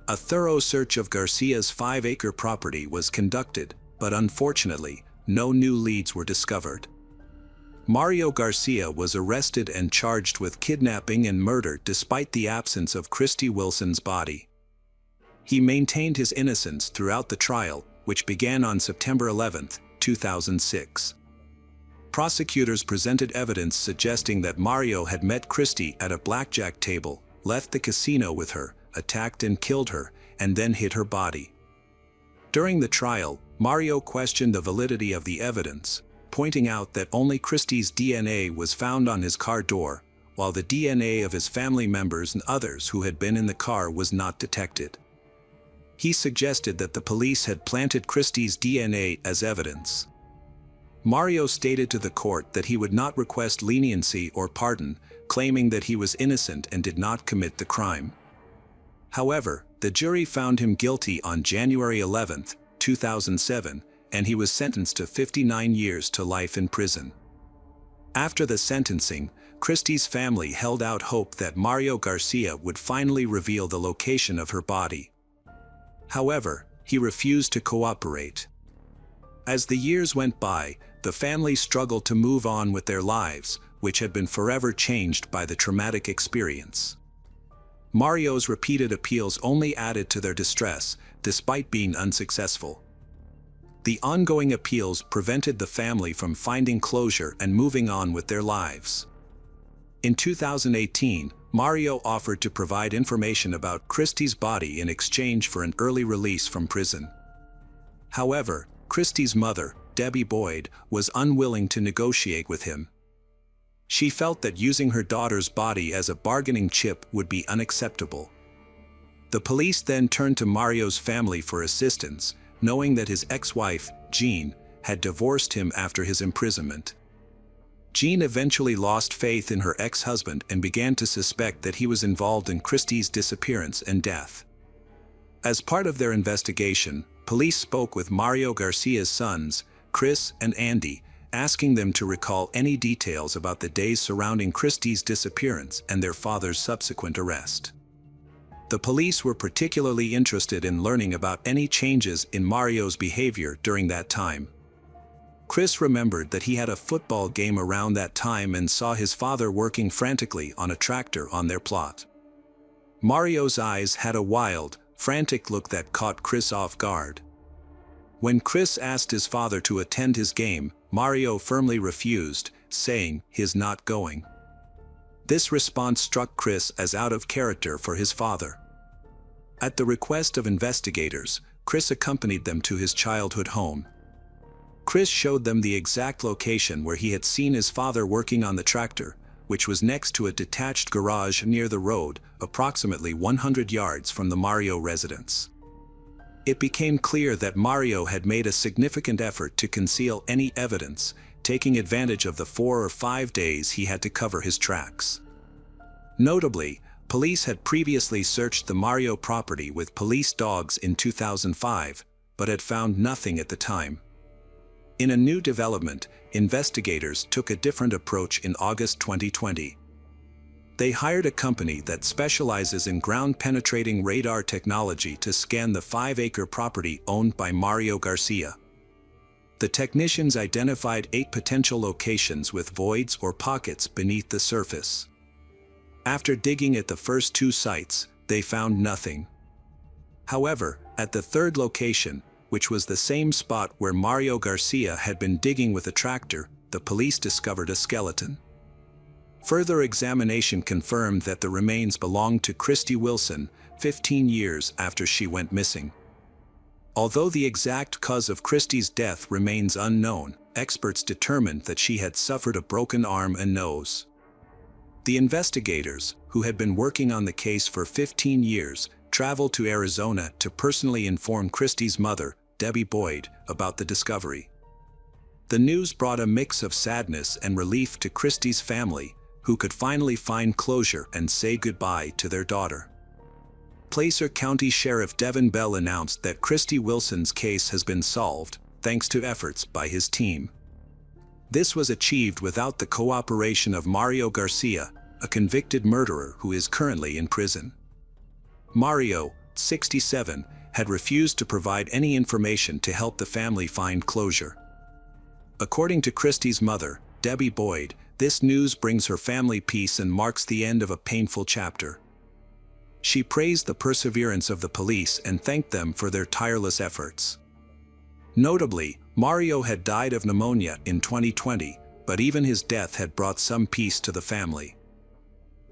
A thorough search of Garcia's 5-acre property was conducted, but unfortunately, no new leads were discovered. Mario Garcia was arrested and charged with kidnapping and murder despite the absence of Christy Wilson's body. He maintained his innocence throughout the trial, which began on September 11, 2006. Prosecutors presented evidence suggesting that Mario had met Christy at a blackjack table, left the casino with her, attacked and killed her, and then hid her body. During the trial, Mario questioned the validity of the evidence, pointing out that only Christy's DNA was found on his car door, while the DNA of his family members and others who had been in the car was not detected. He suggested that the police had planted Christy's DNA as evidence. Mario stated to the court that he would not request leniency or pardon, claiming that he was innocent and did not commit the crime. However, the jury found him guilty on January 11, 2007, and he was sentenced to 59 years to life in prison. After the sentencing, Christie's family held out hope that Mario Garcia would finally reveal the location of her body. However, he refused to cooperate. As the years went by, the family struggled to move on with their lives, which had been forever changed by the traumatic experience. Mario's repeated appeals only added to their distress, despite being unsuccessful. The ongoing appeals prevented the family from finding closure and moving on with their lives. In 2018, Mario offered to provide information about Christie's body in exchange for an early release from prison. However, Christie's mother, Debbie Boyd, was unwilling to negotiate with him. She felt that using her daughter's body as a bargaining chip would be unacceptable. The police then turned to Mario's family for assistance, knowing that his ex-wife, Jean, had divorced him after his imprisonment. Jean eventually lost faith in her ex-husband and began to suspect that he was involved in Christie's disappearance and death. As part of their investigation, police spoke with Mario Garcia's sons, Chris and Andy, asking them to recall any details about the days surrounding Christie's disappearance and their father's subsequent arrest. The police were particularly interested in learning about any changes in Mario's behavior during that time. Chris remembered that he had a football game around that time and saw his father working frantically on a tractor on their plot. Mario's eyes had a wild, frantic look that caught Chris off guard. When Chris asked his father to attend his game, Mario firmly refused, saying he's not going. This response struck Chris as out of character for his father. At the request of investigators, Chris accompanied them to his childhood home. Chris showed them the exact location where he had seen his father working on the tractor, which was next to a detached garage near the road, approximately 100 yards from the Mario residence. It became clear that Mario had made a significant effort to conceal any evidence, taking advantage of the 4 or 5 days he had to cover his tracks. Notably, police had previously searched the Mario property with police dogs in 2005, but had found nothing at the time. In a new development, investigators took a different approach in August 2020. They hired a company that specializes in ground-penetrating radar technology to scan the 5-acre property owned by Mario Garcia. The technicians identified 8 potential locations with voids or pockets beneath the surface. After digging at the first 2 sites, they found nothing. However, at the 3rd location, which was the same spot where Mario Garcia had been digging with a tractor, the police discovered a skeleton. Further examination confirmed that the remains belonged to Christy Wilson, 15 years after she went missing. Although the exact cause of Christy's death remains unknown, experts determined that she had suffered a broken arm and nose. The investigators, who had been working on the case for 15 years, traveled to Arizona to personally inform Christy's mother, Debbie Boyd, about the discovery. The news brought a mix of sadness and relief to Christy's family, who could finally find closure and say goodbye to their daughter. Placer County Sheriff Devin Bell announced that Christy Wilson's case has been solved, thanks to efforts by his team. This was achieved without the cooperation of Mario Garcia, a convicted murderer who is currently in prison. Mario, 67, had refused to provide any information to help the family find closure. According to Christy's mother, Debbie Boyd, this news brings her family peace and marks the end of a painful chapter. She praised the perseverance of the police and thanked them for their tireless efforts. Notably, Mario had died of pneumonia in 2020, but even his death had brought some peace to the family.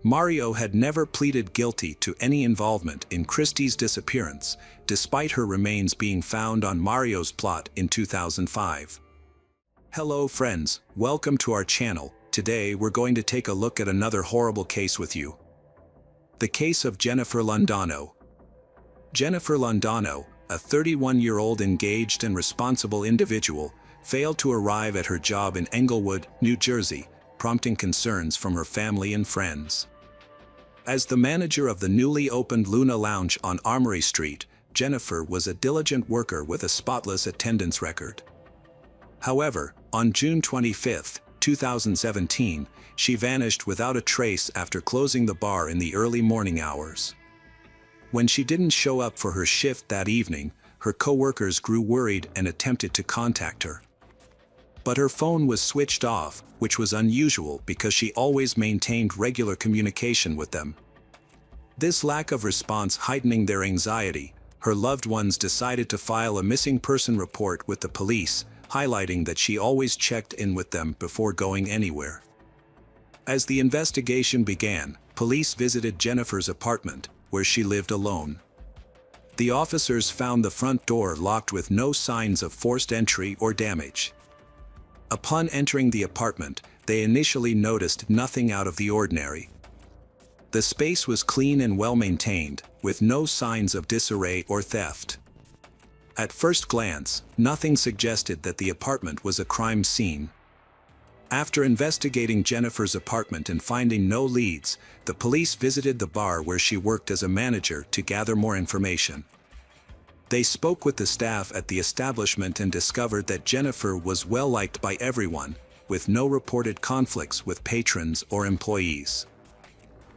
Mario had never pleaded guilty to any involvement in Christy's disappearance, despite her remains being found on Mario's plot in 2005. Hello friends, welcome to our channel. Today we're going to take a look at another horrible case with you. The case of Jennifer Londano. Jennifer Londano, a 31-year-old engaged and responsible individual, failed to arrive at her job in Englewood, New Jersey, prompting concerns from her family and friends. As the manager of the newly opened Luna Lounge on Armory Street, Jennifer was a diligent worker with a spotless attendance record. However, on June 25, 2017, she vanished without a trace after closing the bar in the early morning hours. When she didn't show up for her shift that evening, her coworkers grew worried and attempted to contact her. But her phone was switched off, which was unusual because she always maintained regular communication with them. This lack of response heightening their anxiety, her loved ones decided to file a missing person report with the police, highlighting that she always checked in with them before going anywhere. As the investigation began, police visited Jennifer's apartment, where she lived alone. The officers found the front door locked with no signs of forced entry or damage. Upon entering the apartment, they initially noticed nothing out of the ordinary. The space was clean and well-maintained, with no signs of disarray or theft. At first glance, nothing suggested that the apartment was a crime scene. After investigating Jennifer's apartment and finding no leads, the police visited the bar where she worked as a manager to gather more information. They spoke with the staff at the establishment and discovered that Jennifer was well liked by everyone, with no reported conflicts with patrons or employees.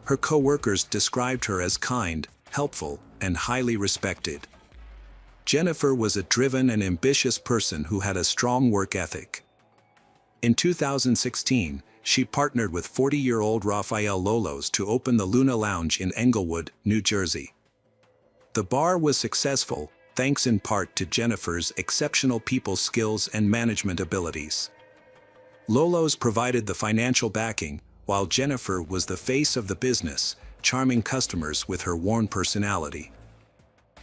Her co-workers described her as kind, helpful, and highly respected. Jennifer was a driven and ambitious person who had a strong work ethic. In 2016, she partnered with 40-year-old Rafael Lolos to open the Luna Lounge in Englewood, New Jersey. The bar was successful, thanks in part to Jennifer's exceptional people skills and management abilities. Lolos provided the financial backing, while Jennifer was the face of the business, charming customers with her warm personality.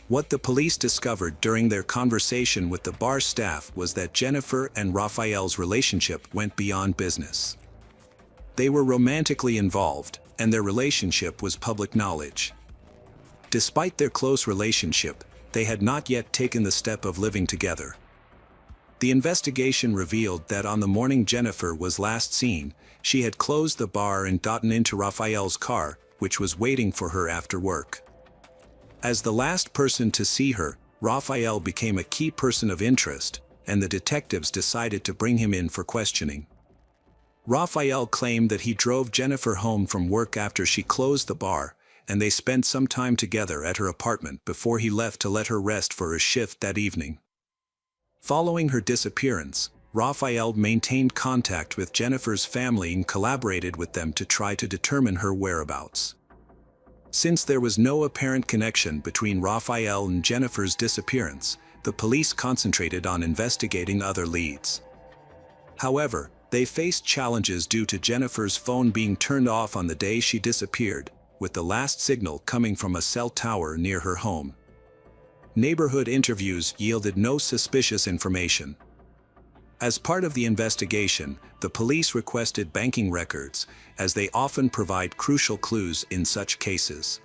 What the police discovered during their conversation with the bar staff was that Jennifer and Rafael's relationship went beyond business. They were romantically involved, and their relationship was public knowledge. Despite their close relationship, they had not yet taken the step of living together. The investigation revealed that on the morning Jennifer was last seen, she had closed the bar and gotten into Rafael's car, which was waiting for her after work. As the last person to see her, Rafael became a key person of interest, and the detectives decided to bring him in for questioning. Rafael claimed that he drove Jennifer home from work after she closed the bar, and they spent some time together at her apartment before he left to let her rest for her shift that evening. Following her disappearance, Rafael maintained contact with Jennifer's family and collaborated with them to try to determine her whereabouts. Since there was no apparent connection between Rafael and Jennifer's disappearance, the police concentrated on investigating other leads. However, they faced challenges due to Jennifer's phone being turned off on the day she disappeared, with the last signal coming from a cell tower near her home. Neighborhood interviews yielded no suspicious information. As part of the investigation, the police requested banking records, as they often provide crucial clues in such cases.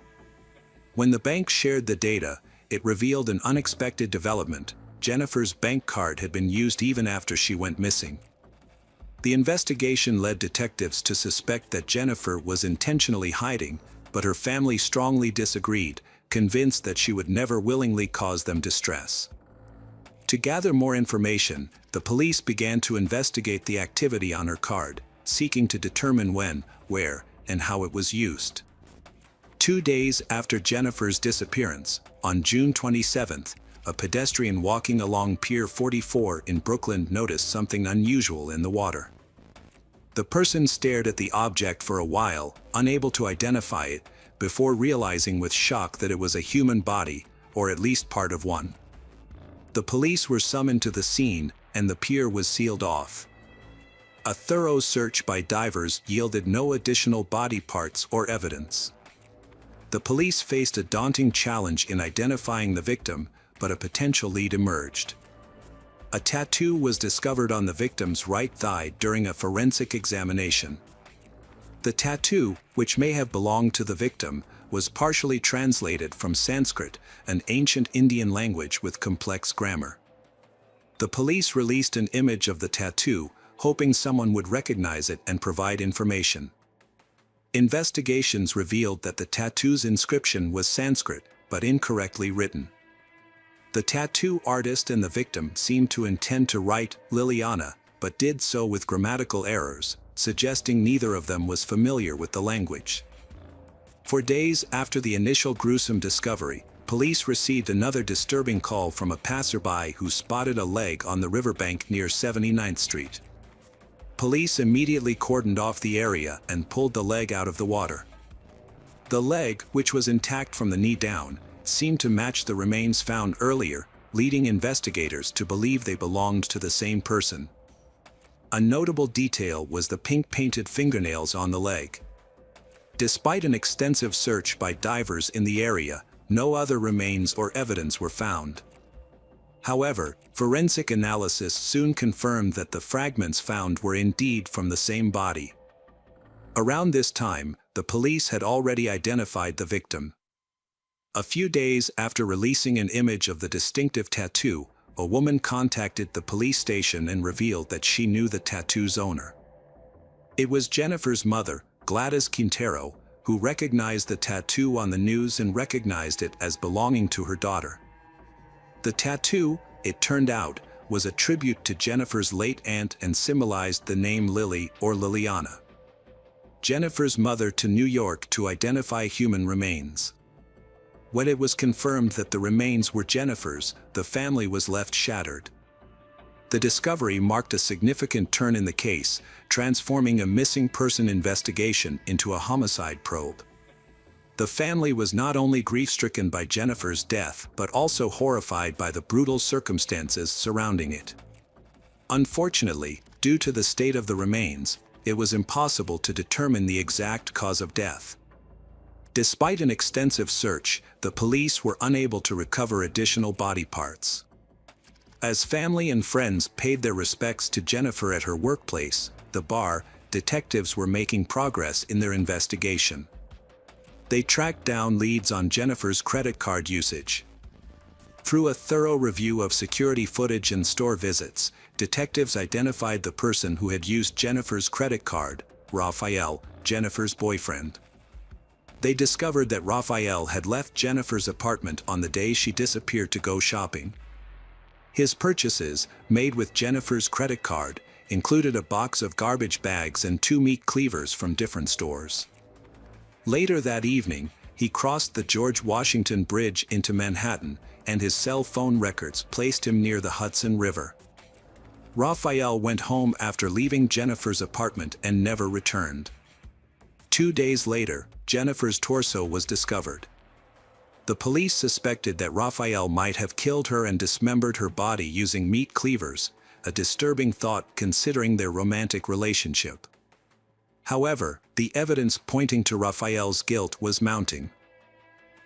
When the bank shared the data, it revealed an unexpected development: Jennifer's bank card had been used even after she went missing. The investigation led detectives to suspect that Jennifer was intentionally hiding, but her family strongly disagreed, convinced that she would never willingly cause them distress. To gather more information, the police began to investigate the activity on her card, seeking to determine when, where, and how it was used. 2 days after Jennifer's disappearance, on June 27th, a pedestrian walking along Pier 44 in Brooklyn noticed something unusual in the water. The person stared at the object for a while, unable to identify it, before realizing with shock that it was a human body, or at least part of one. The police were summoned to the scene, and the pier was sealed off. A thorough search by divers yielded no additional body parts or evidence. The police faced a daunting challenge in identifying the victim, but a potential lead emerged. A tattoo was discovered on the victim's right thigh during a forensic examination. The tattoo, which may have belonged to the victim, was partially translated from Sanskrit, an ancient Indian language with complex grammar. The police released an image of the tattoo, hoping someone would recognize it and provide information. Investigations revealed that the tattoo's inscription was Sanskrit, but incorrectly written. The tattoo artist and the victim seemed to intend to write Liliana, but did so with grammatical errors, suggesting neither of them was familiar with the language. For days after the initial gruesome discovery, police received another disturbing call from a passerby who spotted a leg on the riverbank near 79th Street. Police immediately cordoned off the area and pulled the leg out of the water. The leg, which was intact from the knee down, seemed to match the remains found earlier, leading investigators to believe they belonged to the same person. A notable detail was the pink-painted fingernails on the leg. Despite an extensive search by divers in the area, no other remains or evidence were found. However, forensic analysis soon confirmed that the fragments found were indeed from the same body. Around this time, the police had already identified the victim. A few days after releasing an image of the distinctive tattoo, a woman contacted the police station and revealed that she knew the tattoo's owner. It was Jennifer's mother, Gladys Quintero, who recognized the tattoo on the news and recognized it as belonging to her daughter. The tattoo, it turned out, was a tribute to Jennifer's late aunt and symbolized the name Lily or Liliana. Jennifer's mother to New York to identify human remains. When it was confirmed that the remains were Jennifer's, the family was left shattered. The discovery marked a significant turn in the case, transforming a missing person investigation into a homicide probe. The family was not only grief-stricken by Jennifer's death but also horrified by the brutal circumstances surrounding it. Unfortunately, due to the state of the remains, it was impossible to determine the exact cause of death. Despite an extensive search, the police were unable to recover additional body parts. As family and friends paid their respects to Jennifer at her workplace, the bar, detectives were making progress in their investigation. They tracked down leads on Jennifer's credit card usage. Through a thorough review of security footage and store visits, detectives identified the person who had used Jennifer's credit card, Raphael, Jennifer's boyfriend. They discovered that Raphael had left Jennifer's apartment on the day she disappeared to go shopping. His purchases, made with Jennifer's credit card, included a box of garbage bags and 2 meat cleavers from different stores. Later that evening, he crossed the George Washington Bridge into Manhattan, and his cell phone records placed him near the Hudson River. Raphael went home after leaving Jennifer's apartment and never returned. 2 days later, Jennifer's torso was discovered. The police suspected that Raphael might have killed her and dismembered her body using meat cleavers, a disturbing thought considering their romantic relationship. However, the evidence pointing to Raphael's guilt was mounting.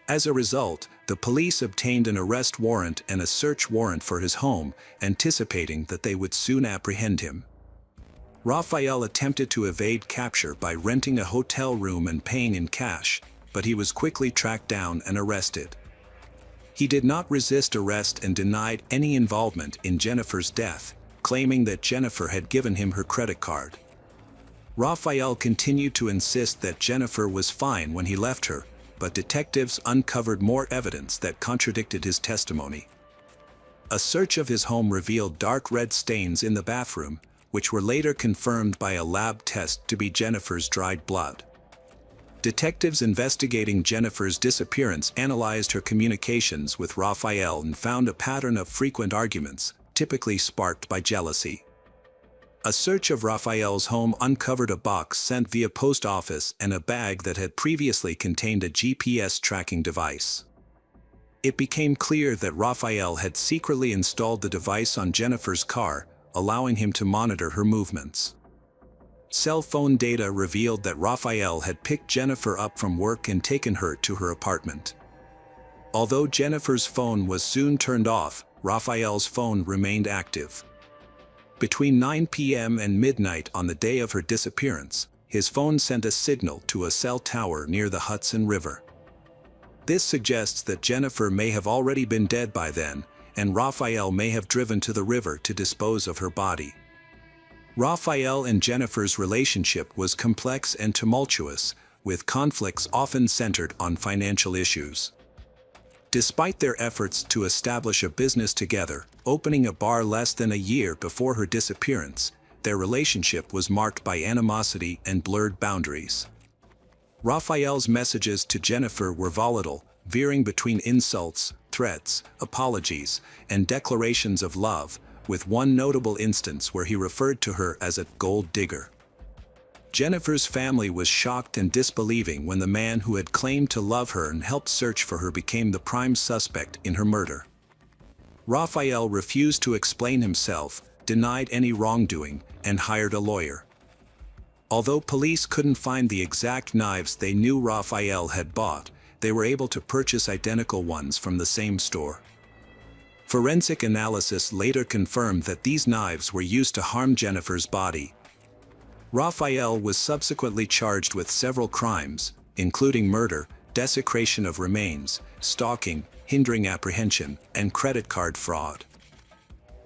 As a result, the police obtained an arrest warrant and a search warrant for his home, anticipating that they would soon apprehend him. Raphael attempted to evade capture by renting a hotel room and paying in cash, but he was quickly tracked down and arrested. He did not resist arrest and denied any involvement in Jennifer's death, claiming that Jennifer had given him her credit card. Raphael continued to insist that Jennifer was fine when he left her, but detectives uncovered more evidence that contradicted his testimony. A search of his home revealed dark red stains in the bathroom, which were later confirmed by a lab test to be Jennifer's dried blood. Detectives investigating Jennifer's disappearance analyzed her communications with Raphael and found a pattern of frequent arguments, typically sparked by jealousy. A search of Raphael's home uncovered a box sent via post office and a bag that had previously contained a GPS tracking device. It became clear that Raphael had secretly installed the device on Jennifer's car, allowing him to monitor her movements. Cell phone data revealed that Raphael had picked Jennifer up from work and taken her to her apartment. Although Jennifer's phone was soon turned off, Raphael's phone remained active. Between 9 p.m. and midnight on the day of her disappearance, his phone sent a signal to a cell tower near the Hudson River. This suggests that Jennifer may have already been dead by then, and Raphael may have driven to the river to dispose of her body. Raphael and Jennifer's relationship was complex and tumultuous, with conflicts often centered on financial issues. Despite their efforts to establish a business together, opening a bar less than a year before her disappearance, their relationship was marked by animosity and blurred boundaries. Raphael's messages to Jennifer were volatile, veering between insults, threats, apologies, and declarations of love, with one notable instance where he referred to her as a gold digger. Jennifer's family was shocked and disbelieving when the man who had claimed to love her and helped search for her became the prime suspect in her murder. Raphael refused to explain himself, denied any wrongdoing, and hired a lawyer. Although police couldn't find the exact knives they knew Raphael had bought, they were able to purchase identical ones from the same store. Forensic analysis later confirmed that these knives were used to harm Jennifer's body. Raphael was subsequently charged with several crimes, including murder, desecration of remains, stalking, hindering apprehension, and credit card fraud.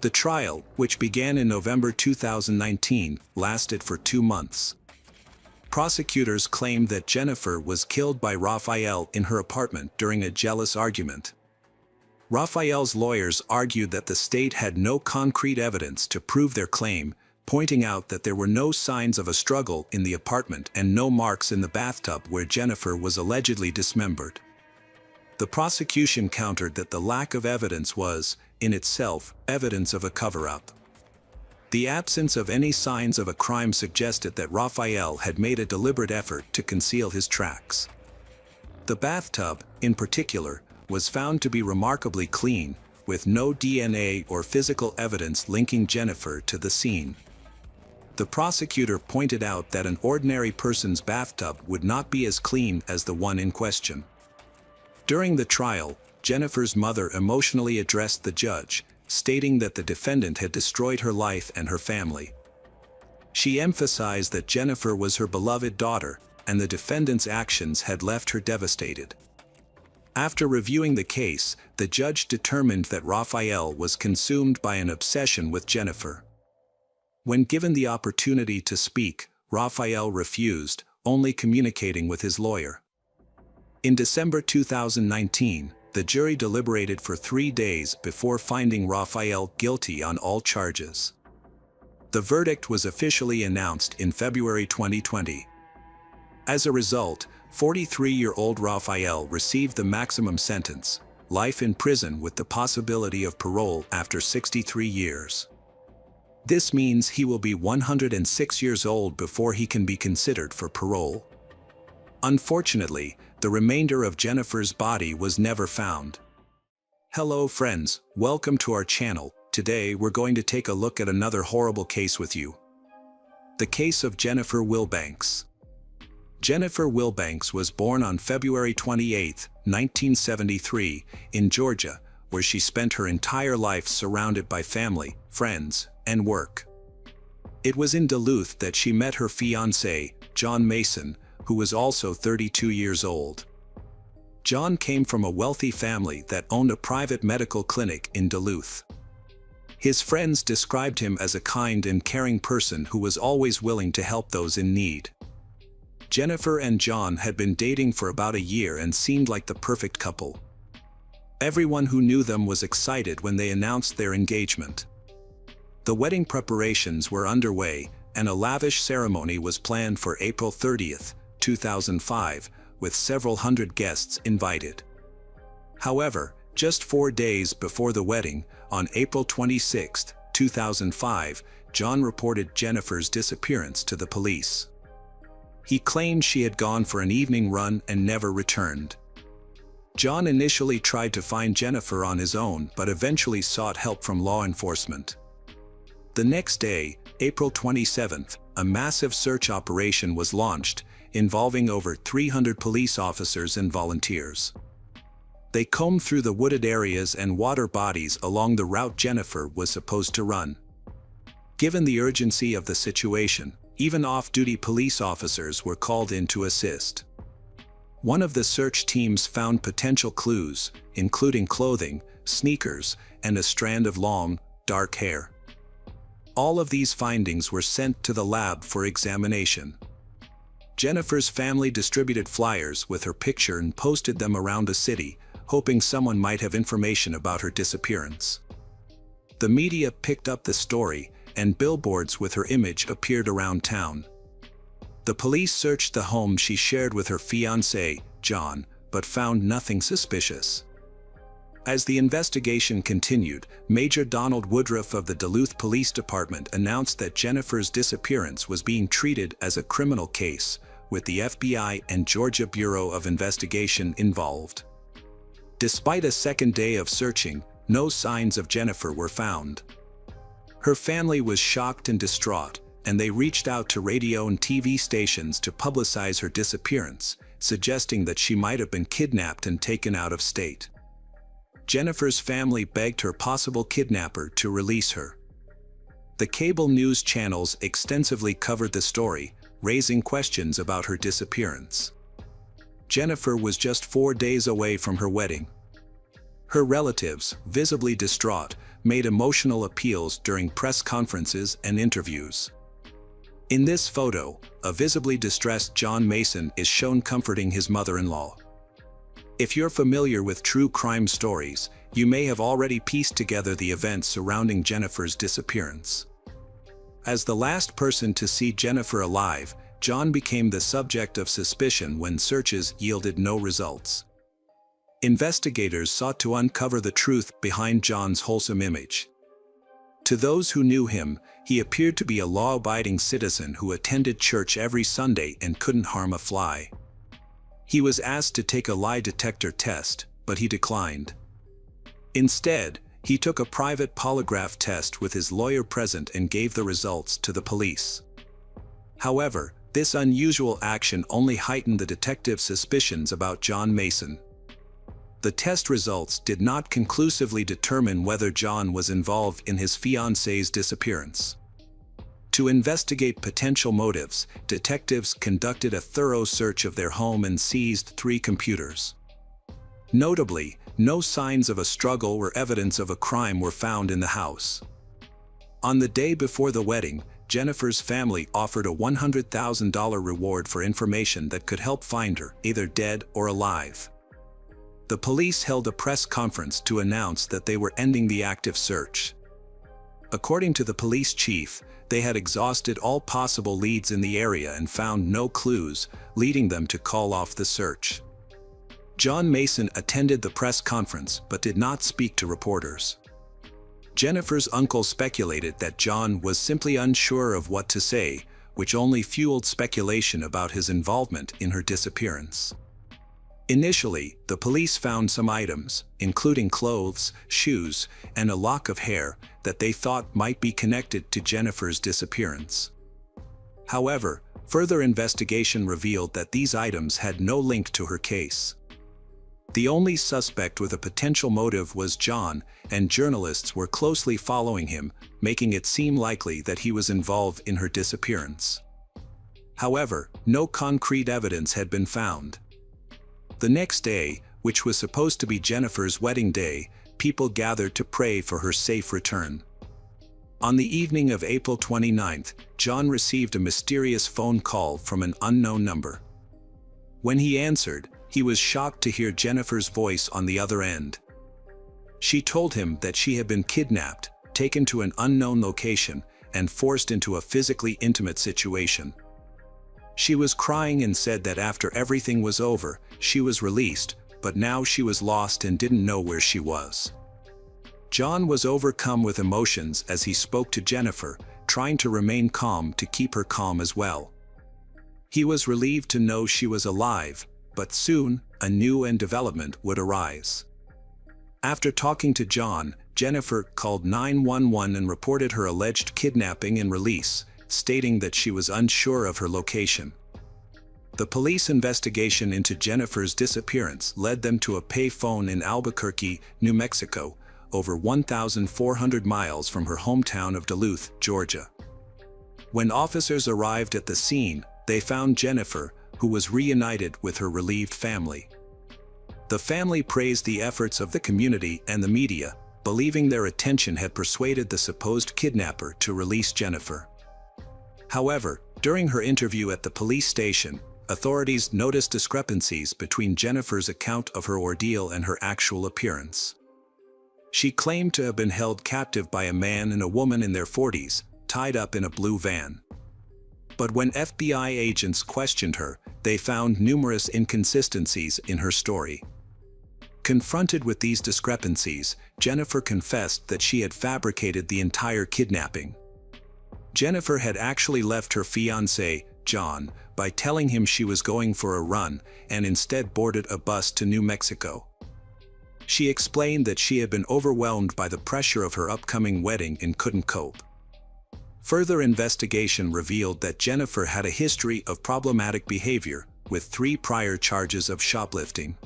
The trial, which began in November 2019, lasted for 2 months. Prosecutors claimed that Jennifer was killed by Raphael in her apartment during a jealous argument. Raphael's lawyers argued that the state had no concrete evidence to prove their claim, pointing out that there were no signs of a struggle in the apartment and no marks in the bathtub where Jennifer was allegedly dismembered. The prosecution countered that the lack of evidence was, in itself, evidence of a cover-up. The absence of any signs of a crime suggested that Raphael had made a deliberate effort to conceal his tracks. The bathtub, in particular, was found to be remarkably clean, with no DNA or physical evidence linking Jennifer to the scene. The prosecutor pointed out that an ordinary person's bathtub would not be as clean as the one in question. During the trial, Jennifer's mother emotionally addressed the judge, stating that the defendant had destroyed her life and her family. She emphasized that Jennifer was her beloved daughter, and the defendant's actions had left her devastated. After reviewing the case, the judge determined that Raphael was consumed by an obsession with Jennifer. When given the opportunity to speak, Raphael refused, only communicating with his lawyer. In December 2019, the jury deliberated for 3 days before finding Raphael guilty on all charges. The verdict was officially announced in February 2020. As a result, 43-year-old Raphael received the maximum sentence, life in prison with the possibility of parole after 63 years. This means he will be 106 years old before he can be considered for parole. Unfortunately, the remainder of Jennifer's body was never found. Hello friends, welcome to our channel. Today we're going to take a look at another horrible case with you. The case of Jennifer Wilbanks. Jennifer Wilbanks was born on February 28, 1973, in Georgia, where she spent her entire life surrounded by family, friends, and work. It was in Duluth that she met her fiancé, John Mason, who was also 32 years old. John came from a wealthy family that owned a private medical clinic in Duluth. His friends described him as a kind and caring person who was always willing to help those in need. Jennifer and John had been dating for about a year and seemed like the perfect couple. Everyone who knew them was excited when they announced their engagement. The wedding preparations were underway, and a lavish ceremony was planned for April 30, 2005, with several hundred guests invited. However, just 4 days before the wedding, on April 26, 2005, John reported Jennifer's disappearance to the police. He claimed she had gone for an evening run and never returned. John initially tried to find Jennifer on his own but eventually sought help from law enforcement. The next day, April 27th, a massive search operation was launched, involving over 300 police officers and volunteers. They combed through the wooded areas and water bodies along the route Jennifer was supposed to run. Given the urgency of the situation, even off-duty police officers were called in to assist. One of the search teams found potential clues, including clothing, sneakers, and a strand of long, dark hair. All of these findings were sent to the lab for examination. Jennifer's family distributed flyers with her picture and posted them around the city, hoping someone might have information about her disappearance. The media picked up the story, and billboards with her image appeared around town. The police searched the home she shared with her fiancé, John, but found nothing suspicious. As the investigation continued, Major Donald Woodruff of the Duluth Police Department announced that Jennifer's disappearance was being treated as a criminal case, with the FBI and Georgia Bureau of Investigation involved. Despite a second day of searching, no signs of Jennifer were found. Her family was shocked and distraught, and they reached out to radio and TV stations to publicize her disappearance, suggesting that she might have been kidnapped and taken out of state. Jennifer's family begged her possible kidnapper to release her. The cable news channels extensively covered the story, raising questions about her disappearance. Jennifer was just 4 days away from her wedding. Her relatives, visibly distraught, made emotional appeals during press conferences and interviews. In this photo, a visibly distressed John Mason is shown comforting his mother-in-law. If you're familiar with true crime stories, you may have already pieced together the events surrounding Jennifer's disappearance. As the last person to see Jennifer alive, John became the subject of suspicion when searches yielded no results. Investigators sought to uncover the truth behind John's wholesome image. To those who knew him, he appeared to be a law-abiding citizen who attended church every Sunday and couldn't harm a fly. He was asked to take a lie detector test, but he declined. Instead, he took a private polygraph test with his lawyer present and gave the results to the police. However, this unusual action only heightened the detective's suspicions about John Mason. The test results did not conclusively determine whether John was involved in his fiancée's disappearance. To investigate potential motives, detectives conducted a thorough search of their home and seized 3 computers. Notably, no signs of a struggle or evidence of a crime were found in the house. On the day before the wedding, Jennifer's family offered a $100,000 reward for information that could help find her, either dead or alive. The police held a press conference to announce that they were ending the active search. According to the police chief, they had exhausted all possible leads in the area and found no clues, leading them to call off the search. John Mason attended the press conference but did not speak to reporters. Jennifer's uncle speculated that John was simply unsure of what to say, which only fueled speculation about his involvement in her disappearance. Initially, the police found some items, including clothes, shoes, and a lock of hair, that they thought might be connected to Jennifer's disappearance. However, further investigation revealed that these items had no link to her case. The only suspect with a potential motive was John, and journalists were closely following him, making it seem likely that he was involved in her disappearance. However, no concrete evidence had been found. The next day, which was supposed to be Jennifer's wedding day, people gathered to pray for her safe return. On the evening of April 29th, John received a mysterious phone call from an unknown number. When he answered, he was shocked to hear Jennifer's voice on the other end. She told him that she had been kidnapped, taken to an unknown location, and forced into a physically intimate situation. She was crying and said that after everything was over, she was released, but now she was lost and didn't know where she was. John was overcome with emotions as he spoke to Jennifer, trying to remain calm to keep her calm as well. He was relieved to know she was alive, but soon, a new development would arise. After talking to John, Jennifer called 911 and reported her alleged kidnapping and release, stating that she was unsure of her location. The police investigation into Jennifer's disappearance led them to a payphone in Albuquerque, New Mexico, over 1,400 miles from her hometown of Duluth, Georgia. When officers arrived at the scene, they found Jennifer, who was reunited with her relieved family. The family praised the efforts of the community and the media, believing their attention had persuaded the supposed kidnapper to release Jennifer. However, during her interview at the police station, authorities noticed discrepancies between Jennifer's account of her ordeal and her actual appearance. She claimed to have been held captive by a man and a woman in their 40s, tied up in a blue van. But when FBI agents questioned her, they found numerous inconsistencies in her story. Confronted with these discrepancies, Jennifer confessed that she had fabricated the entire kidnapping. Jennifer had actually left her fiancé, John, by telling him she was going for a run and instead boarded a bus to New Mexico. She explained that she had been overwhelmed by the pressure of her upcoming wedding and couldn't cope. Further investigation revealed that Jennifer had a history of problematic behavior, with 3 prior charges of shoplifting.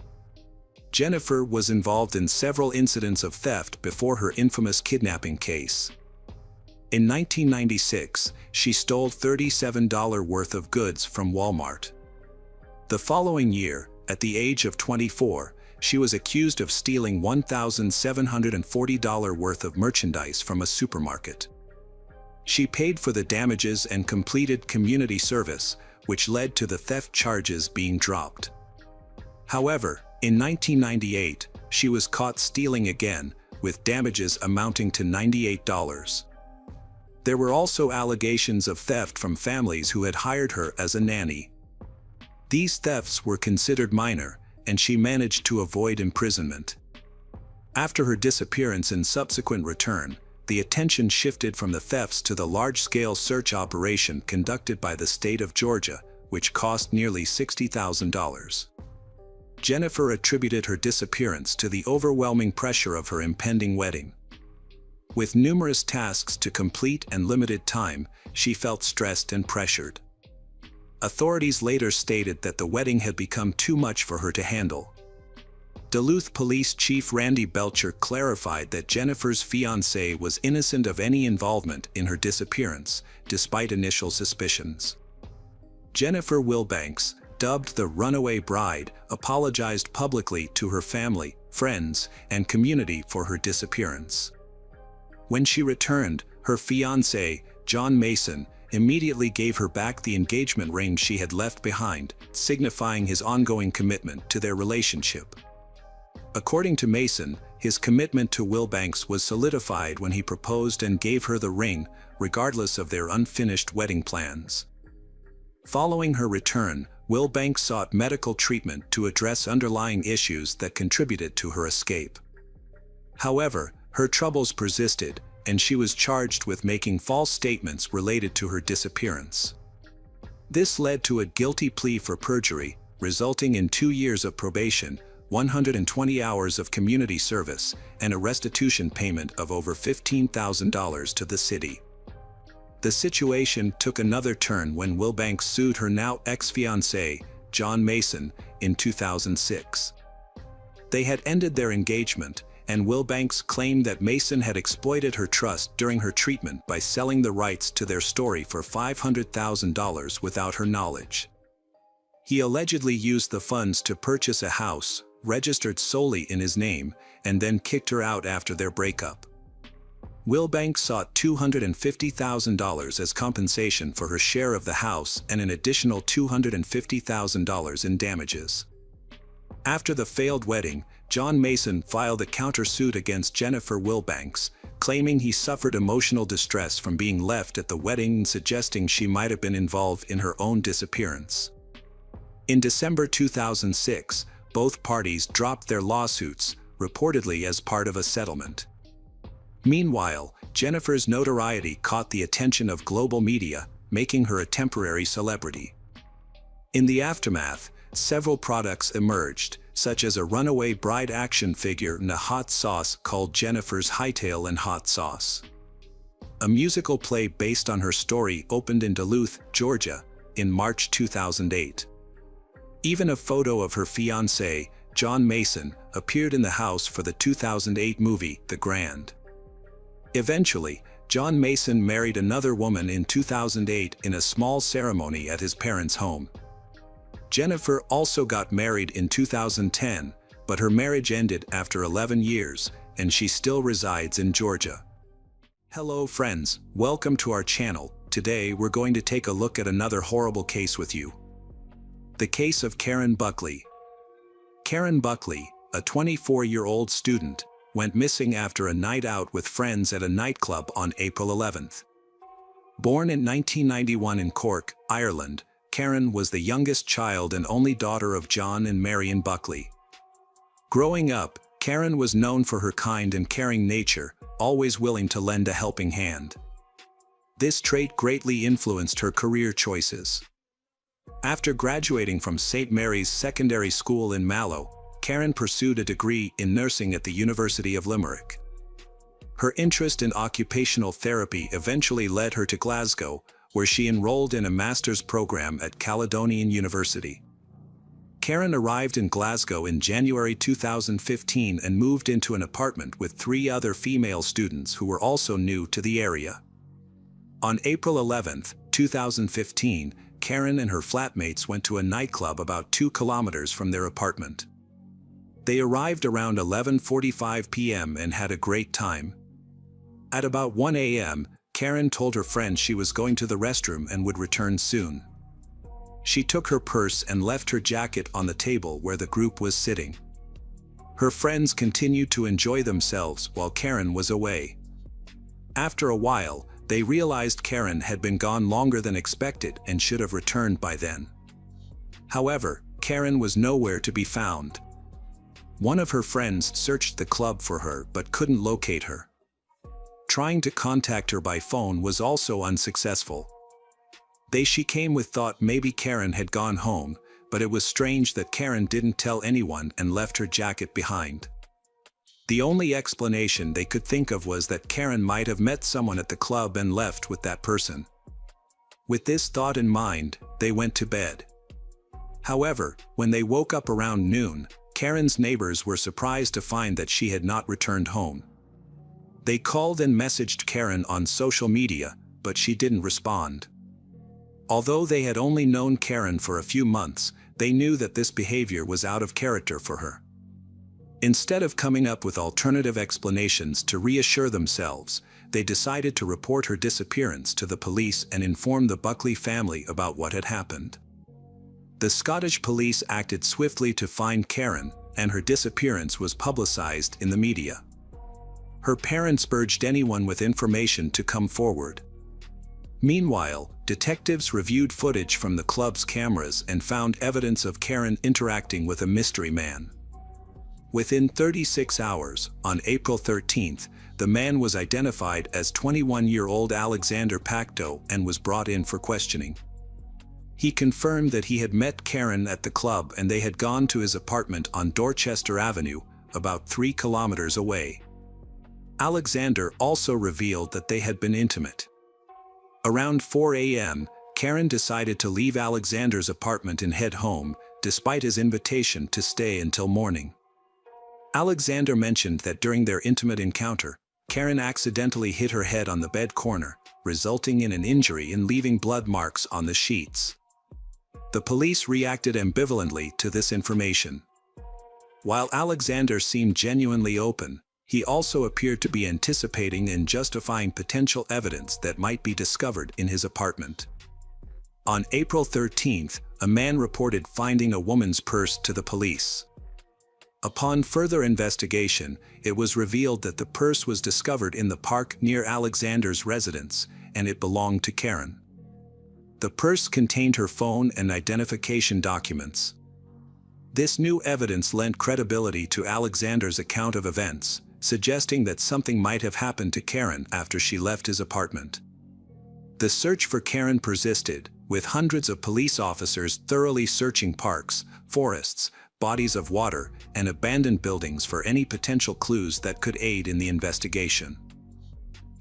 Jennifer was involved in several incidents of theft before her infamous kidnapping case. In 1996, she stole $37 worth of goods from Walmart. The following year, at the age of 24, she was accused of stealing $1,740 worth of merchandise from a supermarket. She paid for the damages and completed community service, which led to the theft charges being dropped. However, in 1998, she was caught stealing again, with damages amounting to $98. There were also allegations of theft from families who had hired her as a nanny. These thefts were considered minor, and she managed to avoid imprisonment. After her disappearance and subsequent return, the attention shifted from the thefts to the large-scale search operation conducted by the state of Georgia, which cost nearly $60,000. Jennifer attributed her disappearance to the overwhelming pressure of her impending wedding. With numerous tasks to complete and limited time, she felt stressed and pressured. Authorities later stated that the wedding had become too much for her to handle. Duluth Police Chief Randy Belcher clarified that Jennifer's fiancé was innocent of any involvement in her disappearance, despite initial suspicions. Jennifer Wilbanks, dubbed the Runaway Bride, apologized publicly to her family, friends, and community for her disappearance. When she returned, her fiancé, John Mason, immediately gave her back the engagement ring she had left behind, signifying his ongoing commitment to their relationship. According to Mason, his commitment to Wilbanks was solidified when he proposed and gave her the ring, regardless of their unfinished wedding plans. Following her return, Wilbanks sought medical treatment to address underlying issues that contributed to her escape. However, her troubles persisted, and she was charged with making false statements related to her disappearance. This led to a guilty plea for perjury, resulting in 2 years of probation, 120 hours of community service, and a restitution payment of over $15,000 to the city. The situation took another turn when Wilbanks sued her now ex-fiancé, John Mason, in 2006. They had ended their engagement, and Wilbanks claimed that Mason had exploited her trust during her treatment by selling the rights to their story for $500,000 without her knowledge. He allegedly used the funds to purchase a house, registered solely in his name, and then kicked her out after their breakup. Wilbanks sought $250,000 as compensation for her share of the house and an additional $250,000 in damages. After the failed wedding, John Mason filed a countersuit against Jennifer Wilbanks, claiming he suffered emotional distress from being left at the wedding and suggesting she might have been involved in her own disappearance. In December 2006, both parties dropped their lawsuits, reportedly as part of a settlement. Meanwhile, Jennifer's notoriety caught the attention of global media, making her a temporary celebrity. In the aftermath, several products emerged, such as a runaway bride action figure and a hot sauce called Jennifer's Hightail and Hot Sauce. A musical play based on her story opened in Duluth, Georgia, in March 2008. Even a photo of her fiancé, John Mason, appeared in the house for the 2008 movie, The Grand. Eventually, John Mason married another woman in 2008 in a small ceremony at his parents' home. Jennifer also got married in 2010, but her marriage ended after 11 years, and she still resides in Georgia. Hello friends, welcome to our channel. Today we're going to take a look at another horrible case with you. The case of Karen Buckley. Karen Buckley, a 24-year-old student, went missing after a night out with friends at a nightclub on April 11th. Born in 1991 in Cork, Ireland, Karen was the youngest child and only daughter of John and Marion Buckley. Growing up, Karen was known for her kind and caring nature, always willing to lend a helping hand. This trait greatly influenced her career choices. After graduating from St. Mary's Secondary School in Mallow, Karen pursued a degree in nursing at the University of Limerick. Her interest in occupational therapy eventually led her to Glasgow, where she enrolled in a master's program at Caledonian University. Karen arrived in Glasgow in January 2015 and moved into an apartment with 3 other female students who were also new to the area. On April 11, 2015, Karen and her flatmates went to a nightclub about 2 kilometers from their apartment. They arrived around 11:45 p.m. and had a great time. At about 1 a.m., Karen told her friend she was going to the restroom and would return soon. She took her purse and left her jacket on the table where the group was sitting. Her friends continued to enjoy themselves while Karen was away. After a while, they realized Karen had been gone longer than expected and should have returned by then. However, Karen was nowhere to be found. One of her friends searched the club for her but couldn't locate her. Trying to contact her by phone was also unsuccessful. She came with thought maybe Karen had gone home, but it was strange that Karen didn't tell anyone and left her jacket behind. The only explanation they could think of was that Karen might have met someone at the club and left with that person. With this thought in mind, they went to bed. However, when they woke up around noon, Karen's neighbors were surprised to find that she had not returned home. They called and messaged Karen on social media, but she didn't respond. Although they had only known Karen for a few months, they knew that this behavior was out of character for her. Instead of coming up with alternative explanations to reassure themselves, they decided to report her disappearance to the police and inform the Buckley family about what had happened. The Scottish police acted swiftly to find Karen, and her disappearance was publicized in the media. Her parents urged anyone with information to come forward. Meanwhile, detectives reviewed footage from the club's cameras and found evidence of Karen interacting with a mystery man. Within 36 hours, on April 13th, the man was identified as 21-year-old Alexander Pacto and was brought in for questioning. He confirmed that he had met Karen at the club and they had gone to his apartment on Dorchester Avenue, about 3 kilometers away. Alexander also revealed that they had been intimate. Around 4 a.m., Karen decided to leave Alexander's apartment and head home, despite his invitation to stay until morning. Alexander mentioned that during their intimate encounter, Karen accidentally hit her head on the bed corner, resulting in an injury and leaving blood marks on the sheets. The police reacted ambivalently to this information. While Alexander seemed genuinely open, he also appeared to be anticipating and justifying potential evidence that might be discovered in his apartment. On April 13th, a man reported finding a woman's purse to the police. Upon further investigation, it was revealed that the purse was discovered in the park near Alexander's residence, and it belonged to Karen. The purse contained her phone and identification documents. This new evidence lent credibility to Alexander's account of events, suggesting that something might have happened to Karen after she left his apartment. The search for Karen persisted, with hundreds of police officers thoroughly searching parks, forests, bodies of water, and abandoned buildings for any potential clues that could aid in the investigation.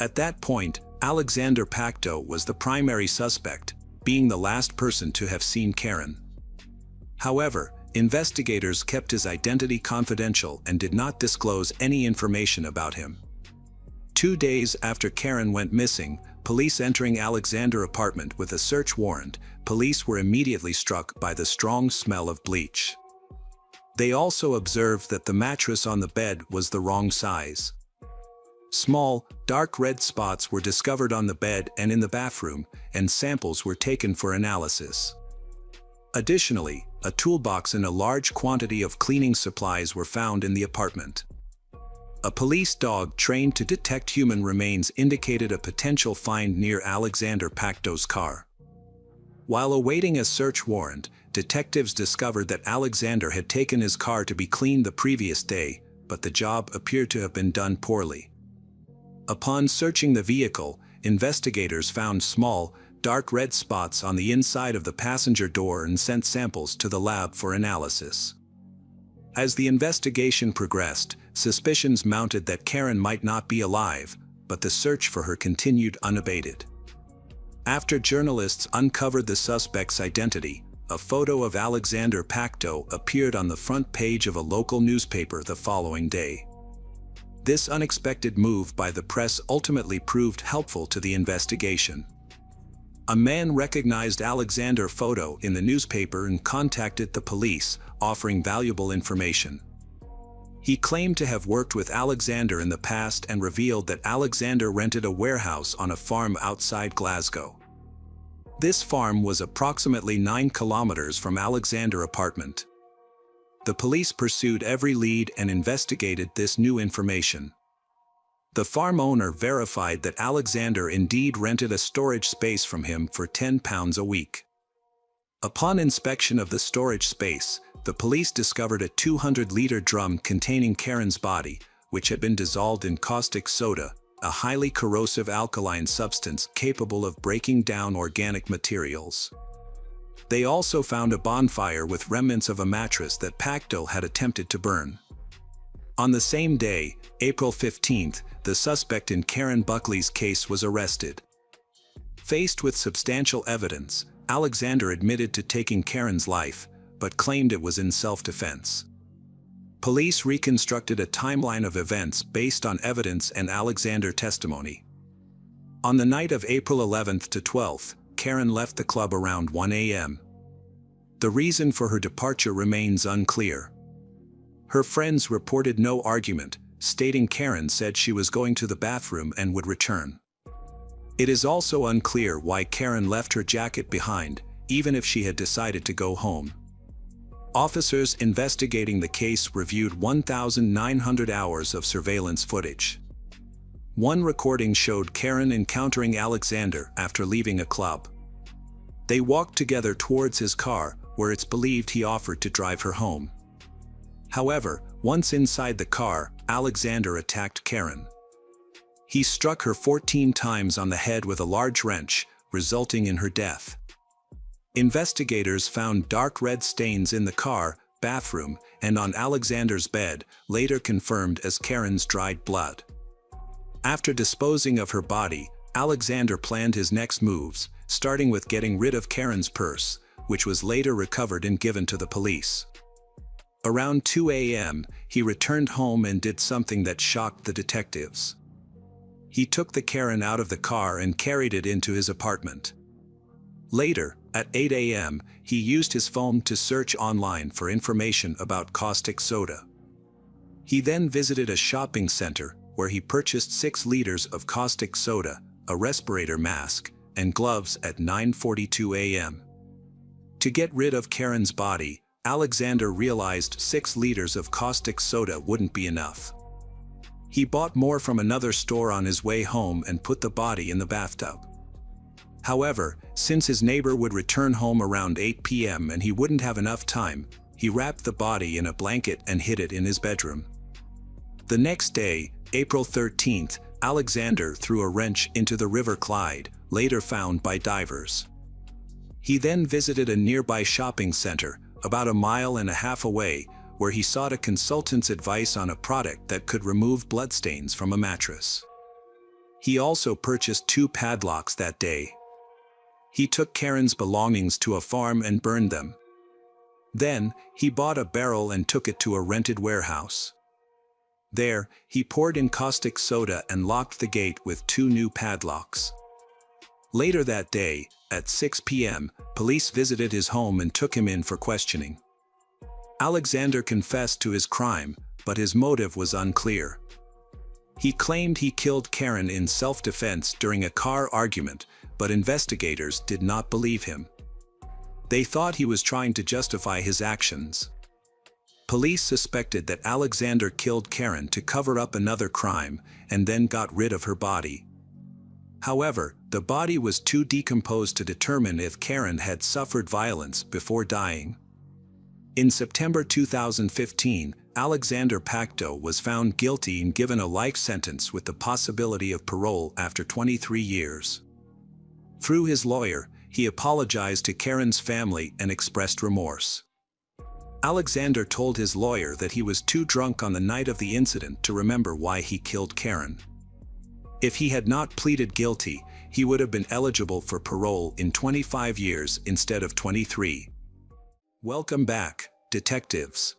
At that point, Alexander Pacto was the primary suspect, being the last person to have seen Karen. However, investigators kept his identity confidential and did not disclose any information about him. 2 days after Karen went missing, police entering Alexander's apartment with a search warrant, police were immediately struck by the strong smell of bleach. They also observed that the mattress on the bed was the wrong size. Small, dark red spots were discovered on the bed and in the bathroom, and samples were taken for analysis. Additionally, a toolbox and a large quantity of cleaning supplies were found in the apartment. A police dog trained to detect human remains indicated a potential find near Alexander Pacto's car. While awaiting a search warrant, detectives discovered that Alexander had taken his car to be cleaned the previous day, but the job appeared to have been done poorly. Upon searching the vehicle, investigators found small, dark red spots on the inside of the passenger door and sent samples to the lab for analysis. As the investigation progressed, suspicions mounted that Karen might not be alive, but the search for her continued unabated. After journalists uncovered the suspect's identity, a photo of Alexander Pacto appeared on the front page of a local newspaper the following day. This unexpected move by the press ultimately proved helpful to the investigation. A man recognized Alexander's photo in the newspaper and contacted the police, offering valuable information. He claimed to have worked with Alexander in the past and revealed that Alexander rented a warehouse on a farm outside Glasgow. This farm was approximately 9 kilometers from Alexander's apartment. The police pursued every lead and investigated this new information. The farm owner verified that Alexander indeed rented a storage space from him for £10 a week. Upon inspection of the storage space, the police discovered a 200-liter drum containing Karen's body, which had been dissolved in caustic soda, a highly corrosive alkaline substance capable of breaking down organic materials. They also found a bonfire with remnants of a mattress that Pacto had attempted to burn. On the same day, April 15th, the suspect in Karen Buckley's case was arrested. Faced with substantial evidence, Alexander admitted to taking Karen's life, but claimed it was in self-defense. Police reconstructed a timeline of events based on evidence and Alexander's testimony. On the night of April 11th to 12th, Karen left the club around 1 a.m. The reason for her departure remains unclear. Her friends reported no argument, stating Karen said she was going to the bathroom and would return. It is also unclear why Karen left her jacket behind, even if she had decided to go home. Officers investigating the case reviewed 1,900 hours of surveillance footage. One recording showed Karen encountering Alexander after leaving a club. They walked together towards his car, where it's believed he offered to drive her home. However, once inside the car, Alexander attacked Karen. He struck her 14 times on the head with a large wrench, resulting in her death. Investigators found dark red stains in the car, bathroom, and on Alexander's bed, later confirmed as Karen's dried blood. After disposing of her body, Alexander planned his next moves, starting with getting rid of Karen's purse, which was later recovered and given to the police. Around 2 a.m., he returned home and did something that shocked the detectives. He took the Karen out of the car and carried it into his apartment. Later, at 8 a.m., he used his phone to search online for information about caustic soda. He then visited a shopping center where he purchased 6 liters of caustic soda, a respirator mask, and gloves at 9:42 a.m. To get rid of Karen's body, Alexander realized 6 liters of caustic soda wouldn't be enough. He bought more from another store on his way home and put the body in the bathtub. However, since his neighbor would return home around 8 p.m. and he wouldn't have enough time, he wrapped the body in a blanket and hid it in his bedroom. The next day, April 13th, Alexander threw a wrench into the River Clyde, later found by divers. He then visited a nearby shopping center, about 1.5 miles away, where he sought a consultant's advice on a product that could remove bloodstains from a mattress. He also purchased 2 padlocks that day. He took Karen's belongings to a farm and burned them. Then, he bought a barrel and took it to a rented warehouse. There, he poured in caustic soda and locked the gate with 2 new padlocks. Later that day, at 6 p.m., police visited his home and took him in for questioning. Alexander confessed to his crime, but his motive was unclear. He claimed he killed Karen in self-defense during a car argument, but investigators did not believe him. They thought he was trying to justify his actions. Police suspected that Alexander killed Karen to cover up another crime and then got rid of her body. However, the body was too decomposed to determine if Karen had suffered violence before dying. In September 2015, Alexander Pacto was found guilty and given a life sentence with the possibility of parole after 23 years. Through his lawyer, he apologized to Karen's family and expressed remorse. Alexander told his lawyer that he was too drunk on the night of the incident to remember why he killed Karen. If he had not pleaded guilty, he would have been eligible for parole in 25 years instead of 23. Welcome back, detectives.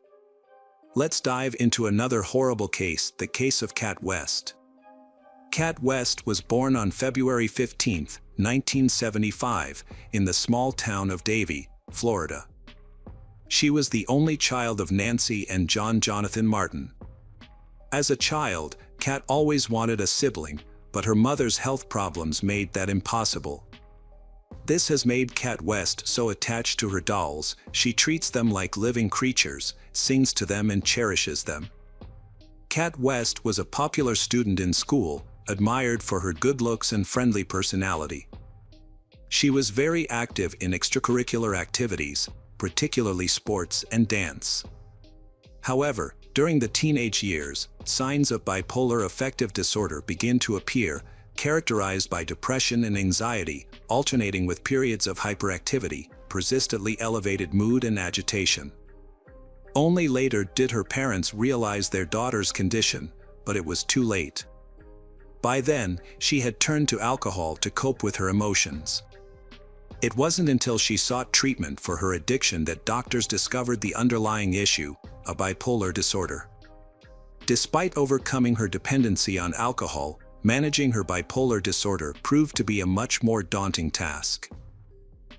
Let's dive into another horrible case, the case of Kat West. Kat West was born on February 15, 1975, in the small town of Davie, Florida. She was the only child of Nancy and John Jonathan Martin. As a child, Kat always wanted a sibling, but her mother's health problems made that impossible. This has made Kat West so attached to her dolls, she treats them like living creatures, sings to them and cherishes them. Kat West was a popular student in school, admired for her good looks and friendly personality. She was very active in extracurricular activities, particularly sports and dance. However, during the teenage years, signs of bipolar affective disorder begin to appear, characterized by depression and anxiety, alternating with periods of hyperactivity, persistently elevated mood and agitation. Only later did her parents realize their daughter's condition, but it was too late. By then, she had turned to alcohol to cope with her emotions. It wasn't until she sought treatment for her addiction that doctors discovered the underlying issue, a bipolar disorder. Despite overcoming her dependency on alcohol, managing her bipolar disorder proved to be a much more daunting task.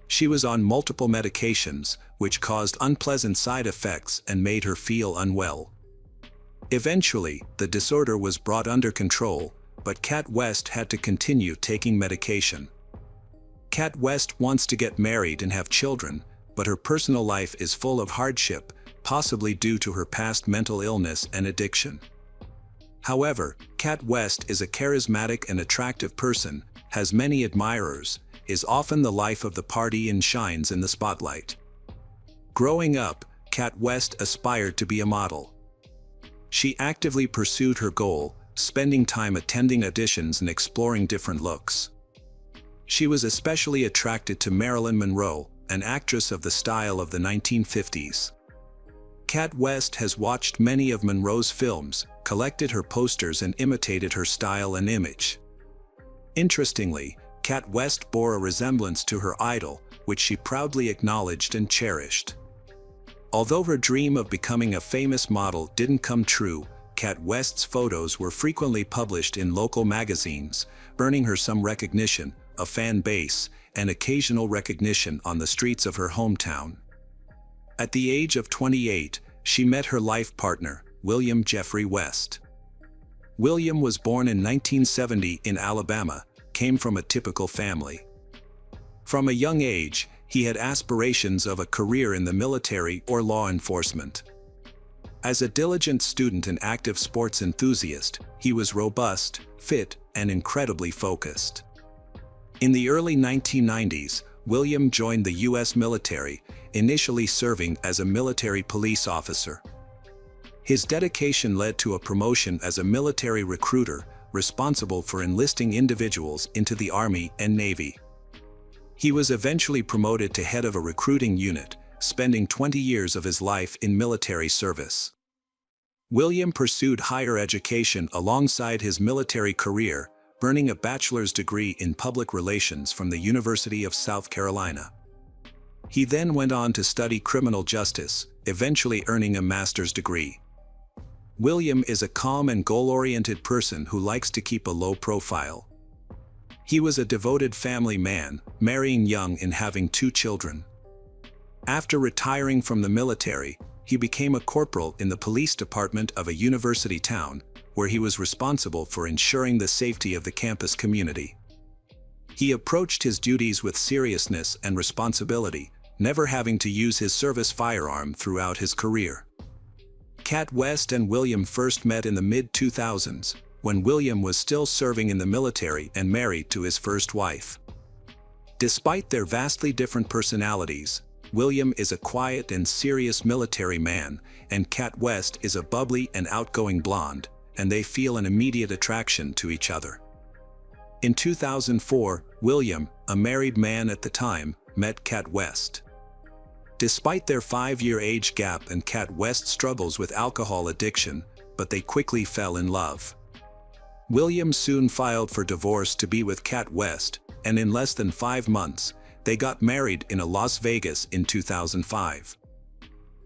She was on multiple medications, which caused unpleasant side effects and made her feel unwell. Eventually, the disorder was brought under control, but Kat West had to continue taking medication. Kat West wants to get married and have children, but her personal life is full of hardship, possibly due to her past mental illness and addiction. However, Kat West is a charismatic and attractive person, has many admirers, is often the life of the party and shines in the spotlight. Growing up, Kat West aspired to be a model. She actively pursued her goal, spending time attending auditions and exploring different looks. She was especially attracted to Marilyn Monroe, an actress of the style of the 1950s. Kat West has watched many of Monroe's films, collected her posters and imitated her style and image. Interestingly, Kat West bore a resemblance to her idol, which she proudly acknowledged and cherished. Although her dream of becoming a famous model didn't come true, Kat West's photos were frequently published in local magazines, earning her some recognition, a fan base, and occasional recognition on the streets of her hometown. At the age of 28, she met her life partner, William Jeffrey West. William was born in 1970 in Alabama, came from a typical family. From a young age, he had aspirations of a career in the military or law enforcement. As a diligent student and active sports enthusiast, he was robust, fit, and incredibly focused. In the early 1990s, William joined the U.S. military, initially serving as a military police officer. His dedication led to a promotion as a military recruiter, responsible for enlisting individuals into the Army and Navy. He was eventually promoted to head of a recruiting unit, spending 20 years of his life in military service. William pursued higher education alongside his military career, earning a bachelor's degree in public relations from the University of South Carolina. He then went on to study criminal justice, eventually earning a master's degree. William is a calm and goal-oriented person who likes to keep a low profile. He was a devoted family man, marrying young and having 2 children. After retiring from the military, he became a corporal in the police department of a university town, where he was responsible for ensuring the safety of the campus community. He approached his duties with seriousness and responsibility, never having to use his service firearm throughout his career. Cat West and William first met in the mid-2000s, when William was still serving in the military and married to his first wife. Despite their vastly different personalities, William is a quiet and serious military man, and Cat West is a bubbly and outgoing blonde, and they feel an immediate attraction to each other. In 2004, William, a married man at the time, met Cat West. Despite their 5-year age gap and Cat West struggles with alcohol addiction, but they quickly fell in love. William soon filed for divorce to be with Cat West, and in less than 5 months, they got married in Las Vegas in 2005.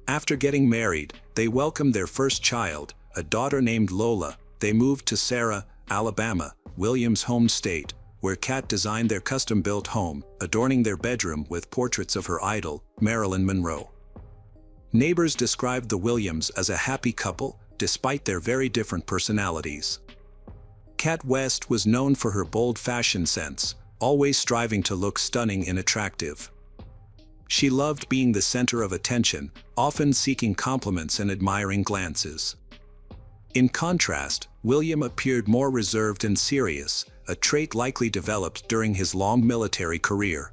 After getting married, they welcomed their first child, a daughter named Lola. They moved to Sarah, Alabama, William's home state, where Cat designed their custom-built home, adorning their bedroom with portraits of her idol, Marilyn Monroe. Neighbors described the Williams as a happy couple, despite their very different personalities. Cat West was known for her bold fashion sense, always striving to look stunning and attractive. She loved being the center of attention, often seeking compliments and admiring glances. In contrast, William appeared more reserved and serious, a trait likely developed during his long military career.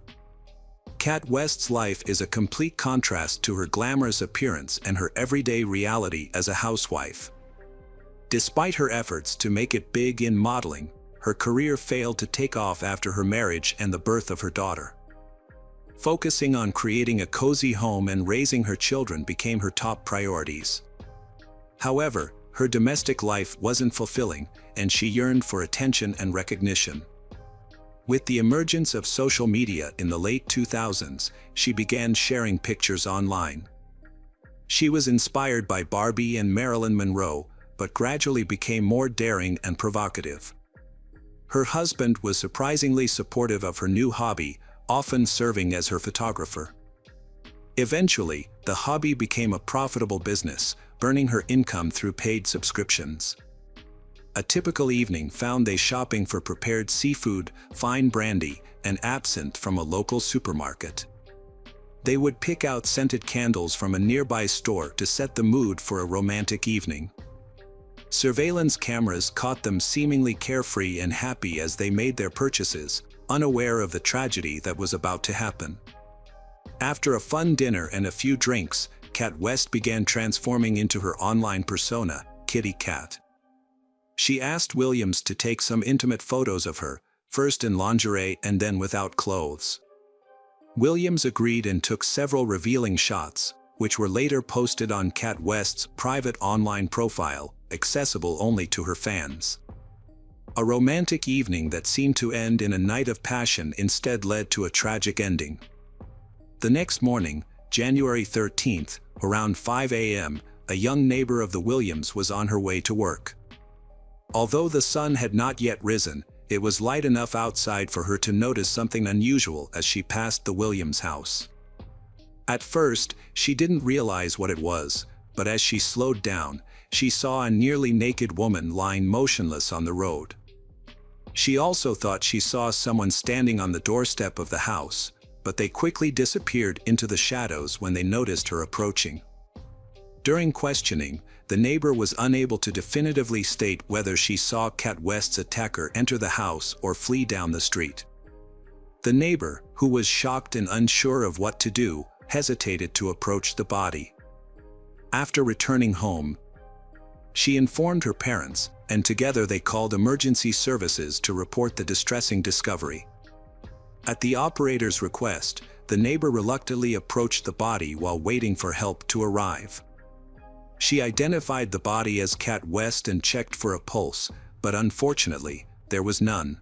Cat West's life is a complete contrast to her glamorous appearance and her everyday reality as a housewife. Despite her efforts to make it big in modeling, her career failed to take off after her marriage and the birth of her daughter. Focusing on creating a cozy home and raising her children became her top priorities. However, her domestic life wasn't fulfilling, and she yearned for attention and recognition. With the emergence of social media in the late 2000s, she began sharing pictures online. She was inspired by Barbie and Marilyn Monroe, but gradually became more daring and provocative. Her husband was surprisingly supportive of her new hobby, often serving as her photographer. Eventually, the hobby became a profitable business, earning her income through paid subscriptions. A typical evening found they shopping for prepared seafood, fine brandy, and absinthe from a local supermarket. They would pick out scented candles from a nearby store to set the mood for a romantic evening. Surveillance cameras caught them seemingly carefree and happy as they made their purchases, unaware of the tragedy that was about to happen. After a fun dinner and a few drinks, Cat West began transforming into her online persona, Kitty Cat. She asked Williams to take some intimate photos of her, first in lingerie and then without clothes. Williams agreed and took several revealing shots, which were later posted on Cat West's private online profile, accessible only to her fans. A romantic evening that seemed to end in a night of passion instead led to a tragic ending. The next morning, January 13th, around 5 a.m., a young neighbor of the Williams was on her way to work. Although the sun had not yet risen, it was light enough outside for her to notice something unusual as she passed the Williams house. At first, she didn't realize what it was, but as she slowed down, she saw a nearly naked woman lying motionless on the road. She also thought she saw someone standing on the doorstep of the house, but they quickly disappeared into the shadows when they noticed her approaching. During questioning, the neighbor was unable to definitively state whether she saw Cat West's attacker enter the house or flee down the street. The neighbor, who was shocked and unsure of what to do, hesitated to approach the body. After returning home, she informed her parents, and together they called emergency services to report the distressing discovery. At the operator's request, the neighbor reluctantly approached the body while waiting for help to arrive. She identified the body as Cat West and checked for a pulse, but unfortunately, there was none.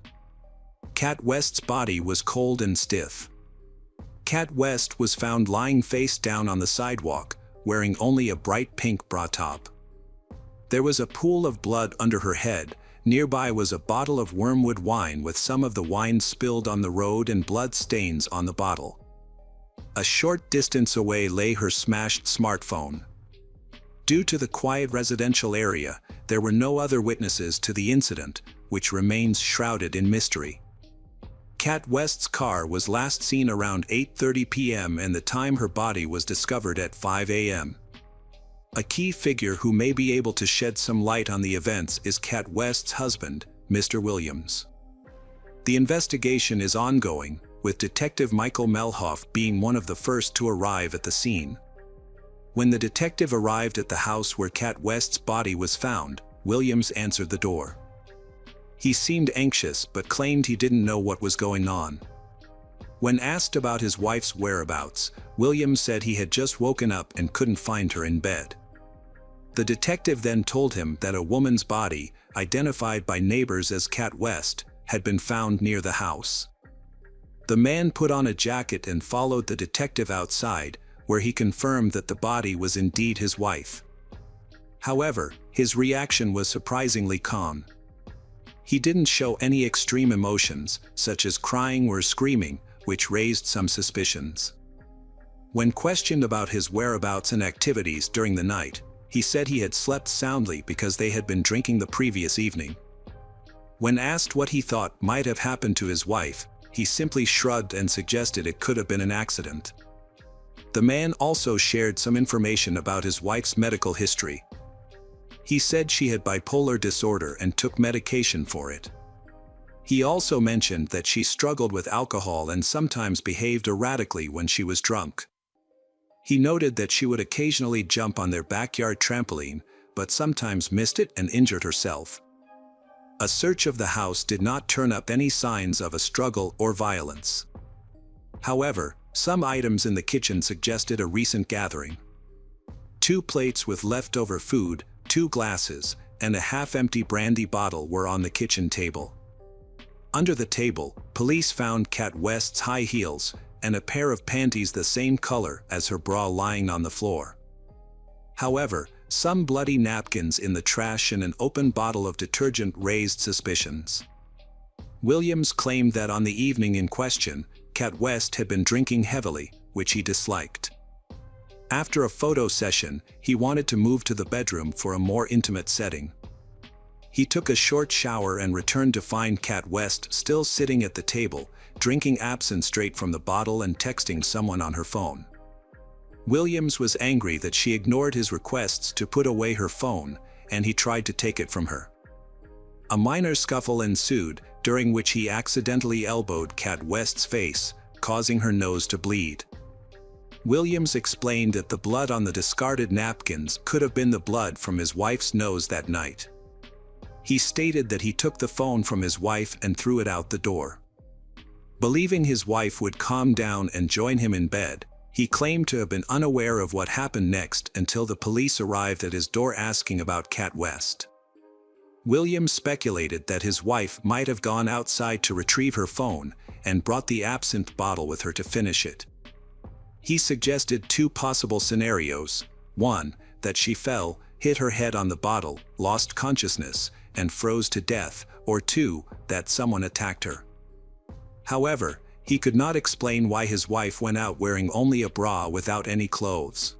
Cat West's body was cold and stiff. Cat West was found lying face down on the sidewalk, wearing only a bright pink bra top. There was a pool of blood under her head. Nearby was a bottle of wormwood wine with some of the wine spilled on the road and blood stains on the bottle. A short distance away lay her smashed smartphone. Due to the quiet residential area, there were no other witnesses to the incident, which remains shrouded in mystery. Cat West's car was last seen around 8:30 p.m. and the time her body was discovered at 5 a.m. A key figure who may be able to shed some light on the events is Kat West's husband, Mr. Williams. The investigation is ongoing, with Detective Michael Melhoff being one of the first to arrive at the scene. When the detective arrived at the house where Kat West's body was found, Williams answered the door. He seemed anxious but claimed he didn't know what was going on. When asked about his wife's whereabouts, Williams said he had just woken up and couldn't find her in bed. The detective then told him that a woman's body, identified by neighbors as Kat West, had been found near the house. The man put on a jacket and followed the detective outside, where he confirmed that the body was indeed his wife. However, his reaction was surprisingly calm. He didn't show any extreme emotions, such as crying or screaming, which raised some suspicions. When questioned about his whereabouts and activities during the night, he said he had slept soundly because they had been drinking the previous evening. When asked what he thought might have happened to his wife, he simply shrugged and suggested it could have been an accident. The man also shared some information about his wife's medical history. He said she had bipolar disorder and took medication for it. He also mentioned that she struggled with alcohol and sometimes behaved erratically when she was drunk. He noted that she would occasionally jump on their backyard trampoline, but sometimes missed it and injured herself. A search of the house did not turn up any signs of a struggle or violence. However, some items in the kitchen suggested a recent gathering. 2 plates with leftover food, 2 glasses, and a half-empty brandy bottle were on the kitchen table. Under the table, police found Kat West's high heels and a pair of panties the same color as her bra lying on the floor. However, some bloody napkins in the trash and an open bottle of detergent raised suspicions. Williams claimed that on the evening in question, Kat West had been drinking heavily, which he disliked. After a photo session, he wanted to move to the bedroom for a more intimate setting. He took a short shower and returned to find Kat West still sitting at the table, drinking absinthe straight from the bottle and texting someone on her phone. Williams was angry that she ignored his requests to put away her phone, and he tried to take it from her. A minor scuffle ensued, during which he accidentally elbowed Kat West's face, causing her nose to bleed. Williams explained that the blood on the discarded napkins could have been the blood from his wife's nose that night. He stated that he took the phone from his wife and threw it out the door. Believing his wife would calm down and join him in bed, he claimed to have been unaware of what happened next until the police arrived at his door asking about Kat West. Williams speculated that his wife might have gone outside to retrieve her phone and brought the absinthe bottle with her to finish it. He suggested 2 possible scenarios: 1, that she fell, hit her head on the bottle, lost consciousness, and froze to death, or 2, that someone attacked her. However, he could not explain why his wife went out wearing only a bra without any clothes.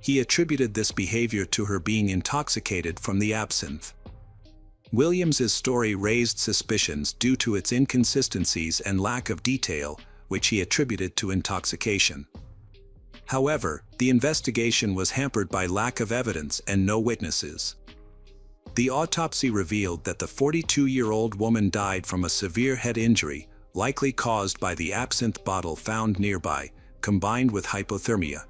He attributed this behavior to her being intoxicated from the absinthe. Williams's story raised suspicions due to its inconsistencies and lack of detail, which he attributed to intoxication. However, the investigation was hampered by lack of evidence and no witnesses. The autopsy revealed that the 42-year-old woman died from a severe head injury, likely caused by the absinthe bottle found nearby, combined with hypothermia.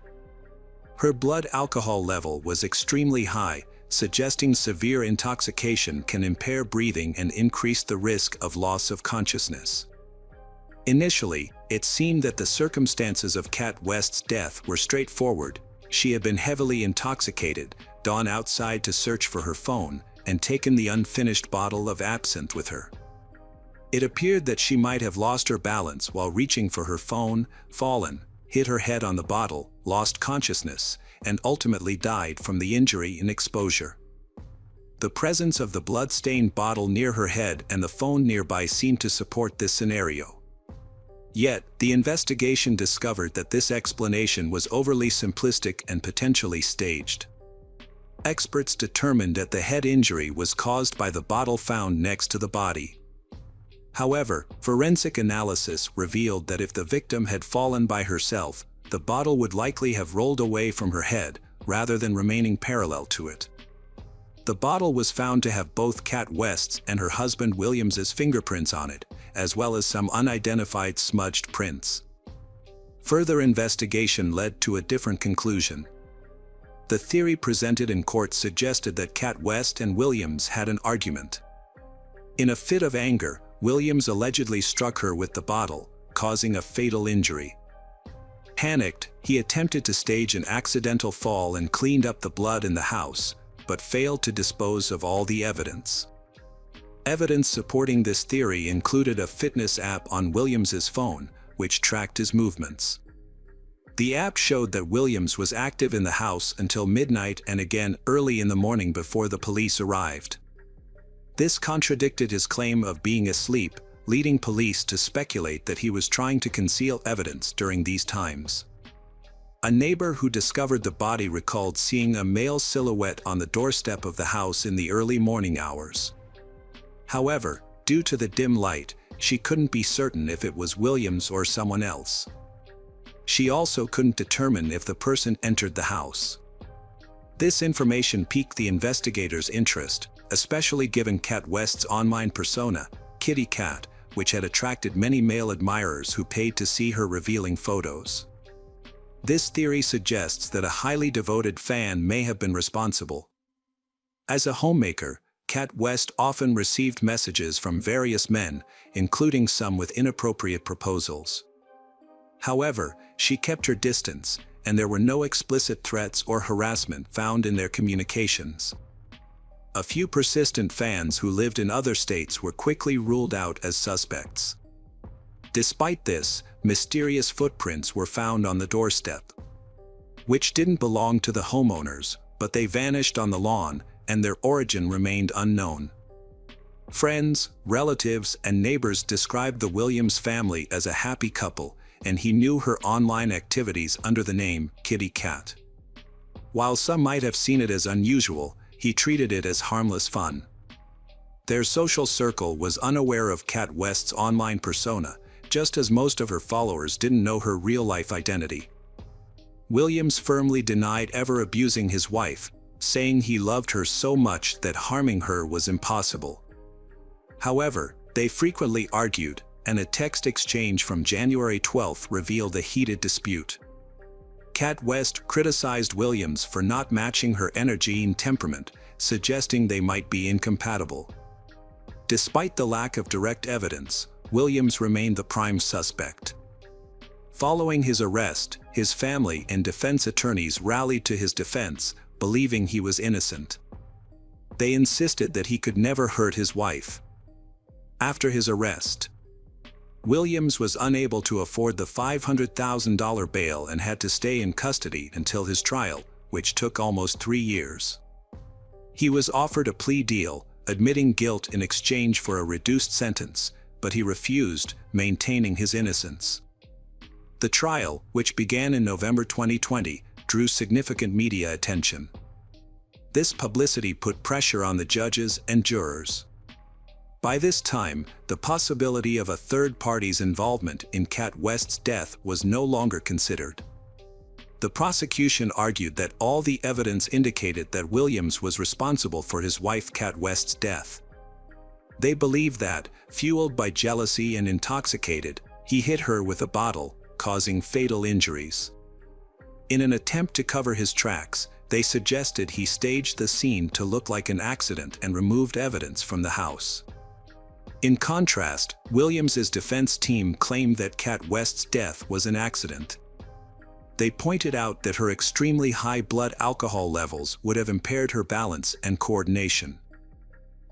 Her blood alcohol level was extremely high, suggesting severe intoxication can impair breathing and increase the risk of loss of consciousness. Initially, it seemed that the circumstances of Kat West's death were straightforward. She had been heavily intoxicated, gone outside to search for her phone, and taken the unfinished bottle of absinthe with her. It appeared that she might have lost her balance while reaching for her phone, fallen, hit her head on the bottle, lost consciousness, and ultimately died from the injury and exposure. The presence of the blood-stained bottle near her head and the phone nearby seemed to support this scenario. Yet, the investigation discovered that this explanation was overly simplistic and potentially staged. Experts determined that the head injury was caused by the bottle found next to the body. However, forensic analysis revealed that if the victim had fallen by herself, the bottle would likely have rolled away from her head, rather than remaining parallel to it. The bottle was found to have both Kat West's and her husband Williams's fingerprints on it, as well as some unidentified smudged prints. Further investigation led to a different conclusion. The theory presented in court suggested that Kat West and Williams had an argument. In a fit of anger, Williams allegedly struck her with the bottle, causing a fatal injury. Panicked, he attempted to stage an accidental fall and cleaned up the blood in the house, but failed to dispose of all the evidence. Evidence supporting this theory included a fitness app on Williams's phone, which tracked his movements. The app showed that Williams was active in the house until midnight and again early in the morning before the police arrived. This contradicted his claim of being asleep, leading police to speculate that he was trying to conceal evidence during these times. A neighbor who discovered the body recalled seeing a male silhouette on the doorstep of the house in the early morning hours. However, due to the dim light, she couldn't be certain if it was Williams or someone else. She also couldn't determine if the person entered the house. This information piqued the investigators' interest, especially given Kat West's online persona, Kitty Cat, which had attracted many male admirers who paid to see her revealing photos. This theory suggests that a highly devoted fan may have been responsible. As a homemaker, Kat West often received messages from various men, including some with inappropriate proposals. However, she kept her distance, and there were no explicit threats or harassment found in their communications. A few persistent fans who lived in other states were quickly ruled out as suspects. Despite this, mysterious footprints were found on the doorstep, which didn't belong to the homeowners, but they vanished on the lawn, and their origin remained unknown. Friends, relatives, and neighbors described the Williams family as a happy couple, and he knew her online activities under the name Kitty Cat. While some might have seen it as unusual, he treated it as harmless fun. Their social circle was unaware of Kat West's online persona, just as most of her followers didn't know her real-life identity. Williams firmly denied ever abusing his wife, saying he loved her so much that harming her was impossible. However, they frequently argued, and a text exchange from January 12 revealed a heated dispute. Kat West criticized Williams for not matching her energy and temperament, suggesting they might be incompatible. Despite the lack of direct evidence, Williams remained the prime suspect. Following his arrest, his family and defense attorneys rallied to his defense, believing he was innocent. They insisted that he could never hurt his wife. After his arrest, Williams was unable to afford the $500,000 bail and had to stay in custody until his trial, which took almost 3 years. He was offered a plea deal, admitting guilt in exchange for a reduced sentence, but he refused, maintaining his innocence. The trial, which began in November 2020, drew significant media attention. This publicity put pressure on the judges and jurors. By this time, the possibility of a third party's involvement in Kat West's death was no longer considered. The prosecution argued that all the evidence indicated that Williams was responsible for his wife Kat West's death. They believed that, fueled by jealousy and intoxicated, he hit her with a bottle, causing fatal injuries. In an attempt to cover his tracks, they suggested he staged the scene to look like an accident and removed evidence from the house. In contrast, Williams's defense team claimed that Kat West's death was an accident. They pointed out that her extremely high blood alcohol levels would have impaired her balance and coordination.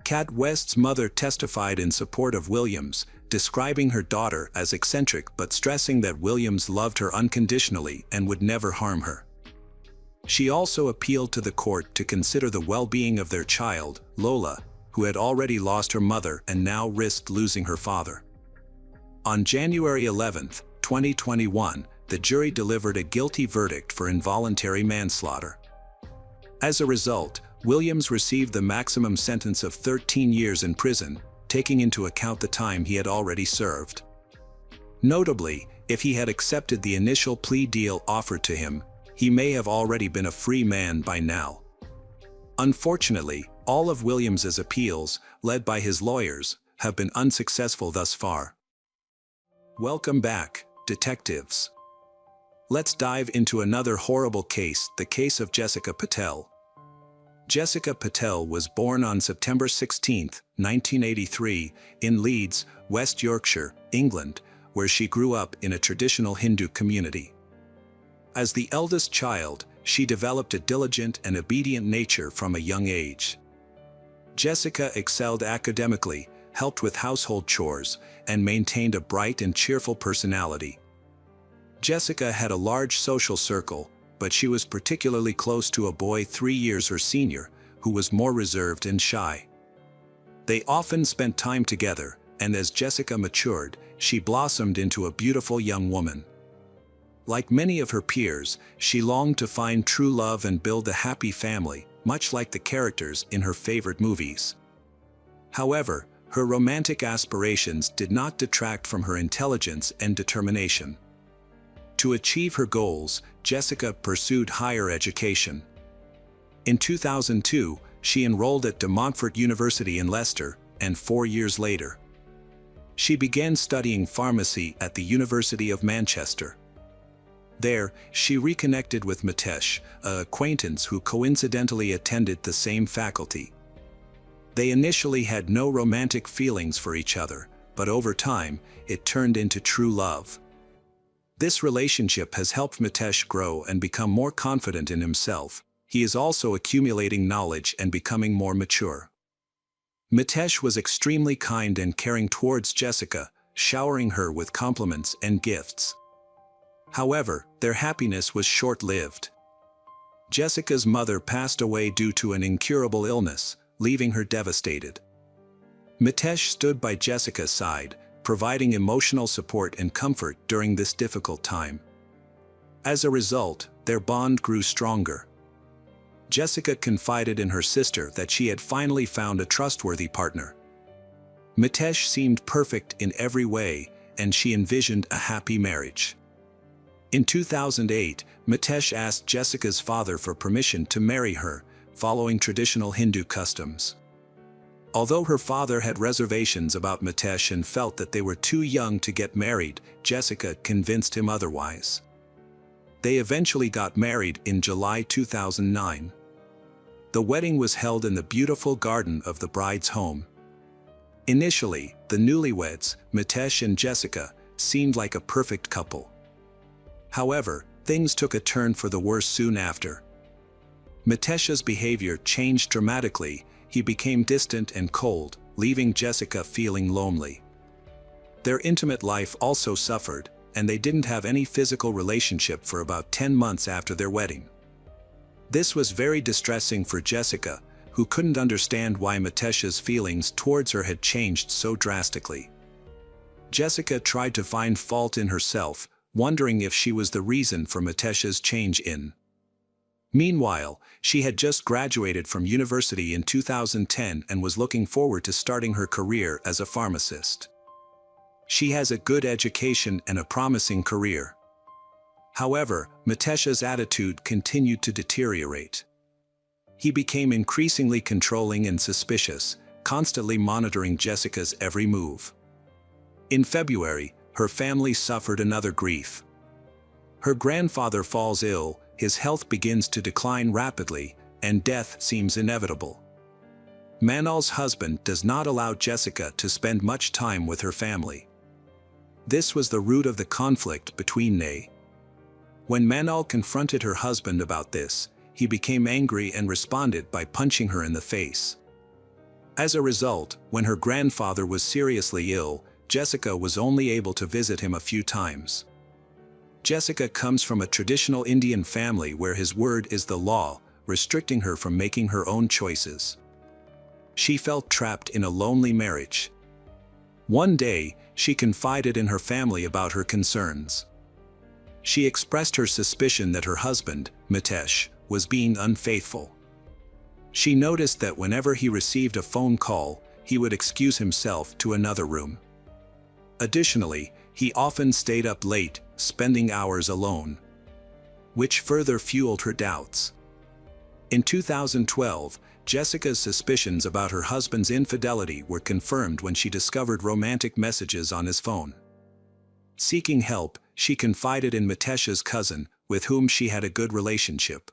Kat West's mother testified in support of Williams, describing her daughter as eccentric but stressing that Williams loved her unconditionally and would never harm her. She also appealed to the court to consider the well-being of their child, Lola, who had already lost her mother and now risked losing her father. On January 11, 2021, the jury delivered a guilty verdict for involuntary manslaughter. As a result, Williams received the maximum sentence of 13 years in prison, taking into account the time he had already served. Notably, if he had accepted the initial plea deal offered to him, he may have already been a free man by now. Unfortunately, all of Williams's appeals, led by his lawyers, have been unsuccessful thus far. Welcome back, detectives. Let's dive into another horrible case, the case of Jessica Patel. Jessica Patel was born on September 16, 1983, in Leeds, West Yorkshire, England, where she grew up in a traditional Hindu community. As the eldest child, she developed a diligent and obedient nature from a young age. Jessica excelled academically, helped with household chores, and maintained a bright and cheerful personality. Jessica had a large social circle, but she was particularly close to a boy 3 years her senior, who was more reserved and shy. They often spent time together, and as Jessica matured, she blossomed into a beautiful young woman. Like many of her peers, she longed to find true love and build a happy family, much like the characters in her favorite movies. However, her romantic aspirations did not detract from her intelligence and determination. To achieve her goals, Jessica pursued higher education. In 2002, she enrolled at De Montfort University in Leicester, and 4 years later, she began studying pharmacy at the University of Manchester. There, she reconnected with Mitesh, an acquaintance who coincidentally attended the same faculty. They initially had no romantic feelings for each other, but over time, it turned into true love. This relationship has helped Mitesh grow and become more confident in himself. He is also accumulating knowledge and becoming more mature. Mitesh was extremely kind and caring towards Jessica, showering her with compliments and gifts. However, their happiness was short-lived. Jessica's mother passed away due to an incurable illness, leaving her devastated. Mitesh stood by Jessica's side, providing emotional support and comfort during this difficult time. As a result, their bond grew stronger. Jessica confided in her sister that she had finally found a trustworthy partner. Mitesh seemed perfect in every way, and she envisioned a happy marriage. In 2008, Mitesh asked Jessica's father for permission to marry her, following traditional Hindu customs. Although her father had reservations about Mitesh and felt that they were too young to get married, Jessica convinced him otherwise. They eventually got married in July 2009. The wedding was held in the beautiful garden of the bride's home. Initially, the newlyweds, Mitesh and Jessica, seemed like a perfect couple. However, things took a turn for the worse soon after. Mitesh's behavior changed dramatically. He became distant and cold, leaving Jessica feeling lonely. Their intimate life also suffered, and they didn't have any physical relationship for about 10 months after their wedding. This was very distressing for Jessica, who couldn't understand why Mitesh's feelings towards her had changed so drastically. Jessica tried to find fault in herself, wondering if she was the reason for Mitesh's change in. Meanwhile, she had just graduated from university in 2010 and was looking forward to starting her career as a pharmacist. She has a good education and a promising career. However, Mitesh's attitude continued to deteriorate. He became increasingly controlling and suspicious, constantly monitoring Jessica's every move. In February, her family suffered another grief. Her grandfather falls ill, his health begins to decline rapidly, and death seems inevitable. Manal's husband does not allow Jessica to spend much time with her family. This was the root of the conflict between they. When Manal confronted her husband about this, he became angry and responded by punching her in the face. As a result, when her grandfather was seriously ill, Jessica was only able to visit him a few times. Jessica comes from a traditional Indian family where his word is the law, restricting her from making her own choices. She felt trapped in a lonely marriage. One day, she confided in her family about her concerns. She expressed her suspicion that her husband, Mitesh, was being unfaithful. She noticed that whenever he received a phone call, he would excuse himself to another room. Additionally, he often stayed up late, spending hours alone. which further fueled her doubts. In 2012, Jessica's suspicions about her husband's infidelity were confirmed when she discovered romantic messages on his phone. Seeking help, she confided in Mitesh's cousin, with whom she had a good relationship.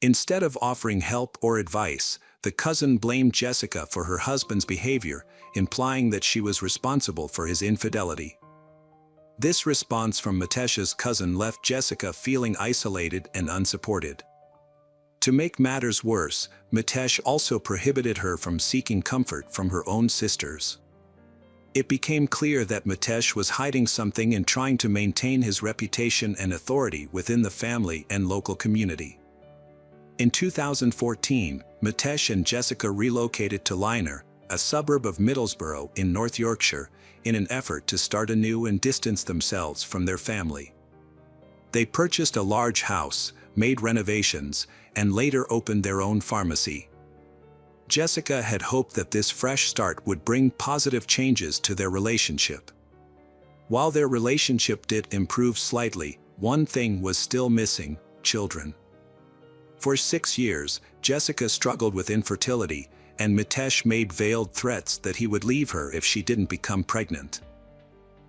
Instead of offering help or advice, the cousin blamed Jessica for her husband's behavior, implying that she was responsible for his infidelity. This response from Mitesh's cousin left Jessica feeling isolated and unsupported. To make matters worse, Mitesh also prohibited her from seeking comfort from her own sisters. It became clear that Mitesh was hiding something and trying to maintain his reputation and authority within the family and local community. In 2014, Mitesh and Jessica relocated to Lynor, a suburb of Middlesbrough in North Yorkshire, in an effort to start anew and distance themselves from their family. They purchased a large house, made renovations, and later opened their own pharmacy. Jessica had hoped that this fresh start would bring positive changes to their relationship. While their relationship did improve slightly, one thing was still missing: children. For 6 years, Jessica struggled with infertility, and Mitesh made veiled threats that he would leave her if she didn't become pregnant.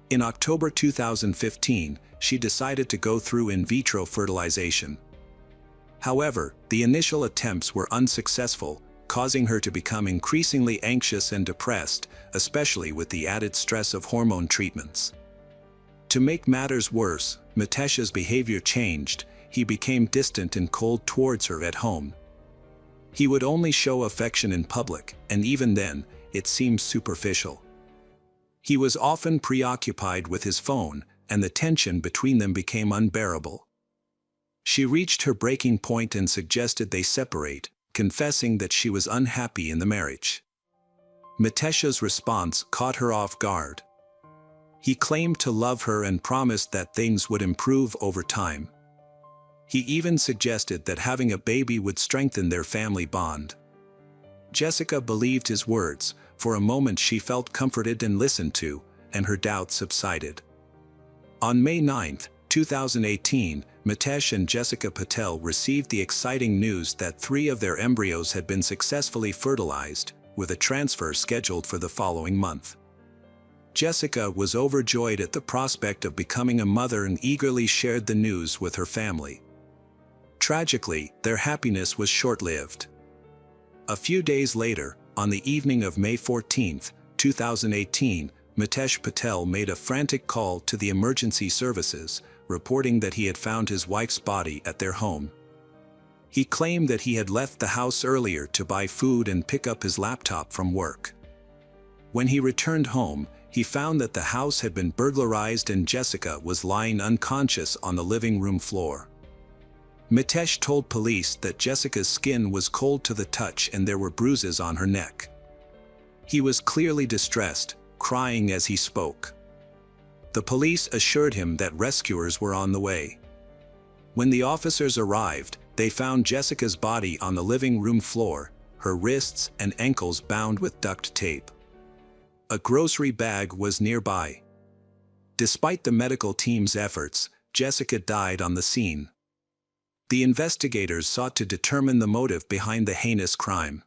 In October 2015, she decided to go through in vitro fertilization. However, the initial attempts were unsuccessful, causing her to become increasingly anxious and depressed, especially with the added stress of hormone treatments. To make matters worse, Mitesh's behavior changed. He became distant and cold towards her at home. He would only show affection in public, and even then, it seemed superficial. He was often preoccupied with his phone, and the tension between them became unbearable. She reached her breaking point and suggested they separate, confessing that she was unhappy in the marriage. Mitesh's response caught her off guard. He claimed to love her and promised that things would improve over time. He even suggested that having a baby would strengthen their family bond. Jessica believed his words. For a moment she felt comforted and listened to, and her doubts subsided. On May 9, 2018, Mitesh and Jessica Patel received the exciting news that 3 of their embryos had been successfully fertilized, with a transfer scheduled for the following month. Jessica was overjoyed at the prospect of becoming a mother and eagerly shared the news with her family. Tragically, their happiness was short-lived. A few days later, on the evening of May 14, 2018, Mitesh Patel made a frantic call to the emergency services, reporting that he had found his wife's body at their home. He claimed that he had left the house earlier to buy food and pick up his laptop from work. When he returned home, he found that the house had been burglarized and Jessica was lying unconscious on the living room floor. Mitesh told police that Jessica's skin was cold to the touch and there were bruises on her neck. He was clearly distressed, crying as he spoke. The police assured him that rescuers were on the way. When the officers arrived, they found Jessica's body on the living room floor, her wrists and ankles bound with duct tape. A grocery bag was nearby. Despite the medical team's efforts, Jessica died on the scene. The investigators sought to determine the motive behind the heinous crime.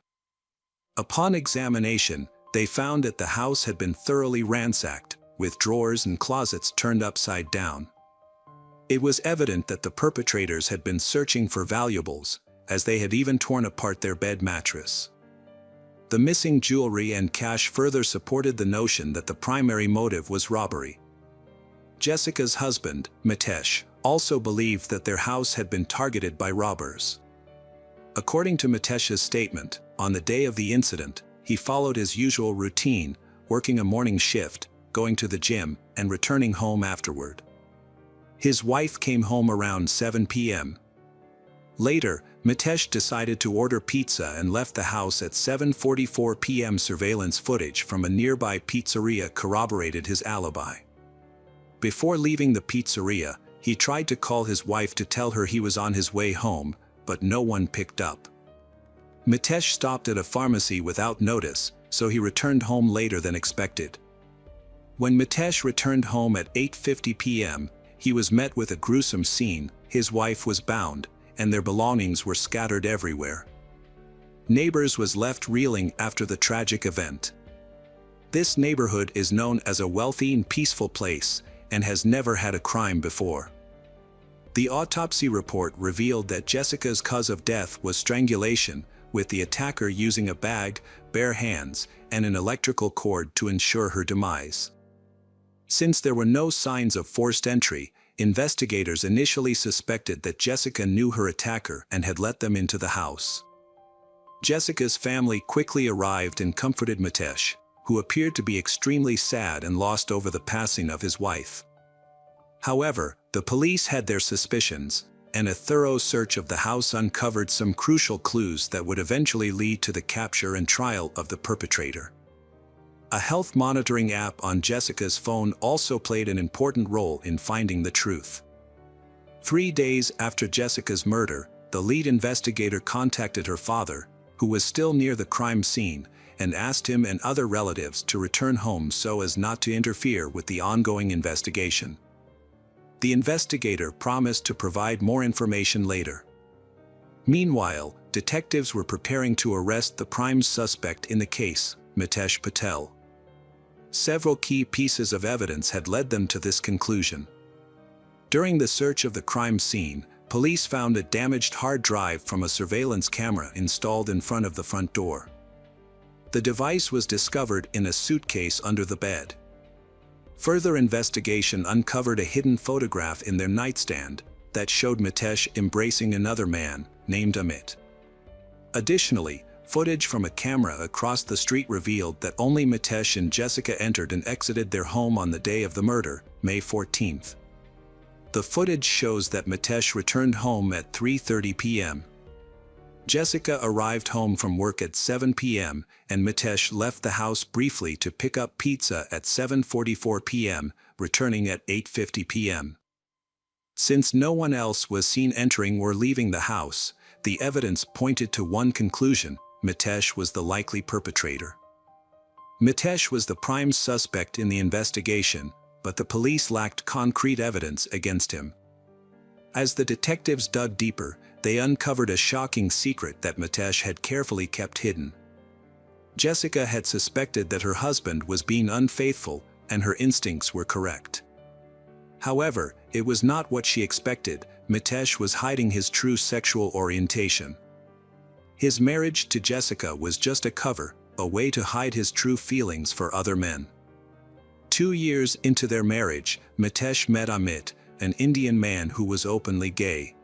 Upon examination, they found that the house had been thoroughly ransacked, with drawers and closets turned upside down. It was evident that the perpetrators had been searching for valuables, as they had even torn apart their bed mattress. The missing jewelry and cash further supported the notion that the primary motive was robbery. Jessica's husband, Mitesh, also believed that their house had been targeted by robbers. According to Mitesh's statement, on the day of the incident, he followed his usual routine, working a morning shift, going to the gym, and returning home afterward. His wife came home around 7 p.m. Later, Mitesh decided to order pizza and left the house at 7:44 p.m. Surveillance footage from a nearby pizzeria corroborated his alibi. Before leaving the pizzeria, he tried to call his wife to tell her he was on his way home, but no one picked up. Mitesh stopped at a pharmacy without notice, so he returned home later than expected. When Mitesh returned home at 8:50 p.m., he was met with a gruesome scene, his wife was bound, and their belongings were scattered everywhere. Neighbors was left reeling after the tragic event. This neighborhood is known as a wealthy and peaceful place, and has never had a crime before. The autopsy report revealed that Jessica's cause of death was strangulation, with the attacker using a bag, bare hands, and an electrical cord to ensure her demise. Since there were no signs of forced entry, investigators initially suspected that Jessica knew her attacker and had let them into the house. Jessica's family quickly arrived and comforted Mitesh, who appeared to be extremely sad and lost over the passing of his wife. However, the police had their suspicions, and a thorough search of the house uncovered some crucial clues that would eventually lead to the capture and trial of the perpetrator. A health monitoring app on Jessica's phone also played an important role in finding the truth. 3 days after Jessica's murder, the lead investigator contacted her father, who was still near the crime scene, and asked him and other relatives to return home so as not to interfere with the ongoing investigation. The investigator promised to provide more information later. Meanwhile, detectives were preparing to arrest the prime suspect in the case, Mitesh Patel. Several key pieces of evidence had led them to this conclusion. During the search of the crime scene, police found a damaged hard drive from a surveillance camera installed in front of the front door. The device was discovered in a suitcase under the bed. Further investigation uncovered a hidden photograph in their nightstand that showed Mitesh embracing another man named Amit. Additionally, footage from a camera across the street revealed that only Mitesh and Jessica entered and exited their home on the day of the murder, May 14th. The footage shows that Mitesh returned home at 3:30 p.m. Jessica arrived home from work at 7 p.m., and Mitesh left the house briefly to pick up pizza at 7:44 p.m., returning at 8:50 p.m. Since no one else was seen entering or leaving the house, the evidence pointed to one conclusion: Mitesh was the likely perpetrator. Mitesh was the prime suspect in the investigation, but the police lacked concrete evidence against him. As the detectives dug deeper, they uncovered a shocking secret that Mitesh had carefully kept hidden. Jessica had suspected that her husband was being unfaithful, and her instincts were correct. However, it was not what she expected. Mitesh was hiding his true sexual orientation. His marriage to Jessica was just a cover, a way to hide his true feelings for other men. 2 years into their marriage, Mitesh met Amit, an Indian man who was openly gay.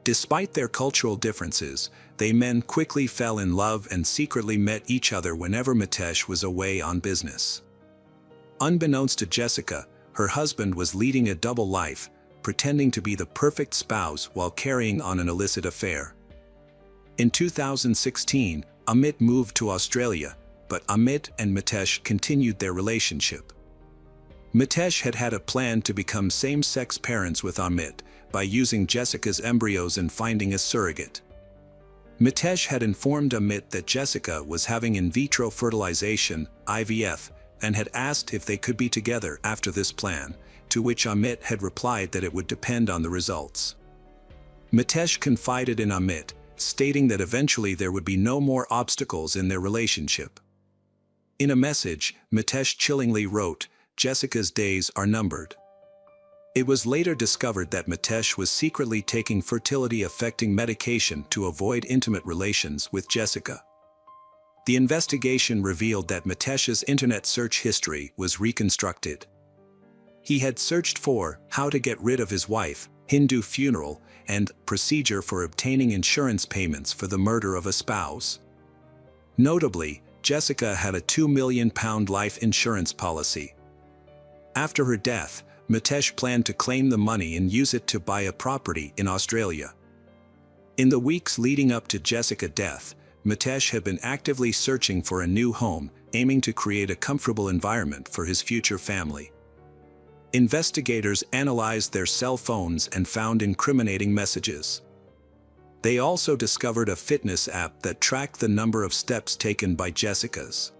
Despite their cultural differences, they men quickly fell in love and secretly met each other whenever Mitesh was away on business. Unbeknownst to Jessica, her husband was leading a double life, pretending to be the perfect spouse while carrying on an illicit affair. In 2016, Amit moved to Australia, but Amit and Mitesh continued their relationship. Mitesh had had a plan to become same-sex parents with Amit by using Jessica's embryos and finding a surrogate. Mitesh had informed Amit that Jessica was having in vitro fertilization, IVF, and had asked if they could be together after this plan, to which Amit had replied that it would depend on the results. Mitesh confided in Amit, stating that eventually there would be no more obstacles in their relationship. In a message, Mitesh chillingly wrote, "Jessica's days are numbered." It was later discovered that Mitesh was secretly taking fertility-affecting medication to avoid intimate relations with Jessica. The investigation revealed that Mitesh's internet search history was reconstructed. He had searched for how to get rid of his wife, Hindu funeral, and procedure for obtaining insurance payments for the murder of a spouse. Notably, Jessica had a £2 million life insurance policy. After her death, Mitesh planned to claim the money and use it to buy a property in Australia. In the weeks leading up to Jessica's death, Mitesh had been actively searching for a new home, aiming to create a comfortable environment for his future family. Investigators analyzed their cell phones and found incriminating messages. They also discovered a fitness app that tracked the number of steps taken by Jessica's.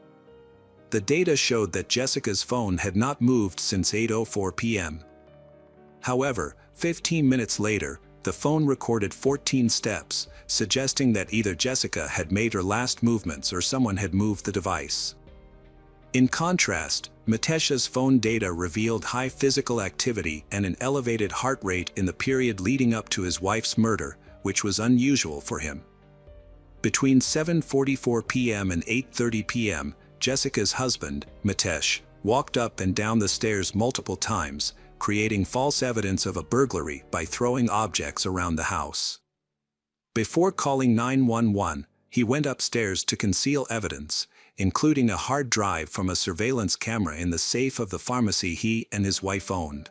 The data showed that Jessica's phone had not moved since 8:04 p.m. However, 15 minutes later, the phone recorded 14 steps, suggesting that either Jessica had made her last movements or someone had moved the device. In contrast, Mitesh's phone data revealed high physical activity and an elevated heart rate in the period leading up to his wife's murder, which was unusual for him. Between 7:44 p.m. and 8:30 p.m., Jessica's husband, Mitesh, walked up and down the stairs multiple times, creating false evidence of a burglary by throwing objects around the house. Before calling 911, he went upstairs to conceal evidence, including a hard drive from a surveillance camera in the safe of the pharmacy he and his wife owned.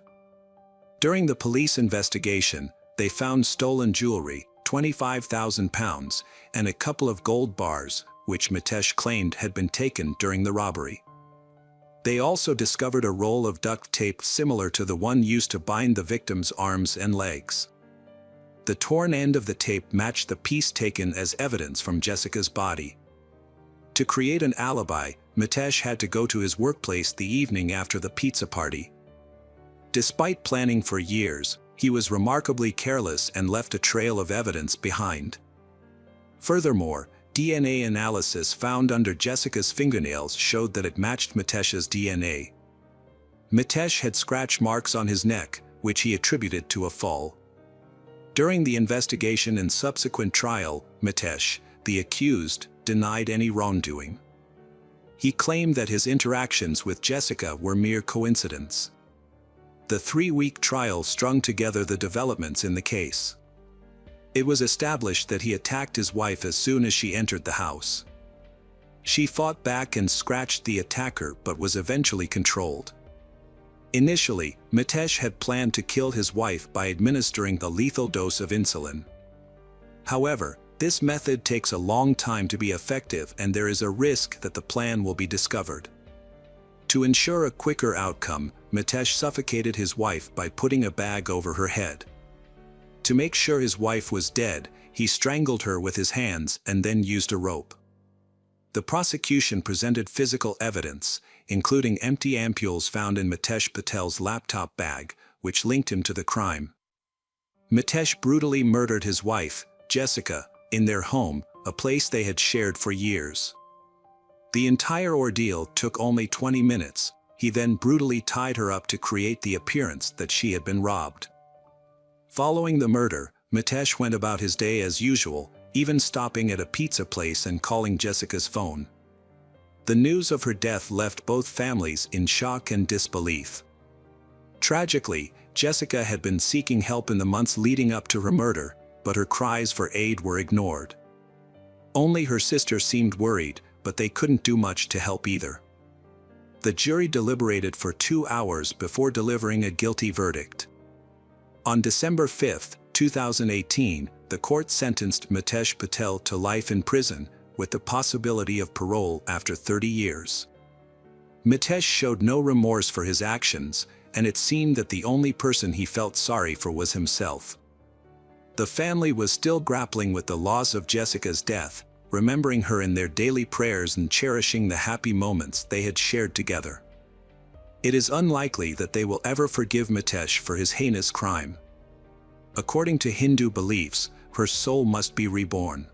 During the police investigation, they found stolen jewelry, £25,000, and a couple of gold bars, which Mitesh claimed had been taken during the robbery. They also discovered a roll of duct tape similar to the one used to bind the victim's arms and legs. The torn end of the tape matched the piece taken as evidence from Jessica's body. To create an alibi, Mitesh had to go to his workplace the evening after the pizza party. Despite planning for years, he was remarkably careless and left a trail of evidence behind. Furthermore, DNA analysis found under Jessica's fingernails showed that it matched Mitesh's DNA. Mitesh had scratch marks on his neck, which he attributed to a fall. During the investigation and subsequent trial, Mitesh, the accused, denied any wrongdoing. He claimed that his interactions with Jessica were mere coincidence. The 3-week trial strung together the developments in the case. It was established that he attacked his wife as soon as she entered the house. She fought back and scratched the attacker but was eventually controlled. Initially, Mitesh had planned to kill his wife by administering the lethal dose of insulin. However, this method takes a long time to be effective and there is a risk that the plan will be discovered. To ensure a quicker outcome, Mitesh suffocated his wife by putting a bag over her head. To make sure his wife was dead, he strangled her with his hands and then used a rope. The prosecution presented physical evidence, including empty ampules found in Mitesh Patel's laptop bag, which linked him to the crime. Mitesh brutally murdered his wife, Jessica, in their home, a place they had shared for years. The entire ordeal took only 20 minutes. He then brutally tied her up to create the appearance that she had been robbed. Following the murder, Mitesh went about his day as usual, even stopping at a pizza place and calling Jessica's phone. The news of her death left both families in shock and disbelief. Tragically, Jessica had been seeking help in the months leading up to her murder, but her cries for aid were ignored. Only her sister seemed worried, but they couldn't do much to help either. The jury deliberated for 2 hours before delivering a guilty verdict. On December 5, 2018, the court sentenced Mitesh Patel to life in prison, with the possibility of parole after 30 years. Mitesh showed no remorse for his actions, and it seemed that the only person he felt sorry for was himself. The family was still grappling with the loss of Jessica's death, remembering her in their daily prayers and cherishing the happy moments they had shared together. It is unlikely that they will ever forgive Mitesh for his heinous crime. According to Hindu beliefs, her soul must be reborn.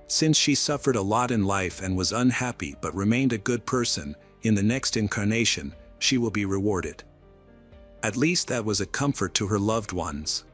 Since she suffered a lot in life and was unhappy but remained a good person, in the next incarnation, she will be rewarded. At least that was a comfort to her loved ones.